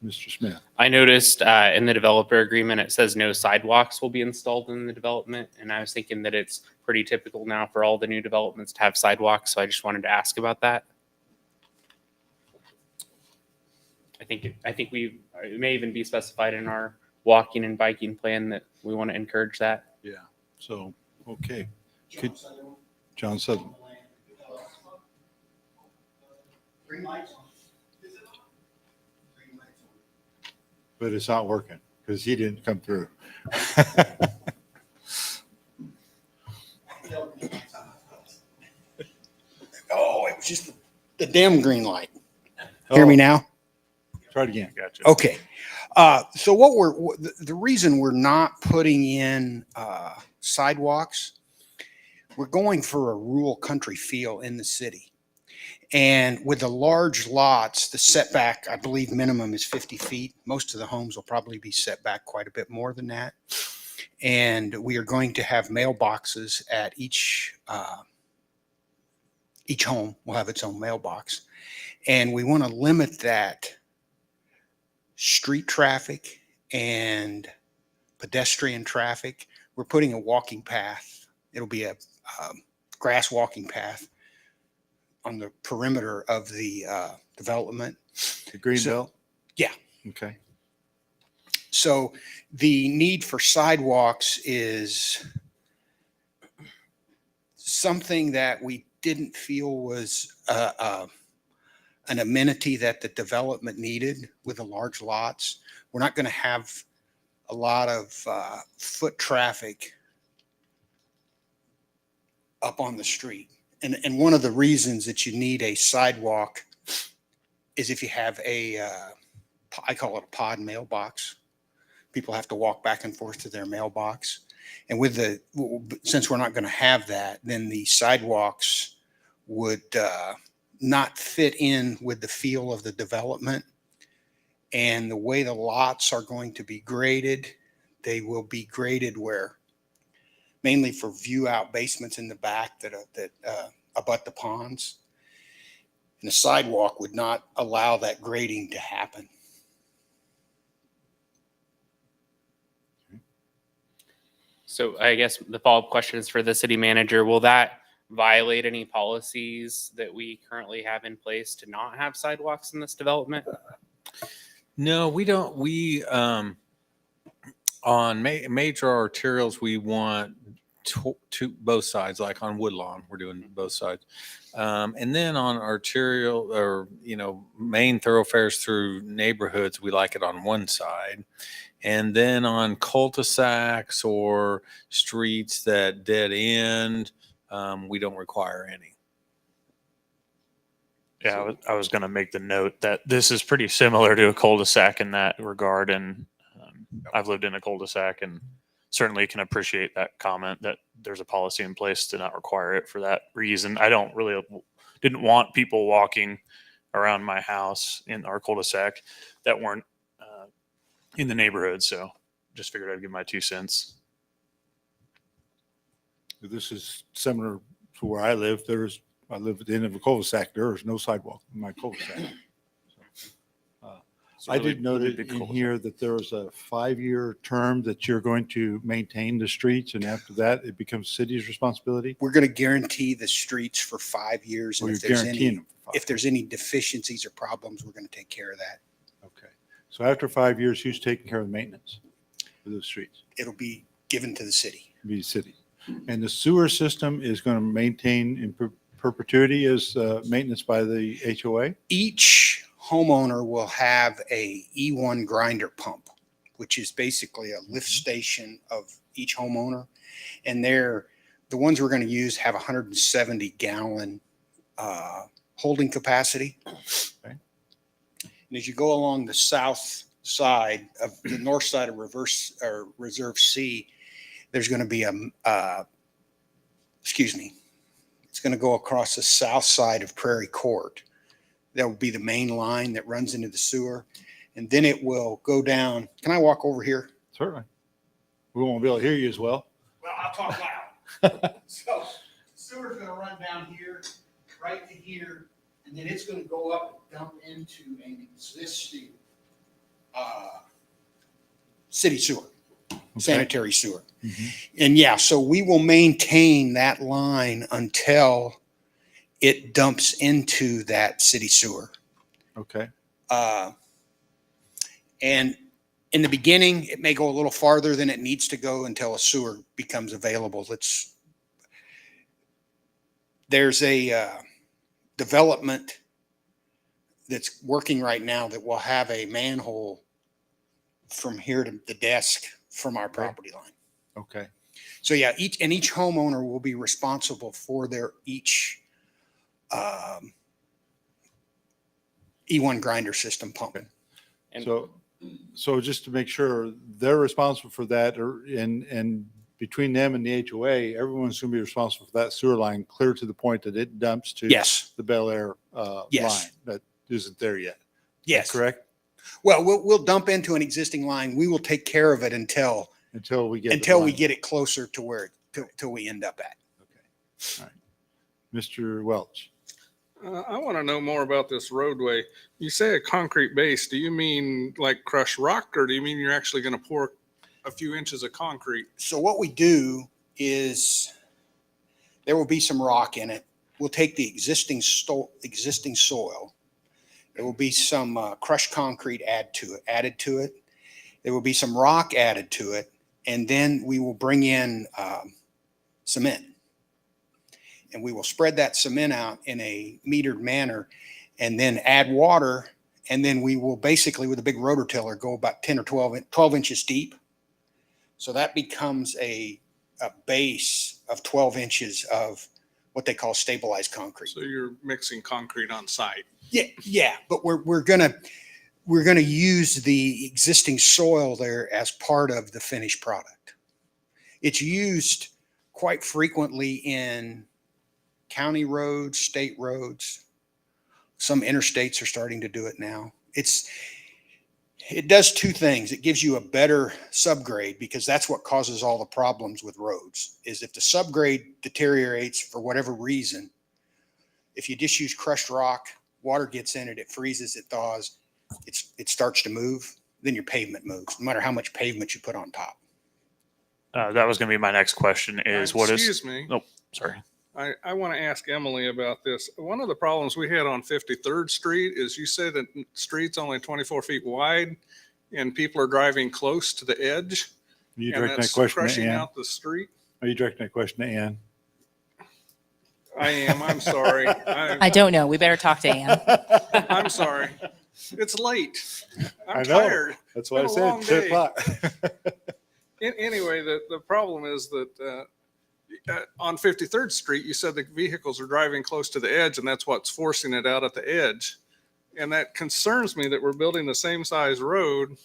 Mr. Smith. I noticed in the developer agreement, it says no sidewalks will be installed in the development. And I was thinking that it's pretty typical now for all the new developments to have sidewalks. So I just wanted to ask about that. I think it may even be specified in our walking and biking plan that we want to encourage that. Yeah. So, okay. John Sutherland. But it's not working because he didn't come through. Oh, it was just the damn green light. Hear me now? Try Try it again. Gotcha. Okay. So the reason we're not putting in sidewalks, we're going for a rural country feel in the city. And with the large lots, the setback, I believe minimum is 50 feet. Most of the homes will probably be set back quite a bit more than that. And we are going to have mailboxes at each home will have its own mailbox. And we want to limit that street traffic and pedestrian traffic. We're putting a walking path. It'll be a grass walking path on the perimeter of the development. The green So- belt? Yeah. Okay. So the need for sidewalks is something that we didn't feel was an amenity that the development needed with the large lots. We're not going to have a lot of foot traffic up on the street. And one of the reasons that you need a sidewalk is if you have I call it a pod mailbox. People have to walk back and forth to their mailbox. And since we're not going to have that, then the sidewalks would not fit in with the feel of the development. And the way the lots are going to be graded, they will be graded where mainly for view out basements in the back that abut the ponds. And the sidewalk would not allow that grading to happen. So I guess the follow-up question is for the city manager. Will that violate any policies that we currently have in place to not have sidewalks in this development? No, we don't. We, on major arterials, we want to both sides, like on Woodlawn, we're doing both sides. And then on arterial or, main thoroughfares through neighborhoods, we like it on one side. And then on cul-de-sacs or streets that dead end, we don't require any. Yeah, I was going to make the note that this is pretty similar to a cul-de-sac in that regard. And I've lived in a cul-de-sac and certainly can appreciate that comment that there's a policy in place to not require it for that reason. I didn't want people walking around my house in our cul-de-sac that weren't in the neighborhood. So just figured I'd give my 2 cents. This is similar to where I live. I live at the end of a cul-de-sac. There is no sidewalk in my cul-de-sac. I did note really it big in cul-de-sac. here that there was a 5-year term that you're going to maintain the streets, and after that, it becomes city's responsibility. We're going to guarantee the streets for 5 years. Or And you're if there's guaranteeing any, them for 5 if there's any deficiencies or problems, we're going to take care of that. Okay. So after 5 years, who's taking care of the maintenance of those streets? It'll be given to the city. Be the city. And the sewer system is going to maintain in perpetuity as maintenance by the HOA? Each homeowner will have a E1 grinder pump, which is basically a lift station of each homeowner. And the ones we're going to use have 170 gallon holding capacity. Okay. And as you go along the south side of the north side of Reserve C, there's going to be it's going to go across the south side of Prairie Court. That will be the main line that runs into the sewer. And then it will go down. Can I walk over here? Certainly. We won't be able to hear you as well. Well, I'll talk loud. So sewer's going to run down here, right to here, and then it's going to go up and dump into an existing city sewer, sanitary sewer. And yeah, so we will maintain that line until it dumps into that city sewer. Okay. And in the beginning, it may go a little farther than it needs to go until a sewer becomes available. There's a development that's working right now that will have a manhole from here to the desk from our property line. Okay. So yeah, each homeowner will be responsible for their each E1 grinder system pump. Okay. And So just to make sure, they're responsible for that, and between them and the HOA, everyone's going to be responsible for that sewer line clear to the point that it dumps to Yes, the Bel Aire Yes. line that isn't there yet. Is that yes. correct? Well, we'll dump into an existing line. We will take care of it until Until we get we get it closer to where till we end up at. Okay. All right. Mr. Welch. I want to know more about this roadway. You say a concrete base. Do you mean like crushed rock, or do you mean you're actually going to pour a few inches of concrete? So what we do is there will be some rock in it. We'll take the existing soil. There will be some crushed concrete added to it. There will be some rock added to it, and then we will bring in cement. And we will spread that cement out in a metered manner and then add water. And then we will basically, with a big rototiller, go about 10 or 12 inches deep. So that becomes a base of 12 inches of what they call stabilized concrete. So you're mixing concrete on site. Yeah. But we're gonna use the existing soil there as part of the finished product. It's used quite frequently in county roads, state roads. Some interstates are starting to do it now. It does two things. It gives you a better subgrade, because that's what causes all the problems with roads, is if the subgrade deteriorates for whatever reason, if you just use crushed rock, water gets in it, it freezes, it thaws, it starts to move, then your pavement moves, no matter how much pavement you put on top. That was going to be my next question is what is, Excuse me. oh, sorry. I want to ask Emily about this. One of the problems we had on 53rd Street is you said that the street's only 24 feet wide and people are driving close to the edge. Are you and directing that that's question to crushing Ann? out the street. Are you directing that question to Ann? I am. I'm sorry. I don't know. We better talk to Ann. I'm sorry. It's late. I I'm know. tired. That's why I Been a said long 10 day. o'clock. Anyway, the problem is that on 53rd Street, you said the vehicles are driving close to the edge, and that's what's forcing it out at the edge. And that concerns me that we're building the same size road,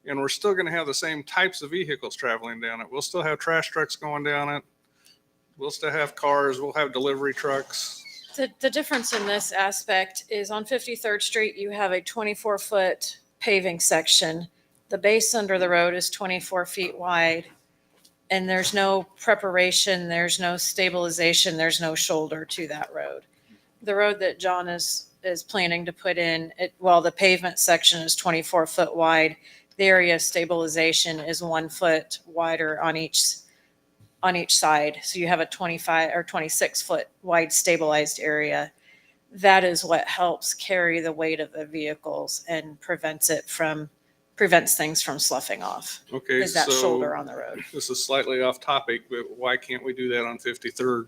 and we're still going to have the same types of vehicles traveling down it. We'll still have trash trucks going down it. We'll still have cars. We'll have delivery trucks. The difference in this aspect is on 53rd Street, you have a 24-foot paving section. The base under the road is 24 feet wide, and there's no preparation, there's no stabilization, there's no shoulder to that road. The road that John is planning to put in, the pavement section is 24 foot wide. The area of stabilization is 1 foot wider on each side. So you have a 25 or 26 foot wide stabilized area. That is what helps carry the weight of the vehicles and prevents things from sloughing off. Okay, Is that so shoulder on the road. this is slightly off topic, but why can't we do that on 53rd?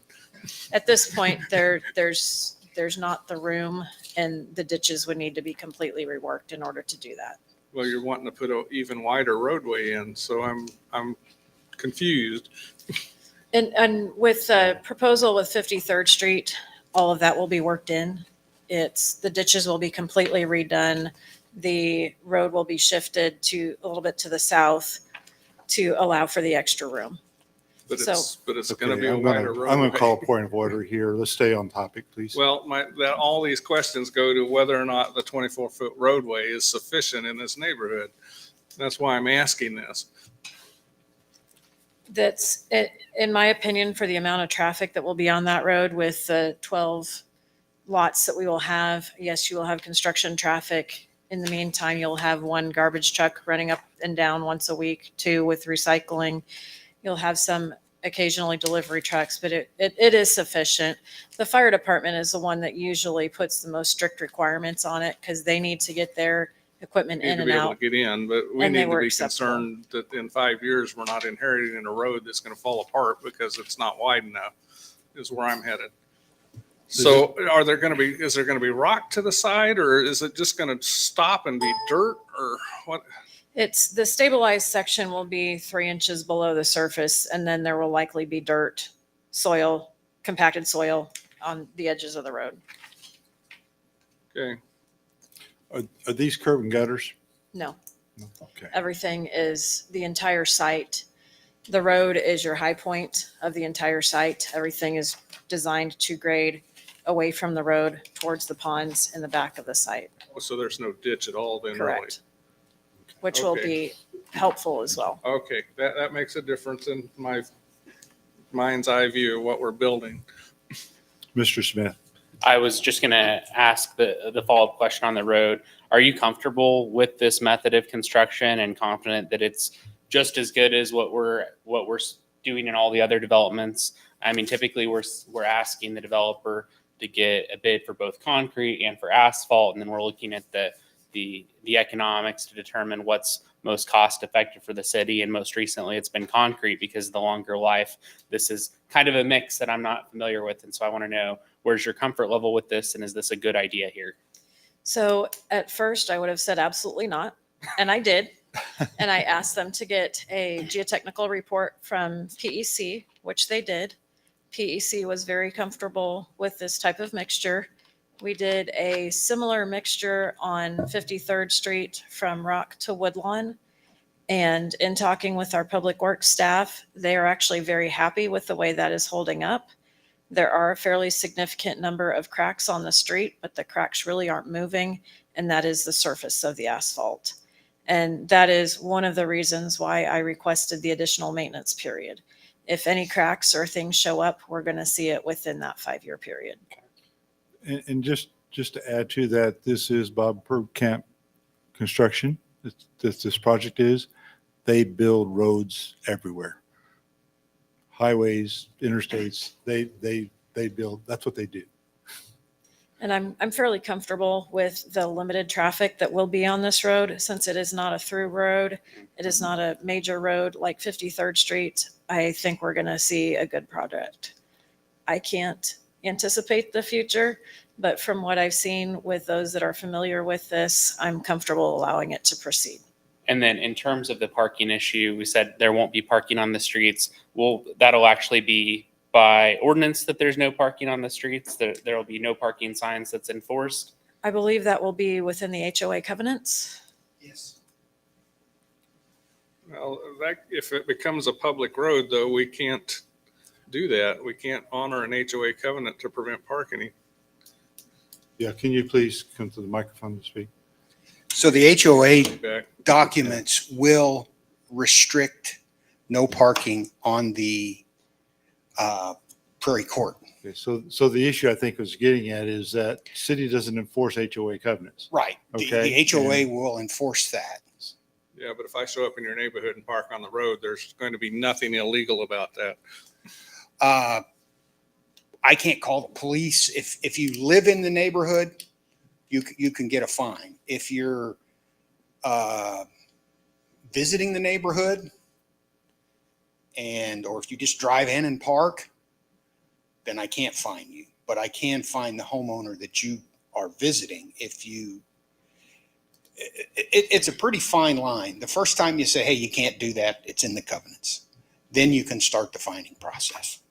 At this point, there's not the room, and the ditches would need to be completely reworked in order to do that. Well, you're wanting to put an even wider roadway in, so I'm confused. And with the proposal with 53rd Street, all of that will be worked in. The ditches will be completely redone. The road will be shifted to a little bit to the south to allow for the extra room. But So- it's going to Okay, be a I'm wider gonna roadway. call a point of order here. Let's stay on topic, please. Well, all these questions go to whether or not the 24-foot roadway is sufficient in this neighborhood. That's why I'm asking this. That's, in my opinion, for the amount of traffic that will be on that road with the 12 lots that we will have. Yes, you will have construction traffic. In the meantime, you'll have one garbage truck running up and down once a week, two with recycling. You'll have some occasionally delivery trucks, but it is sufficient. The fire department is the one that usually puts the most strict requirements on it because they need to get their equipment Need in to and be able out. to get in, but we And they need to were be acceptable. concerned that in 5 years, we're not inheriting a road that's going to fall apart because it's not wide enough, is where I'm headed. So is there going to be rock to the side, or is it just going to stop and be dirt, or what? It's the stabilized section will be 3 inches below the surface, and then there will likely be dirt, soil, compacted soil on the edges of the road. Okay. Are these curb and gutters? No, Okay. everything is the entire site. The road is your high point of the entire site. Everything is designed to grade away from the road towards the ponds in the back of the site. Oh, so there's no ditch at all then, really? Correct. Which will Okay. be helpful as well. Okay, that makes a difference in my mind's eye view of what we're building. Mr. Smith. I was just going to ask the follow-up question on the road. Are you comfortable with this method of construction and confident that it's just as good as what we're doing in all the other developments? I mean, typically we're asking the developer to get a bid for both concrete and for asphalt, and then we're looking at the economics to determine what's most cost effective for the city. And most recently it's been concrete because of the longer life. This is kind of a mix that I'm not familiar with. And so I want to know, where's your comfort level with this? And is this a good idea here? So at first I would have said absolutely not. And I did. And I asked them to get a geotechnical report from PEC, which they did. PEC was very comfortable with this type of mixture. We did a similar mixture on 53rd Street from Rock to Woodlawn. And in talking with our public works staff, they are actually very happy with the way that is holding up. There are a fairly significant number of cracks on the street, but the cracks really aren't moving, and that is the surface of the asphalt. And that is one of the reasons why I requested the additional maintenance period. If any cracks or things show up, we're going to see it within that 5-year period. And just to add to that, this is Bob Camp Construction. This project is, they build roads everywhere. Highways, interstates, they build, that's what they do. And I'm fairly comfortable with the limited traffic that will be on this road, since it is not a through road. It is not a major road like 53rd Street. I think we're going to see a good project. I can't anticipate the future, but from what I've seen with those that are familiar with this, I'm comfortable allowing it to proceed. And then in terms of the parking issue, we said there won't be parking on the streets. Well, that'll actually be by ordinance that there's no parking on the streets. There'll be no parking signs that's enforced. I believe that will be within the HOA covenants. Yes. Well, if it becomes a public road, though, we can't do that. We can't honor an HOA covenant to prevent parking. Yeah, can you please come to the microphone to speak? So the HOA Back. documents will restrict no parking on the Prairie Court. Okay, so the issue I think was getting at is that city doesn't enforce HOA covenants. Right. Okay. The HOA will enforce that. Yeah, but if I show up in your neighborhood and park on the road, there's going to be nothing illegal about that. I can't call the police. If you live in the neighborhood, you can get a fine. If you're visiting the neighborhood or if you just drive in and park, then I can't fine you. But I can fine the homeowner that you are visiting if you. It's a pretty fine line. The first time you say, hey, you can't do that, it's in the covenants. Then you can start the fining process.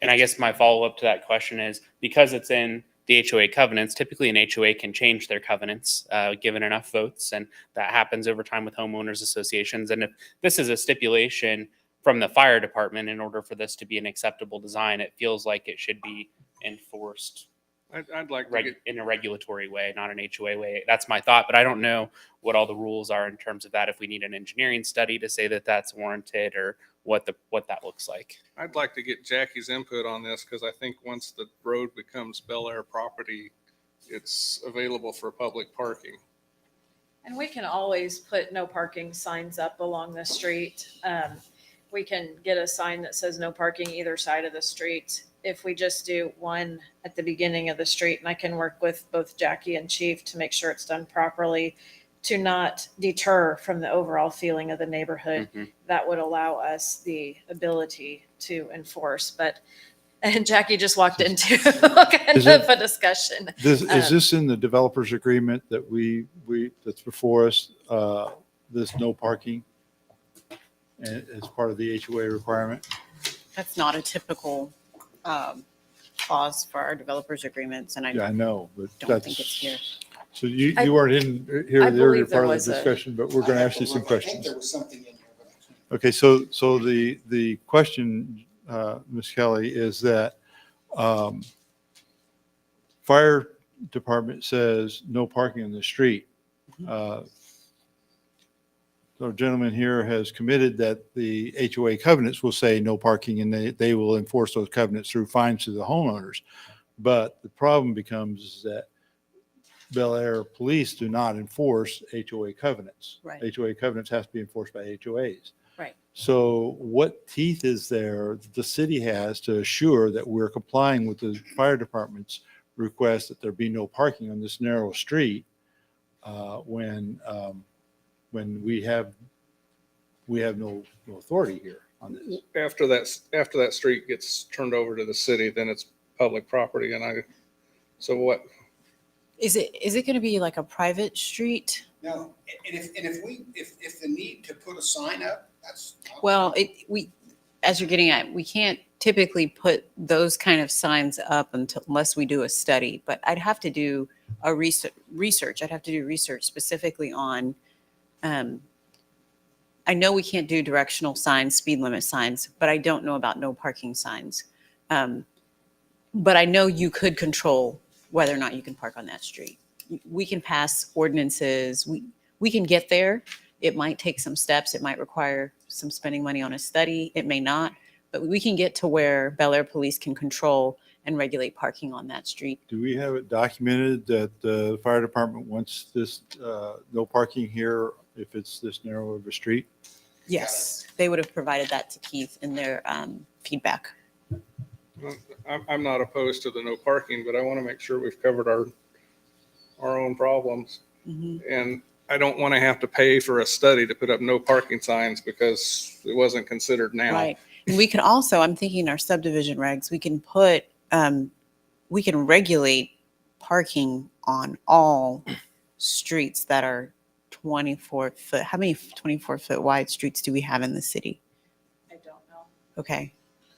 And I guess my follow-up to that question is, because it's in the HOA covenants, typically an HOA can change their covenants given enough votes, and that happens over time with homeowners associations. And if this is a stipulation from the fire department, in order for this to be an acceptable design, it feels like it should be enforced I'd like to get, in a regulatory way, not an HOA way. That's my thought, but I don't know what all the rules are in terms of that. If we need an engineering study to say that that's warranted, or what that looks like. I'd like to get Jackie's input on this, because I think once the road becomes Bel Aire property, it's available for public parking. And we can always put no parking signs up along the street. We can get a sign that says no parking either side of the street. If we just do one at the beginning of the street, and I can work with both Jackie and Chief to make sure it's done properly, to not deter from the overall feeling of the neighborhood, that would allow us the ability to enforce. And Jackie just walked into kind of a discussion. Is this in the developer's agreement that that's before us, this no parking as part of the HOA requirement? That's not a typical clause for our developers agreements, and Yeah, I know, but don't think it's here. So you I- weren't in here I in the earlier believe there part of was the a- discussion, but we're going to ask you some I think questions. there was something in here, but I can't. Okay, so the question, Ms. Kelly, is that fire department says no parking on the street. So gentleman here has committed that the HOA covenants will say no parking, and they will enforce those covenants through fines to the homeowners. But the problem becomes is that Bel Aire police do not enforce HOA covenants. Right. HOA covenants have to be enforced by HOAs. Right. So what teeth is there that the city has to assure that we're complying with the fire department's request that there be no parking on this narrow street when we have no authority here on this? After that street gets turned over to the city, then it's public property. So what, Is it going to be like a private street? No, and if the need to put a sign up, that's. Well, as you're getting at, we can't typically put those kind of signs up unless we do a study, but I'd have to do a research. I'd have to do research specifically on, I know we can't do directional signs, speed limit signs, but I don't know about no parking signs. But I know you could control whether or not you can park on that street. We can pass ordinances. We can get there. It might take some steps. It might require some spending money on a study. It may not, but we can get to where Bel Aire police can control and regulate parking on that street. Do we have it documented that the fire department wants this no parking here if it's this narrow of a street? Yes, they would have provided that to Keith in their feedback. I'm not opposed to the no parking, but I want to make sure we've covered our own problems. Mhm. And I don't want to have to pay for a study to put up no parking signs because it wasn't considered now. Right. And we can also, I'm thinking our subdivision regs, we can put, we can regulate parking on all streets that are 24 foot. How many 24-foot wide streets do we have in the city? I don't know. Okay.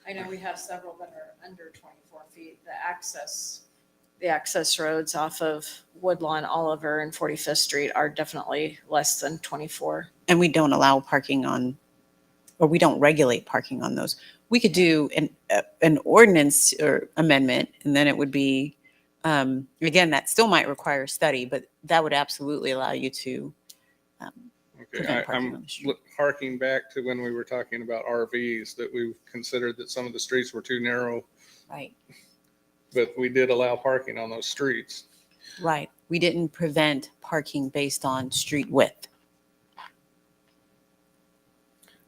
I know we have several that are under 24 feet. The access roads off of Woodlawn, Oliver, and 45th Street are definitely less than 24. And we don't allow parking on, or we don't regulate parking on those. We could do an ordinance or amendment, and then it would be, again, that still might require a study, but that would absolutely allow you to Okay, prevent parking on I'm the street. harking back to when we were talking about RVs, that we considered that some of the streets were too narrow, Right, but we did allow parking on those streets. right. We didn't prevent parking based on street width.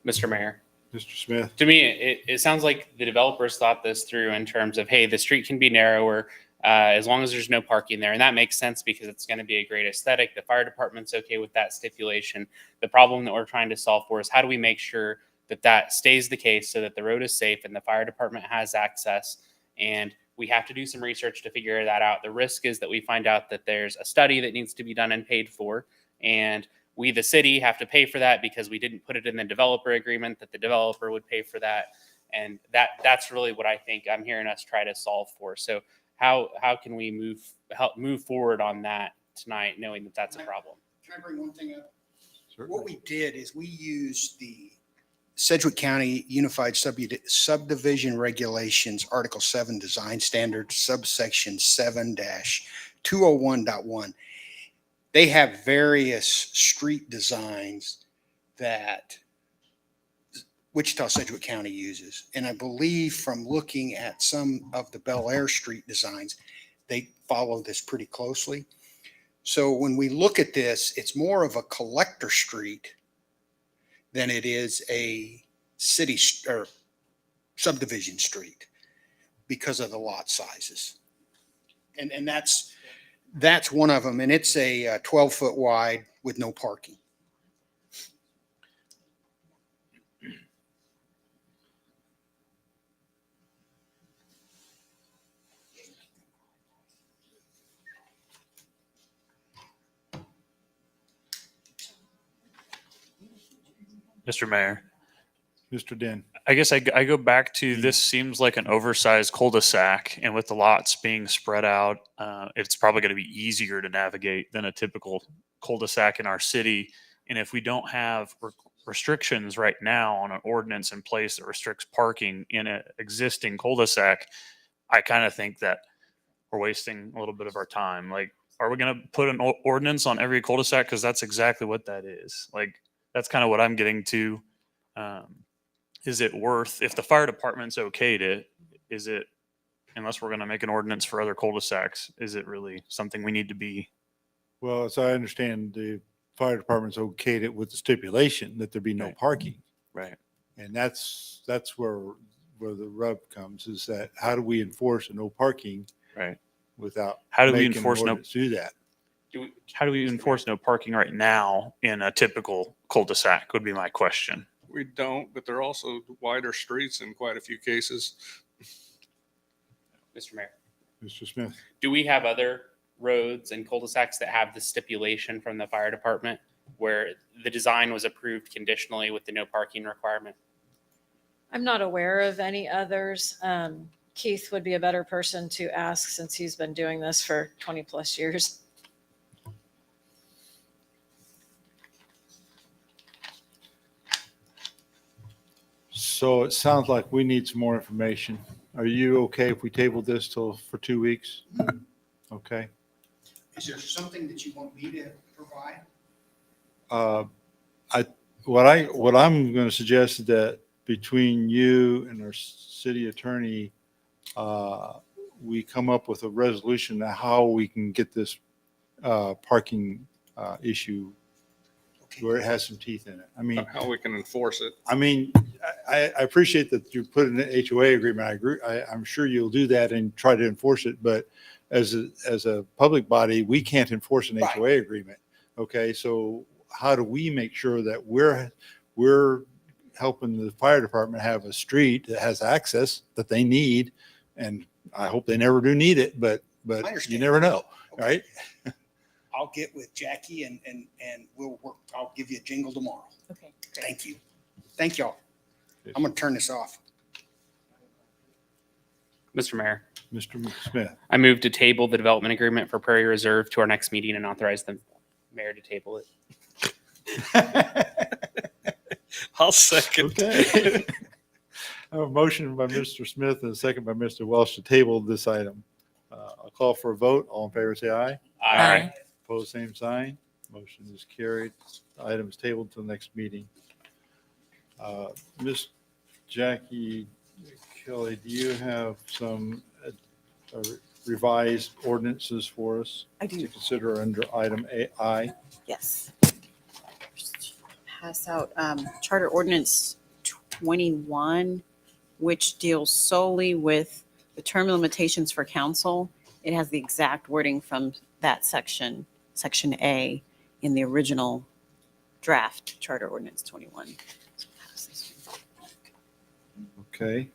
Mr. Mayor. Mr. Smith? To me, it sounds like the developers thought this through in terms of, hey, the street can be narrower as long as there's no parking there. And that makes sense because it's going to be a great aesthetic. The fire department's okay with that stipulation. The problem that we're trying to solve for is how do we make sure that that stays the case so that the road is safe and the fire department has access. And we have to do some research to figure that out. The risk is that we find out that there's a study that needs to be done and paid for. And we, the city, have to pay for that because we didn't put it in the developer agreement that the developer would pay for that. And that's really what I think I'm hearing us try to solve for. So how can we help move forward on that tonight, knowing that that's a problem? Can I bring one thing up? Certainly. What we did is we used the Sedgwick County Unified Subdivision Regulations, Article 7 Design Standards, subsection 7-201.1. They have various street designs that Wichita Sedgwick County uses. And I believe from looking at some of the Bel Aire street designs, they follow this pretty closely. So when we look at this, it's more of a collector street than it is a city or subdivision street because of the lot sizes. And that's one of them. And it's a 12-foot wide with no parking. Mr. Mayor, Mr. Dehn. I guess I go back to this seems like an oversized cul-de-sac, and with the lots being spread out, it's probably going to be easier to navigate than a typical cul-de-sac in our city. And if we don't have restrictions right now on an ordinance in place that restricts parking in an existing cul-de-sac, I kind of think that we're wasting a little bit of our time. Like, are we going to put an ordinance on every cul-de-sac? Because that's exactly what that is. Like, that's kind of what I'm getting to. Is it worth, if the fire department's okayed it, is it, unless we're going to make an ordinance for other cul-de-sacs, is it really something we need to be? Well, as I understand, the fire department's okayed it with the stipulation that there be no Right. parking. Right. And that's where the rub comes, is that how do we enforce a no parking Right. without How do we making an enforce no, ordinance do that? how do we enforce no parking right now in a typical cul-de-sac would be my question. We don't, but there are also wider streets in quite a few cases. Mr. Mayor, Mr. Smith? do we have other roads and cul-de-sacs that have the stipulation from the fire department where the design was approved conditionally with the no parking requirement? I'm not aware of any others. Keith would be a better person to ask since he's been doing this for 20 plus years. So it sounds like we need some more information. Are you okay if we table this for 2 weeks? Okay. Is there something that you want me to provide? What I'm going to suggest is that between you and our city attorney, we come up with a resolution to how we can get this parking issue where it has some teeth in it. I mean, How we can enforce it. I appreciate that you put in an HOA agreement. I agree. I'm sure you'll do that and try to enforce it. But as a public body, we can't enforce an Right. HOA agreement. Okay, so how do we make sure that we're helping the fire department have a street that has access that they need? And I hope they never do need it, but I you understand. never know, Okay. right? I'll get with Jackie and we'll work. I'll give you a jingle tomorrow. Okay, great. Thank you. Thank y'all. I'm going to turn this off. Mr. Mayor, Mr. Smith. I move to table the development agreement for Prairie Reserve to our next meeting and authorize the mayor to table it. I'll second. Okay. I have a motion by Mr. Smith and a second by Mr. Welsh to table this item. I'll call for a vote. All in favor, say aye. Aye. Opposed, same sign. Motion is carried. The item is tabled to the next meeting. Miss Jackie Kelly, do you have some revised ordinances for us I to do, consider under item I? yes. Pass out Charter Ordinance 21, which deals solely with the term limitations for council. It has the exact wording from that section, Section A, in the original draft Charter Ordinance 21. So pass this one. Okay.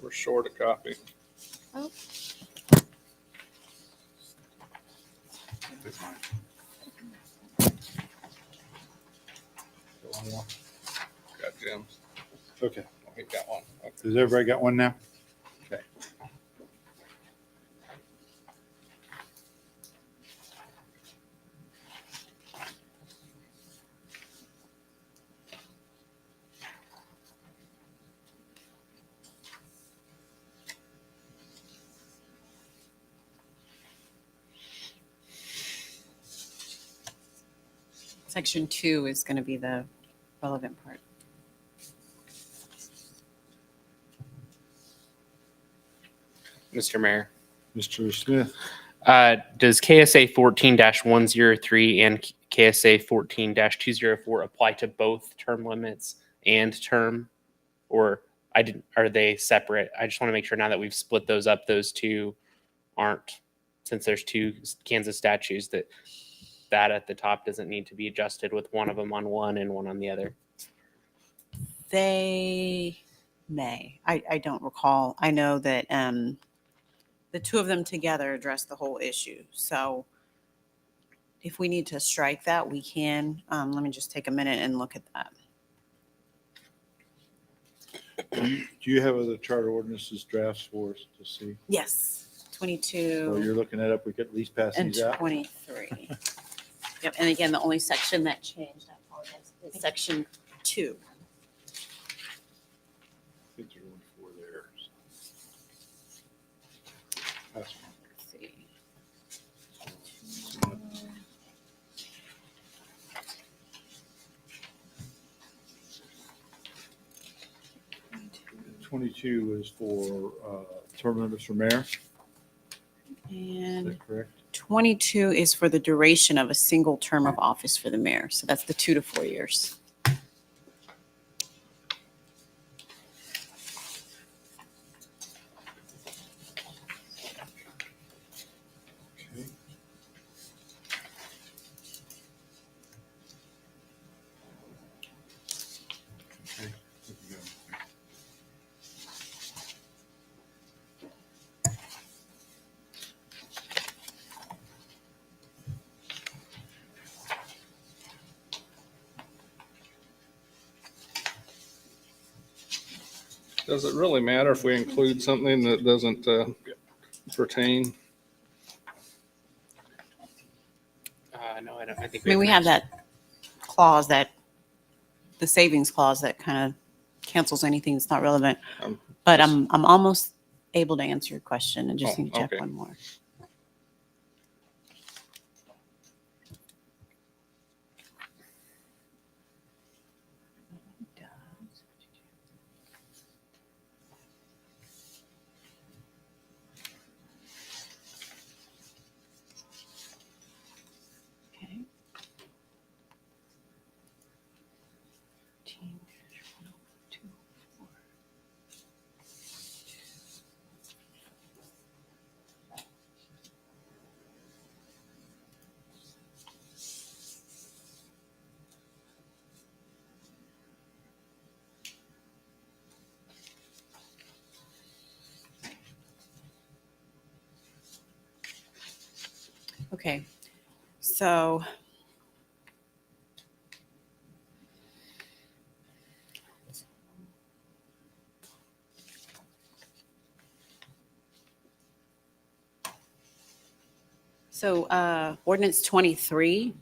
We're short a copy. Got Jim's. Okay. Oh, he got one. Okay. Has everybody got one now? Okay. Section 2 is going to be the relevant part. Mr. Mayor, Mr. Smith. does KSA 14-103 and KSA 14-204 apply to both term limits and term? Or are they separate? I just want to make sure now that we've split those up, those two aren't, since there's two Kansas statutes, that at the top doesn't need to be adjusted with one of them on one and one on the other. They May. I don't recall. I know that the two of them together address the whole issue. So if we need to strike that, we can. Let me just take a minute and look at that. Do you have other charter ordinances drafts for us to see? Yes, So 22 you're looking at it, we could at least pass and these out. 23. Yep, and again, the only section that changed, I apologize, is section 2. I think there's only 4 there. Pass one. Let's see. And 22 is for term limits for mayor. Is And that correct? 22 is for the duration of a single term of office for the mayor. So that's the 2 to 4 years. Okay. Okay, there we go. Does it really matter if we include something that doesn't pertain? No, I don't. I think I mean, we have that clause, that the savings clause that kind of cancels anything that's not relevant. But I'm almost able to answer your question. I just Oh, need to check okay. one more. Okay. Okay, so ordinance 23,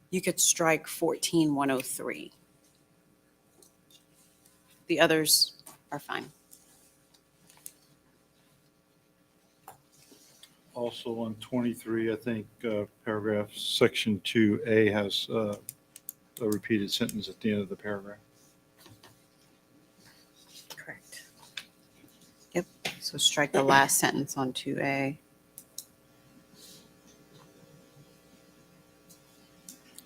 you could strike 14103. The others are fine. Also on 23, I think paragraph section 2A has a repeated sentence at the end of the paragraph. Correct. Yep, so strike the last sentence on 2A.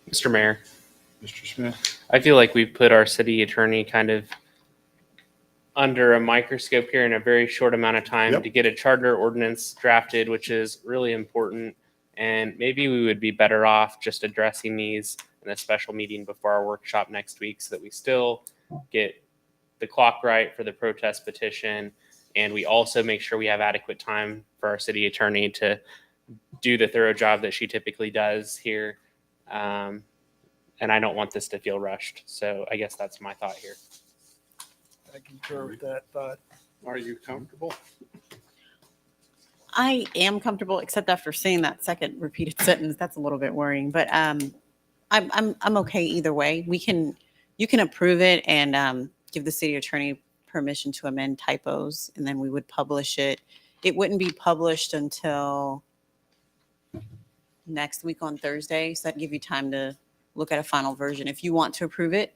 Mr. Mayor, Mr. Smith? I feel like we've put our city attorney kind of under a microscope here in a very short amount of time Yep. to get a charter ordinance drafted, which is really important. And maybe we would be better off just addressing these in a special meeting before our workshop next week so that we still get the clock right for the protest petition. And we also make sure we have adequate time for our city attorney to do the thorough job that she typically does here. And I don't want this to feel rushed. So I guess that's my thought here. I concur with that thought. Are you comfortable? I am comfortable, except after seeing that second repeated sentence, that's a little bit worrying. But I'm okay either way. You can approve it and give the city attorney permission to amend typos, and then we would publish it. It wouldn't be published until next week on Thursday, so that'd give you time to look at a final version if you want to approve it.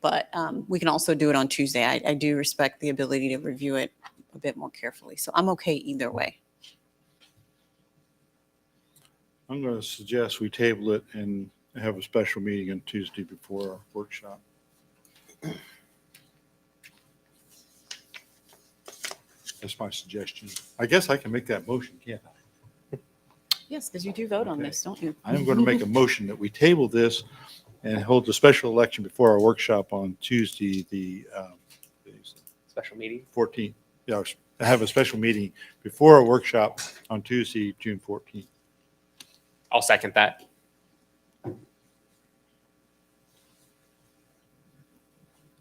But we can also do it on Tuesday. I do respect the ability to review it a bit more carefully, so I'm okay either way. I'm going to suggest we table it and have a special meeting on Tuesday before our workshop. That's my suggestion. I guess I can make that motion, can't I? Yes, because you do vote on Okay. this, don't you? I am going to make a motion that we table this and hold the special election before our workshop on Tuesday, the Special meeting. 14th. Yeah, I have a special meeting before a workshop on Tuesday, June 14th. I'll second that.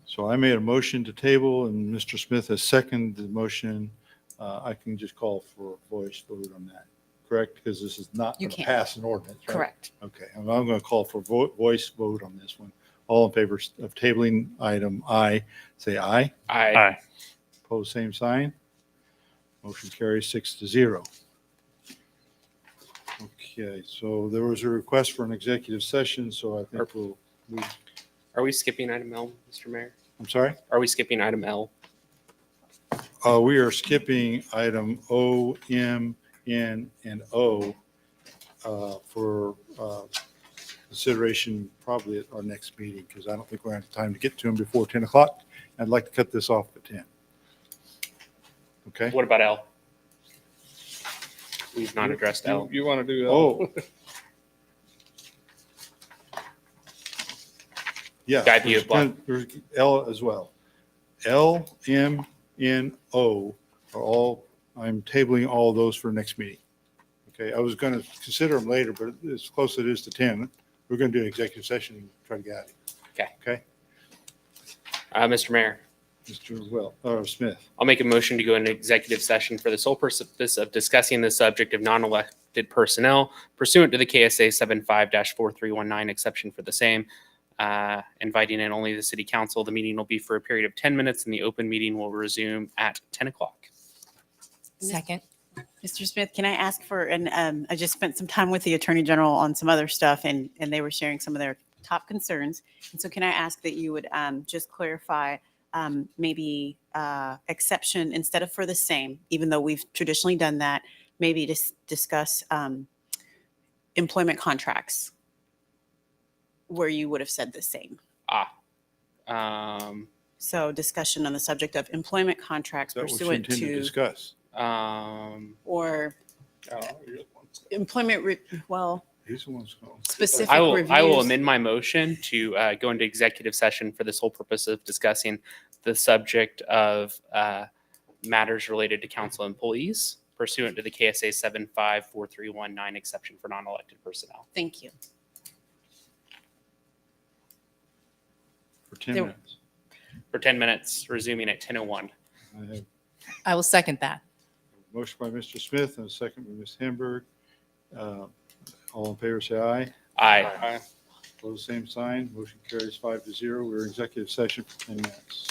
So I made a motion to table, and Mr. Smith has seconded the motion. I can just call for a voice vote on that, correct? Because this is not You going to can't. pass an ordinance, right? Correct. Okay, and I'm going to call for voice vote on this one. All in favor of tabling item I, say aye. Aye. Pose same sign. Motion carries 6-0. Okay, so there was a request for an executive session, so I think we'll move. Are we skipping item L, Mr. Mayor? I'm sorry? Are we skipping item L? We are skipping item O, M, N, and O for consideration probably at our next meeting, because I don't think we're going to have time to get to them before 10 o'clock. I'd like to cut this off at 10. Okay? What about L? We've not addressed L. You want to do L? Oh. Yeah. Guide view of block. There's L as well. L, M, N, O are all, I'm tabling all those for next meeting. Okay, I was going to consider them later, but as close as it is to 10, we're going to do an executive session and try to get out of here. Okay. Okay? Mr. Mayor, Mr. Smith. I'll make a motion to go into executive session for the sole purpose of discussing the subject of non-elected personnel pursuant to the KSA 75-4319 exception for the same. Inviting in only the city council. The meeting will be for a period of 10 minutes and the open meeting will resume at 10 o'clock. Second. Mr. Smith, can I ask for, and I just spent some time with the Attorney General on some other stuff, and they were sharing some of their top concerns. And so can I ask that you would just clarify maybe exception instead of for the same, even though we've traditionally done that, maybe discuss employment contracts where you would have said the same. So discussion on the subject of employment contracts That was pursuant intended to to, discuss. or employment, well, He's the one's going. specific I will reviews. amend my motion to go into executive session for the sole purpose of discussing the subject of matters related to council employees pursuant to the KSA 75-4319 exception for non-elected personnel. Thank you. For 10 There- minutes. For 10 minutes, resuming at 10:01. I have I will second that. a motion by Mr. Smith and a second by Ms. Hamburg. All in favor, say aye. Aye. Opposed, same sign. Motion carries 5-0. We're in executive session for 10 minutes.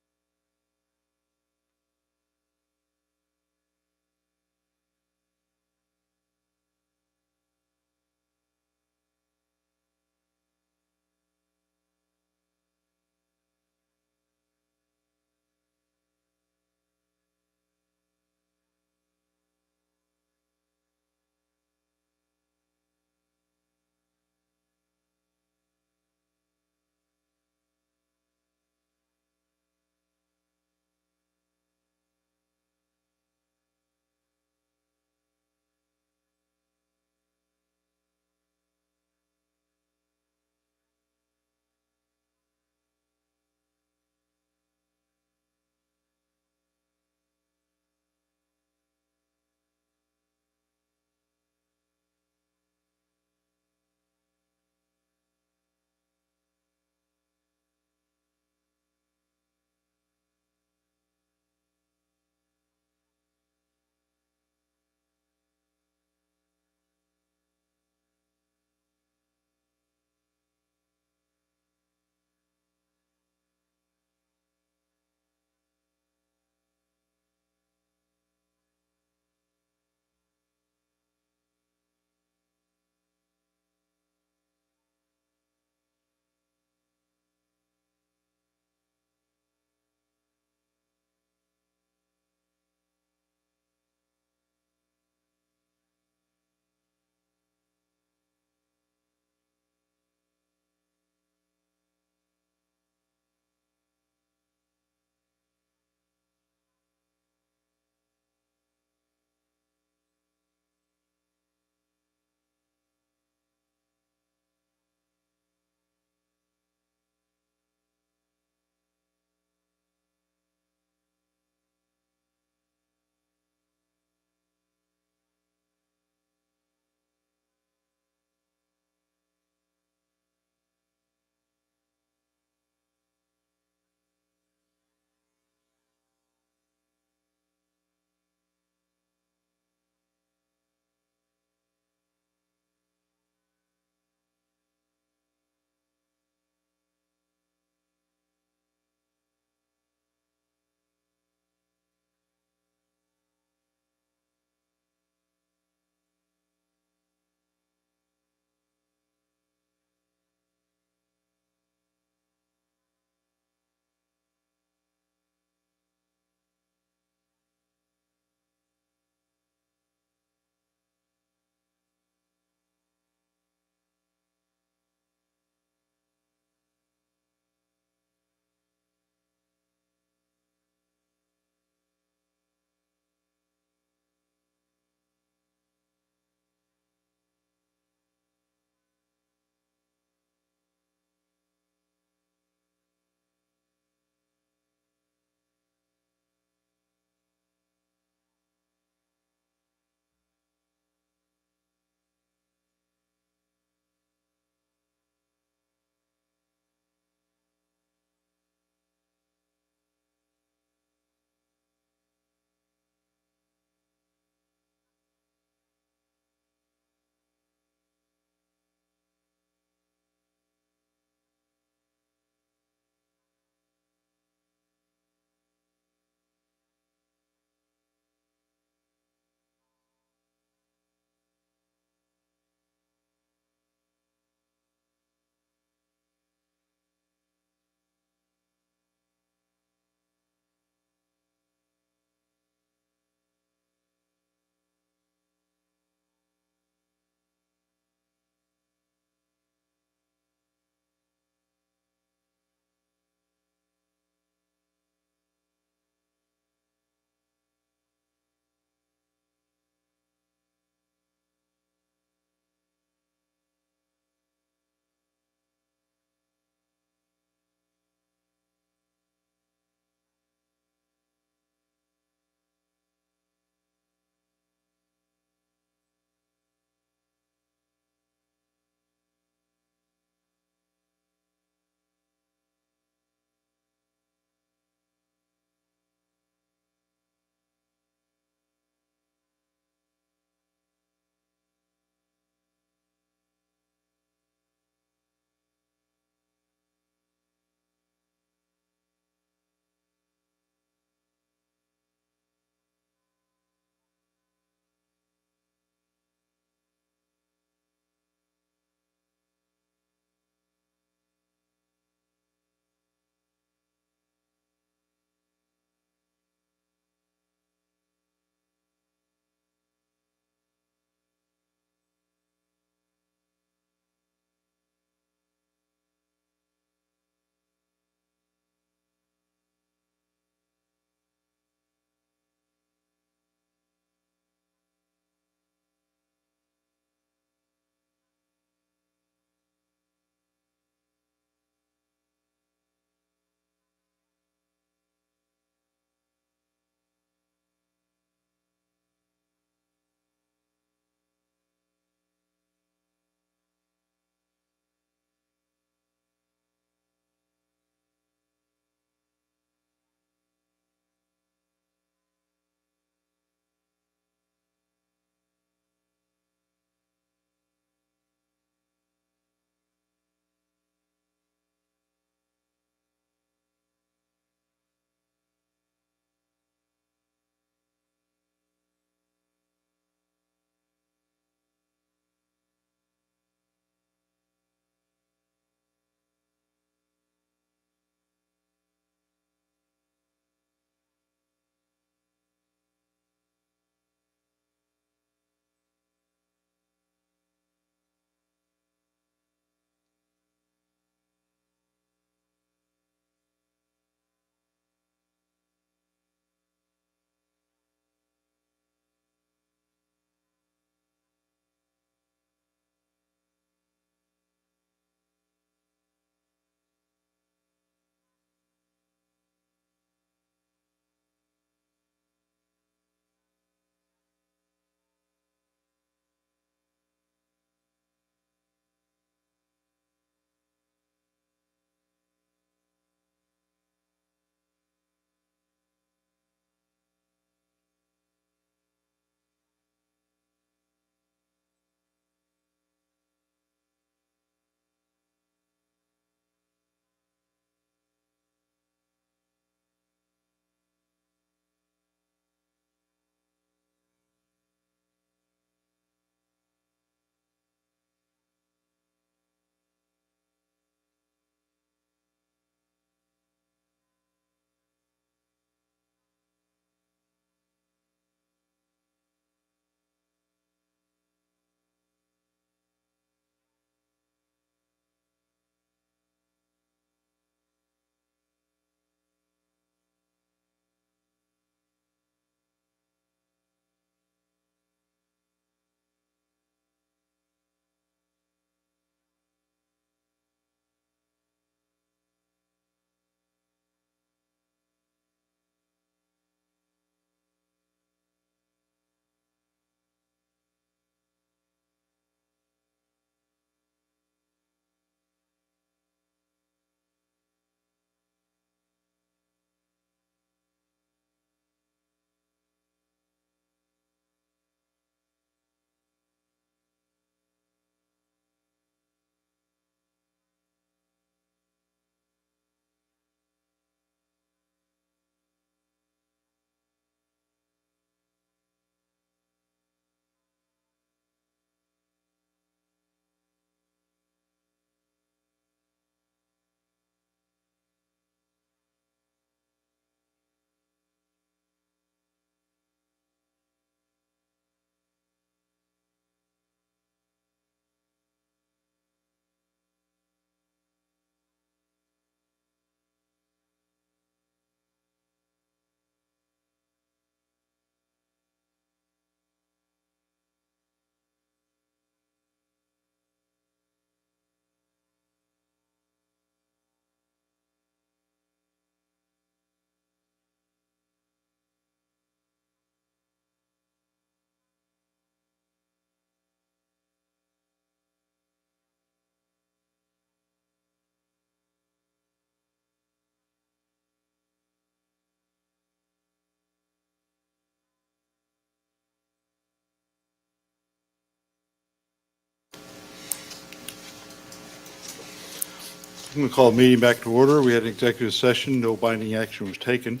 I'm going to call the meeting back to order. We had an executive session. No binding action was taken.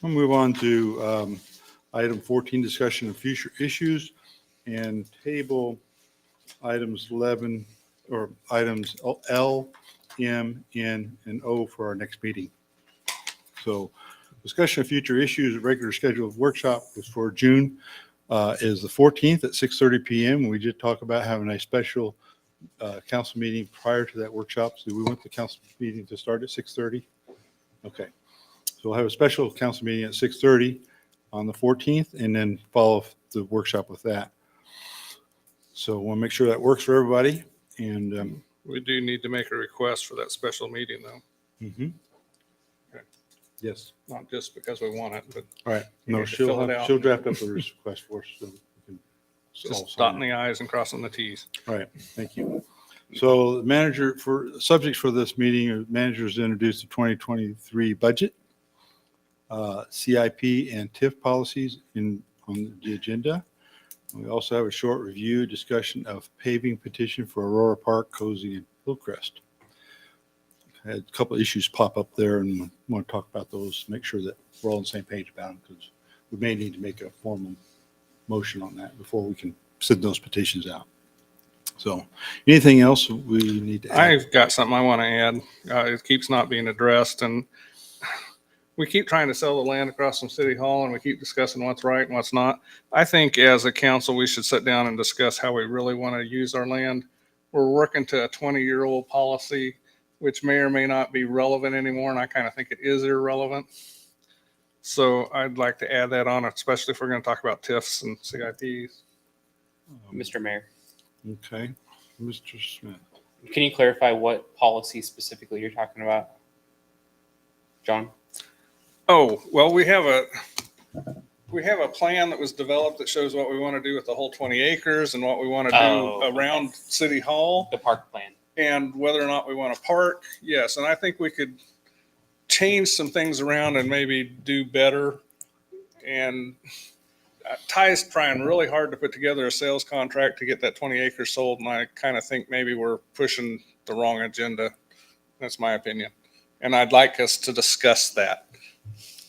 We'll move on to item 14, discussion of future issues, and table items 11 or items L, M, N, and O for our next meeting. So discussion of future issues, regular scheduled workshop is for June is the 14th at 6:30 p.m. We did talk about having a special council meeting prior to that workshop. So we want the council meeting to start at 6:30. Okay. So we'll have a special council meeting at 6:30 on the 14th and then follow the workshop with that. So we'll make sure that works for everybody. And We do need to make a request for that special meeting though, Okay. Yes. not just because we want it, but All right. You No, need to fill it out. she'll draft up a request for us. So we can all just sign dotting it. the i's and crossing the t's. All right. Thank you. So the manager for subjects for this meeting, managers introduced the 2023 budget, CIP and TIF policies on the agenda. We also have a short review discussion of paving petition for Aurora Park, Cozy, and Hillcrest. Had a couple of issues pop up there and want to talk about those, make sure that we're all on the same page about them because we may need to make a formal motion on that before we can send those petitions out. So anything else we need to add? I've got something I want to add. It keeps not being addressed, and we keep trying to sell the land across from City Hall, and we keep discussing what's right and what's not. I think as a council, we should sit down and discuss how we really want to use our land. We're working to a 20-year-old policy, which may or may not be relevant anymore, and I kind of think it is irrelevant. So I'd like to add that on, especially if we're going to talk about TIFs and CIPs. Mr. Mayor, Okay. Mr. Smith. can you clarify what policy specifically you're talking about? John? Oh, well, we have a plan that was developed that shows what we want to do with the whole 20 acres and what we want to do around City Hall The park plan. and whether or not we want to park. Yes, and I think we could change some things around and maybe do better. And Ty's trying really hard to put together a sales contract to get that 20 acres sold, and I kind of think maybe we're pushing the wrong agenda. That's my opinion. And I'd like us to discuss that.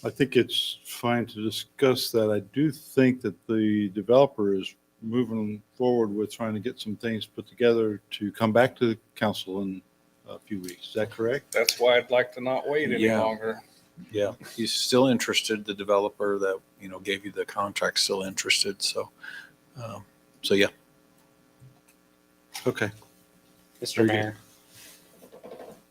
I think it's fine to discuss that. I do think that the developer is moving forward with trying to get some things put together to come back to the council in a few weeks. Is that correct? That's why I'd like to not wait any Yeah. longer. Yeah, he's still interested. The developer that, gave you the contract still interested. So yeah. Okay. Mr. Very good. Mayor,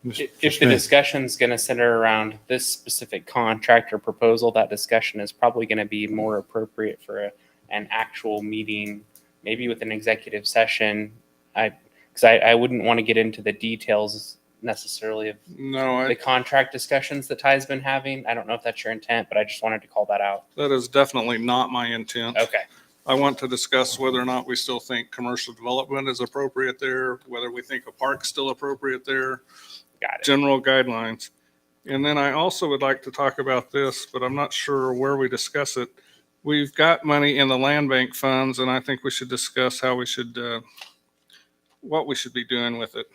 Mr. if the Smith. discussion's going to center around this specific contract or proposal, that discussion is probably going to be more appropriate for an actual meeting, maybe with an executive session. Because I wouldn't want to get into the details necessarily of No, the contract discussions that Ty's been having. I don't know if that's your intent, but I just wanted to call that out. that is definitely not my intent. Okay. I want to discuss whether or not we still think commercial development is appropriate there, whether we think a park's still appropriate there, Got it. general guidelines. And then I also would like to talk about this, but I'm not sure where we discuss it. We've got money in the land bank funds, and I think we should discuss how we should, what we should be doing with it.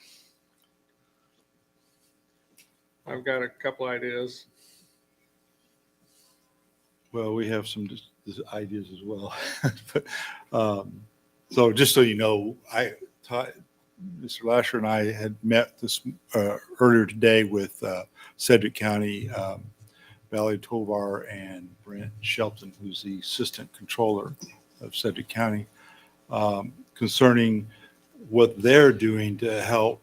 I've got a couple ideas. Well, we have some ideas as well. But, so just so you know, Mr. Lasher and I had met this earlier today with Sedgwick County, Valley Tovar, and Brent Shelton, who's the assistant controller of Sedgwick County, concerning what they're doing to help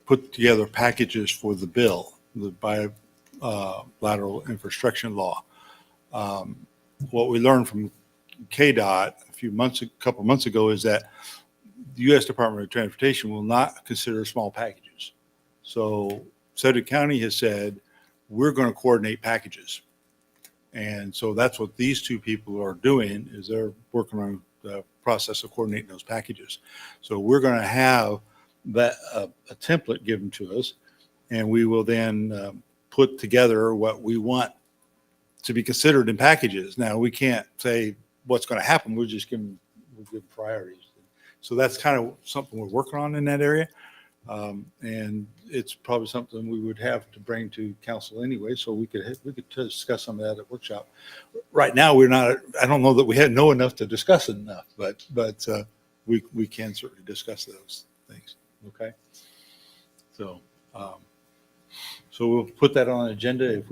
put together packages for the bill, the bilateral infrastructure law. What we learned from KDOT a couple months ago is that the U.S. Department of Transportation will not consider small packages. So Sedgwick County has said, we're going to coordinate packages. And so that's what these two people are doing, is they're working on the process of coordinating those packages. So we're going to have that a template given to us, and we will then put together what we want to be considered in packages. Now, we can't say what's going to happen. We'll give priorities. So that's kind of something we're working on in that area. And it's probably something we would have to bring to council anyway, so we could discuss some of that at workshop. Right now, we're not, I don't know that we know enough to discuss it enough, but we can certainly discuss those things. Okay. So, so we'll put that on an agenda. If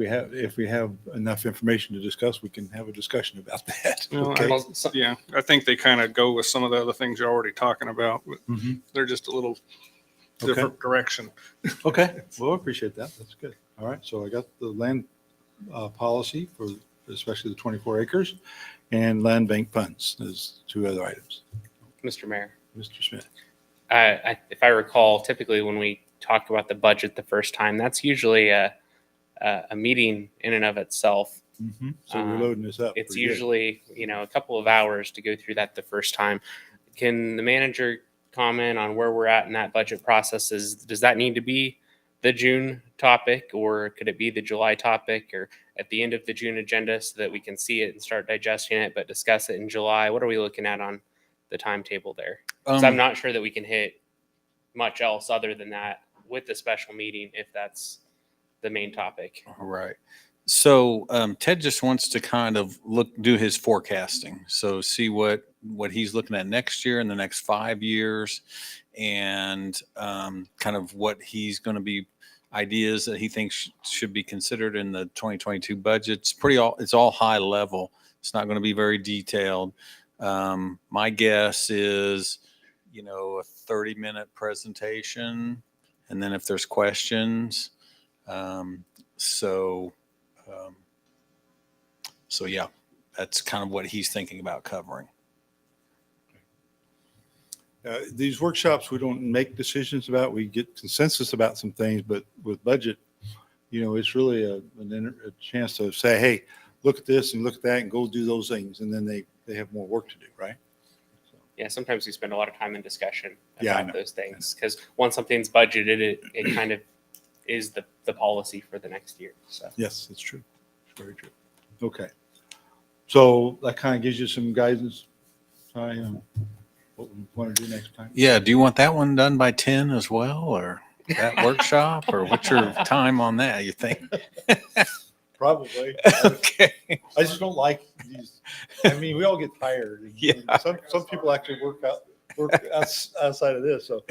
we have enough information to discuss, we can have a discussion about that. No, Okay. yeah, I think they kind of go with some of the other things you're already talking about, but Mhm. they're just a little Okay. different direction. Okay, well, I appreciate that. That's good. All right, so I got the land policy for especially the 24 acres and land bank funds as two other items. Mr. Mayor. Mr. Smith. If I recall, typically when we talk about the budget the first time, that's usually a meeting in and of itself. So we're loading this up. It's pretty good. usually, a couple of hours to go through that the first time. Can the manager comment on where we're at in that budget process? Does that need to be the June topic, or could it be the July topic, or at the end of the June agenda so that we can see it and start digesting it, but discuss it in July? What are we looking at on the timetable there? So I'm not sure that we can hit much else other than that with the special meeting, if that's the main topic. All right. So Ted just wants to kind of do his forecasting. So see what he's looking at next year and the next 5 years, and kind of what he's going to be ideas that he thinks should be considered in the 2022 budget. It's all high level. It's not going to be very detailed. My guess is, a 30-minute presentation, and then if there's questions. So yeah, that's kind of what he's thinking about covering. These workshops, we don't make decisions about, we get consensus about some things, but with budget, it's really a chance to say, hey, look at this and look at that and go do those things. And then they have more work to do, right? Yeah, sometimes we spend a lot of time in discussion Yeah, I about know. those things, because once something's budgeted, it kind of is the policy for the next year. So Yes, it's true. It's very true. Okay. So that kind of gives you some guidance, Ty, on what we want to do next time. Yeah. Do you want that one done by 10 as well, or that workshop, or what's your time on that, you think? Probably. Okay. I just don't like these. I mean, we all get tired. And Yeah. Some people actually work outside of this. So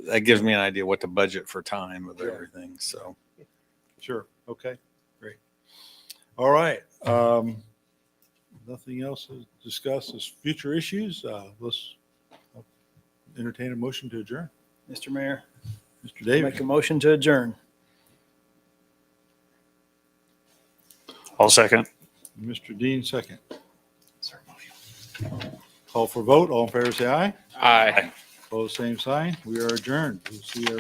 That gives me an idea what to budget for time of Yeah. everything. So sure. Okay. Great. All right. Nothing else to discuss as future issues. Let's entertain a motion to adjourn. Mr. Mayor, Mr. Davis. make a motion to adjourn. I'll second. Mr. Dean, second. Call for vote. All in favor, say aye. Aye. Opposed, same sign. We are adjourned. We'll see you.